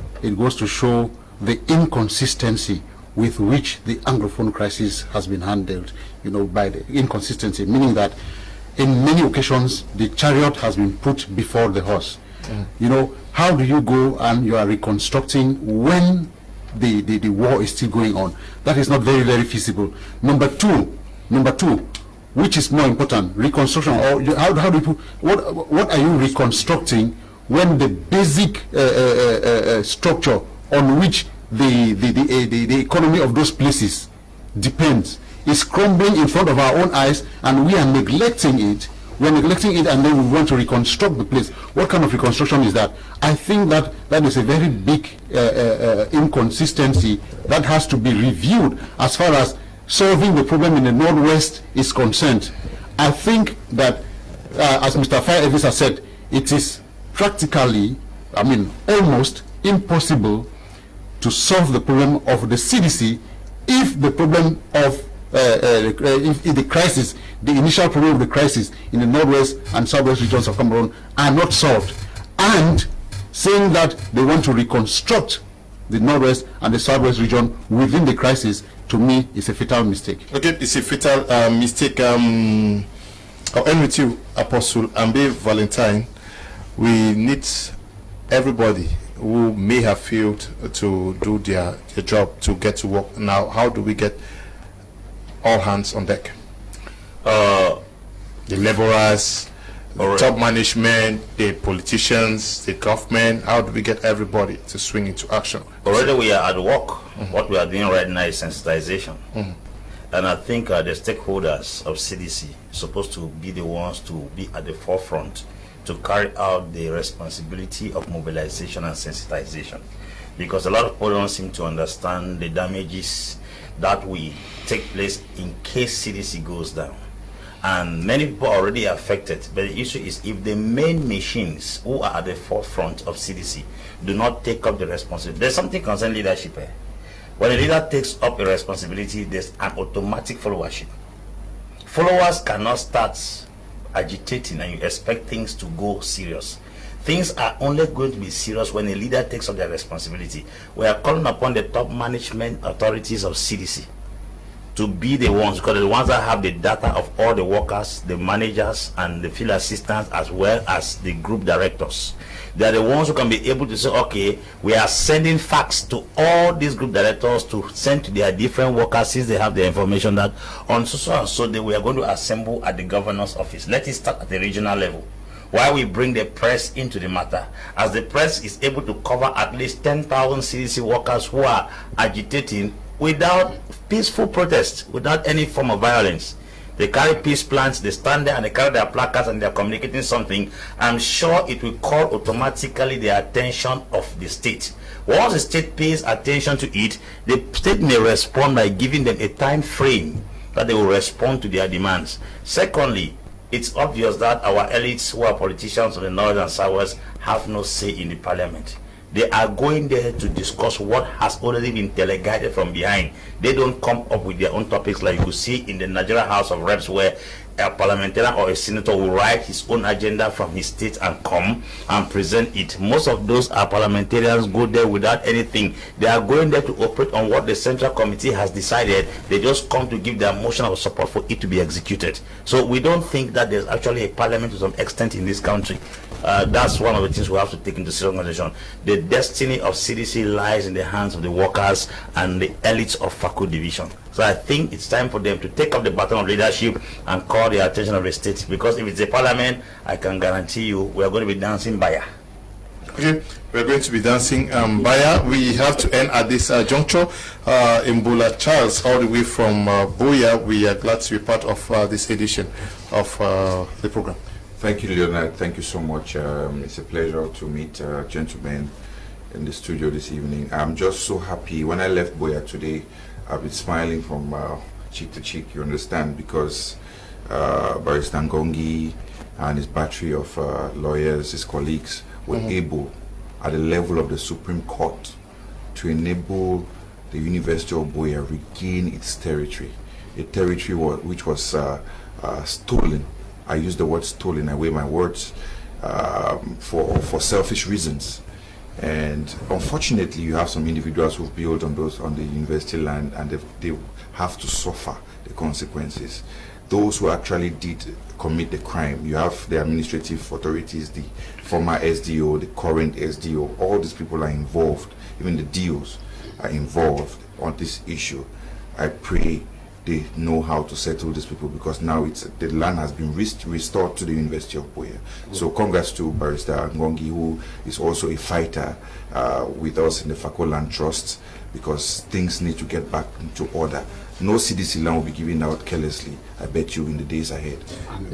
Speaker 10: the inconsistency with which the Anglophone crisis has been handled, by the inconsistency, meaning that in many occasions the chariot has been put before the horse. How do you go and you are reconstructing when the war is still going on? That is not very, very feasible. Number two, which is more important, reconstruction, or how do you put, what are you reconstructing when the basic structure on which the economy of those places depends is crumbling in front of our own eyes, and we are neglecting it. And then we want to reconstruct the place. What kind of reconstruction is that? I think that is a very big inconsistency that has to be reviewed as far as solving the problem in the Northwest is concerned. I think that, as Mr. Fire Evis has said, it is practically, almost impossible to solve the problem of the CDC if the problem of if the crisis, the initial problem of the crisis in the Northwest and Southwest regions of Cameroon are not solved. And saying that they want to reconstruct the Northwest and the Southwest region within the crisis, to me, is a fatal mistake.
Speaker 1: Okay, it's a fatal mistake. I'll end with you, Apostle Ambe Valentine. We need everybody who may have failed to do their job to get to work. Now, how do we get all hands on deck? The laborers, the top management, the politicians, the government. How do we get everybody to swing into action?
Speaker 2: Already we are at work. What we are doing right now is sensitization. And I think the stakeholders of CDC are supposed to be the ones to be at the forefront to carry out the responsibility of mobilization and sensitization. Because a lot of people don't seem to understand the damages that will take place in case CDC goes down. And many people are already affected, but the issue is if the main machines who are at the forefront of CDC do not take up the responsibility. There's something concerning leadership here. When a leader takes up a responsibility, there's an automatic followership. Followers cannot start agitating and you expect things to go serious. Things are only going to be serious when a leader takes up their responsibility. We are calling upon the top management authorities of CDC to be the ones, because they're the ones that have the data of all the workers, the managers, and the field assistants, as well as the group directors. They are the ones who can be able to say, okay, we are sending fax to all these group directors to send to their different workers, since they have the information that on so and so day we are going to assemble at the governor's office. Let it start at the regional level. Why we bring the press into the matter, as the press is able to cover at least 10,000 CDC workers who are agitating without peaceful protest, without any form of violence. They carry peace plans, they stand there and they carry their placards and they're communicating something. I'm sure it will call automatically the attention of the state. Once the state pays attention to it, the state may respond by giving them a time frame that they will respond to their demands. Secondly, it's obvious that our elites, who are politicians of the North and Southwest, have no say in the parliament. They are going there to discuss what has already been teleguided from behind. They don't come up with their own topics like you see in the Nigeria House of Reps, where a parliamentarian or a senator will write his own agenda from his state and come and present it. Most of those are parliamentarians go there without anything. They are going there to operate on what the Central Committee has decided. They just come to give their motion of support for it to be executed. So we don't think that there's actually a parliament to some extent in this country. That's one of the things we have to take into serious consideration. The destiny of CDC lies in the hands of the workers and the elites of Faku Division. So I think it's time for them to take up the baton of leadership and call the attention of the state. Because if it's a parliament, I can guarantee you we are going to be dancing Baya.
Speaker 1: Okay, we're going to be dancing Baya. We have to end at this juncture. Mbola Charles, all the way from Boya, we are glad to be part of this edition of the program.
Speaker 3: Thank you, Leonard. Thank you so much. It's a pleasure to meet gentlemen in the studio this evening. I'm just so happy. When I left Boya today, I've been smiling from cheek to cheek, you understand, because Barrister Ngongi and his battery of lawyers, his colleagues, were able, at the level of the Supreme Court, to enable the University of Boya regain its territory, a territory which was stolen. I use the word stolen, I weigh my words, for selfish reasons. And unfortunately, you have some individuals who build on the university land, and they have to suffer the consequences. Those who actually did commit the crime, you have the administrative authorities, the former SDO, the current SDO, all these people are involved, even the DOs are involved on this issue. I pray they know how to settle these people, because now the land has been restored to the University of Buea. So congrats to Barrister Ngongi, who is also a fighter with us in the Fako Land Trust, because things need to get back into order. No CDC land will be given out carelessly, I bet you, in the days ahead.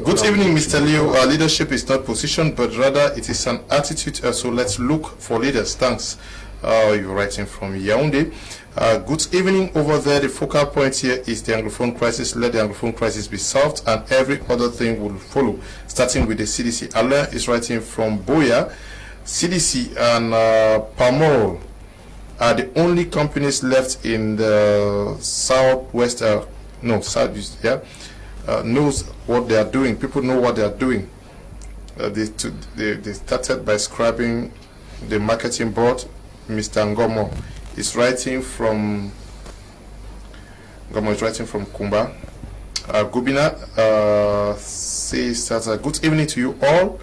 Speaker 1: Good evening, Mr. Leo. Our leadership is not position, but rather it is an attitude. So let's look for leaders. Thanks. You're writing from Yaoundé. Good evening over there. The focal point here is the Anglophone crisis. Let the Anglophone crisis be solved, and every other thing will follow, starting with the CDC. Alain is writing from Buea. CDC and Palmol are the only companies left in the southwest, southeast, knows what they are doing. People know what they are doing. They started by scrapping the marketing board. Mr. Ngomo is writing from Kumba. Gubina says that good evening to you all.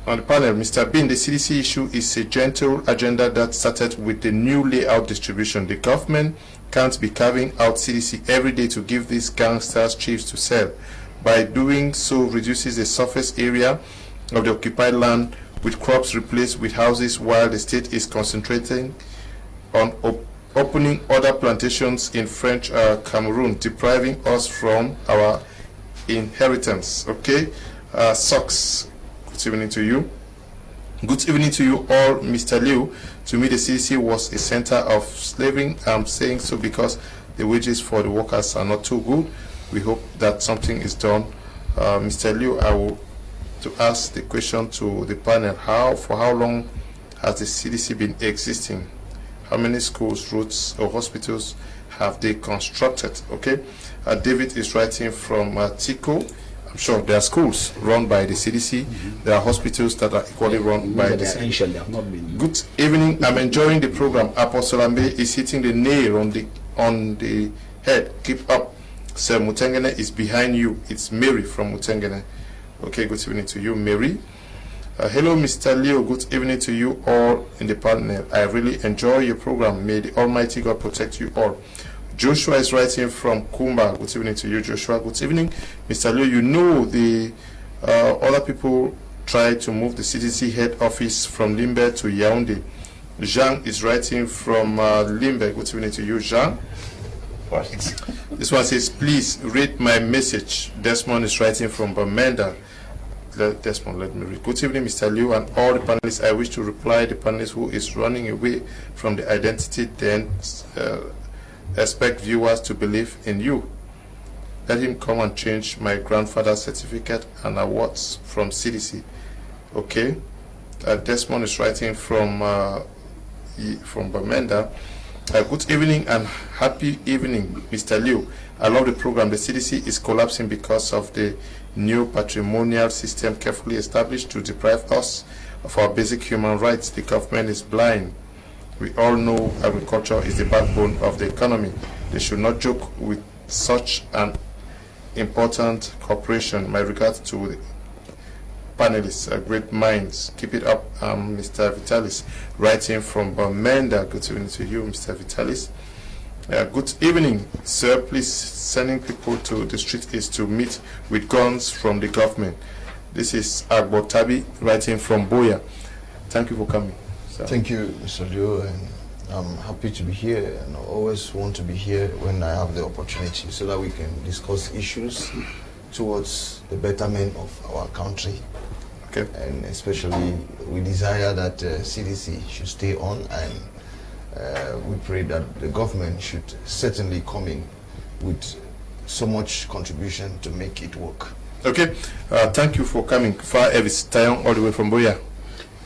Speaker 1: On the panel, Mr. Bean, the CDC issue is a gentle agenda that started with the new layout distribution. The government can't be carving out CDC every day to give these gangsters chiefs to sell. By doing so, reduces the surface area of the occupied land, with crops replaced with houses, while the state is concentrating on opening other plantations in French Cameroon, depriving us from our inheritance. Okay, Socks. Good evening to you. Good evening to you all, Mr. Liu. To me, the CDC was a center of slaving. I'm saying so because the wages for the workers are not too good. We hope that something is done. Mr. Liu, I will to ask the question to the panel. For how long has the CDC been existing? How many schools, roads, or hospitals have they constructed? Okay. David is writing from Tico. I'm sure there are schools run by the CDC. There are hospitals that are equally run by the CDC.
Speaker 9: They have not been.
Speaker 1: Good evening. I'm enjoying the program. Apostle Ambe is hitting the nail on the head. Keep up. Sir Mutengene is behind you. It's Mary from Mutengene. Okay, good evening to you, Mary. Hello, Mr. Leo. Good evening to you all in the panel. I really enjoy your program. May the Almighty God protect you all. Joshua is writing from Kumba. Good evening to you, Joshua. Good evening, Mr. Leo. You know the other people tried to move the CDC head office from Limbe to Yaoundé. Jean is writing from Limbe. Good evening to you, Jean. What? This one says, please read my message. Desmond is writing from Bamenda. Desmond, let me read. Good evening, Mr. Liu and all the panelists. I wish to reply the panelist who is running away from the identity, then expect viewers to believe in you. Let him come and change my grandfather's certificate and awards from CDC. Okay. Desmond is writing from Bamenda. Good evening and happy evening, Mr. Liu. I love the program. The CDC is collapsing because of the new patrimonial system carefully established to deprive us of our basic human rights. The government is blind. We all know agriculture is the backbone of the economy. They should not joke with such an important corporation. My regards to the panelists, great minds. Keep it up, Mr. Vitalis, writing from Bamenda. Good evening to you, Mr. Vitalis. Good evening, sir. Please, sending people to the street is to meet with guns from the government. This is Agbo Tabi, writing from Buea. Thank you for coming, sir.
Speaker 8: Thank you, Mr. Leo, and I'm happy to be here, and I always want to be here when I have the opportunity so that we can discuss issues towards the betterment of our country.
Speaker 1: Okay.
Speaker 8: And especially, we desire that CDC should stay on, and we pray that the government should certainly come in with so much contribution to make it work.
Speaker 1: Okay. Thank you for coming. Far Evis Tayon, all the way from Buea.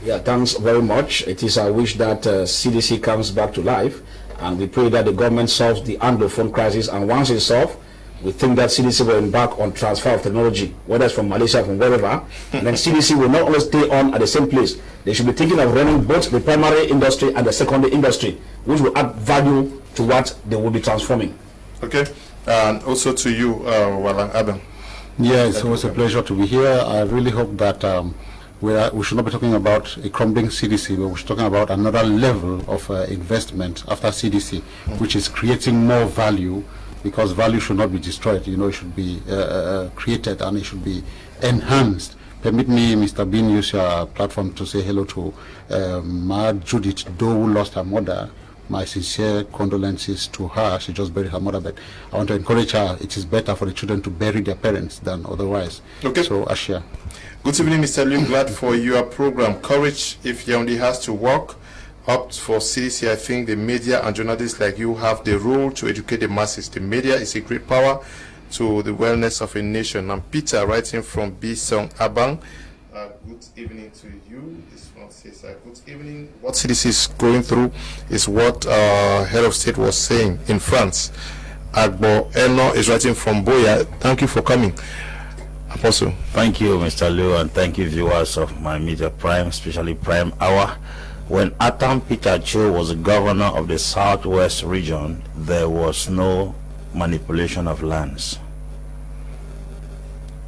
Speaker 9: Yeah, thanks very much. It is our wish that CDC comes back to life, and we pray that the government solves the Anglophone crisis, and once it's solved, we think that CDC will embark on transfer of technology, whether it's from Malaysia, from wherever, and then CDC will not always stay on at the same place. They should be thinking of running both the primary industry and the secondary industry, which will add value to what they will be transforming.
Speaker 1: Okay, and also to you, Walang Adam.
Speaker 10: Yeah, it's always a pleasure to be here. I really hope that we should not be talking about a crumbling CDC, but we should be talking about another level of investment after CDC, which is creating more value, because value should not be destroyed. You know, it should be created and it should be enhanced. Permit me, Mr. Bean, use your platform to say hello to Ma Judith Doe, who lost her mother. My sincere condolences to her. She just buried her mother, but I want to encourage her. It is better for the children to bury their parents than otherwise.
Speaker 1: Okay.
Speaker 10: So, Ashia.
Speaker 1: Good evening, Mr. Liu. Glad for your program. Courage if Yaoundé has to work up for CDC. I think the media and journalists like you have the role to educate the masses. The media is a great power to the wellness of a nation. I'm Peter, writing from Bisong Abang. Good evening to you. This one says, good evening. What CDC is going through is what head of state was saying in France. Agbo Eno is writing from Boya. Thank you for coming. Apostle.
Speaker 2: Thank you, Mr. Liu, and thank you, viewers of my Media Prime, especially Prime Hour. When Atam Pikachu was the governor of the Southwest region, there was no manipulation of lands.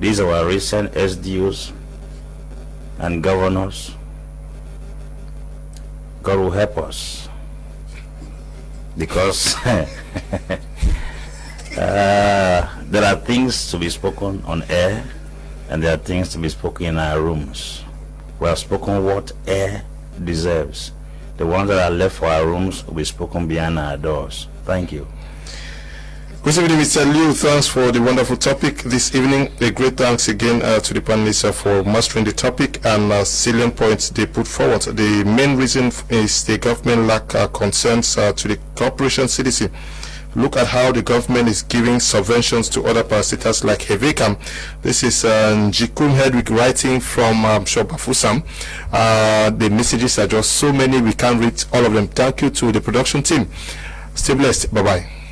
Speaker 2: These are our recent SDUs and governors. God will help us, because there are things to be spoken on air, and there are things to be spoken in our rooms. We have spoken what air deserves. The ones that are left for our rooms will be spoken behind our doors. Thank you.
Speaker 1: Good evening, Mr. Liu. Thanks for the wonderful topic this evening. A great thanks again to the panelists for mastering the topic and salient points they put forward. The main reason is the government lack concerns to the corporation CDC. Look at how the government is giving subventions to other parastatals like Hevecam. This is Njikun Hedwig writing from Shobafusam. The messages are just so many, we can't read all of them. Thank you to the production team. Stay blessed. Bye-bye.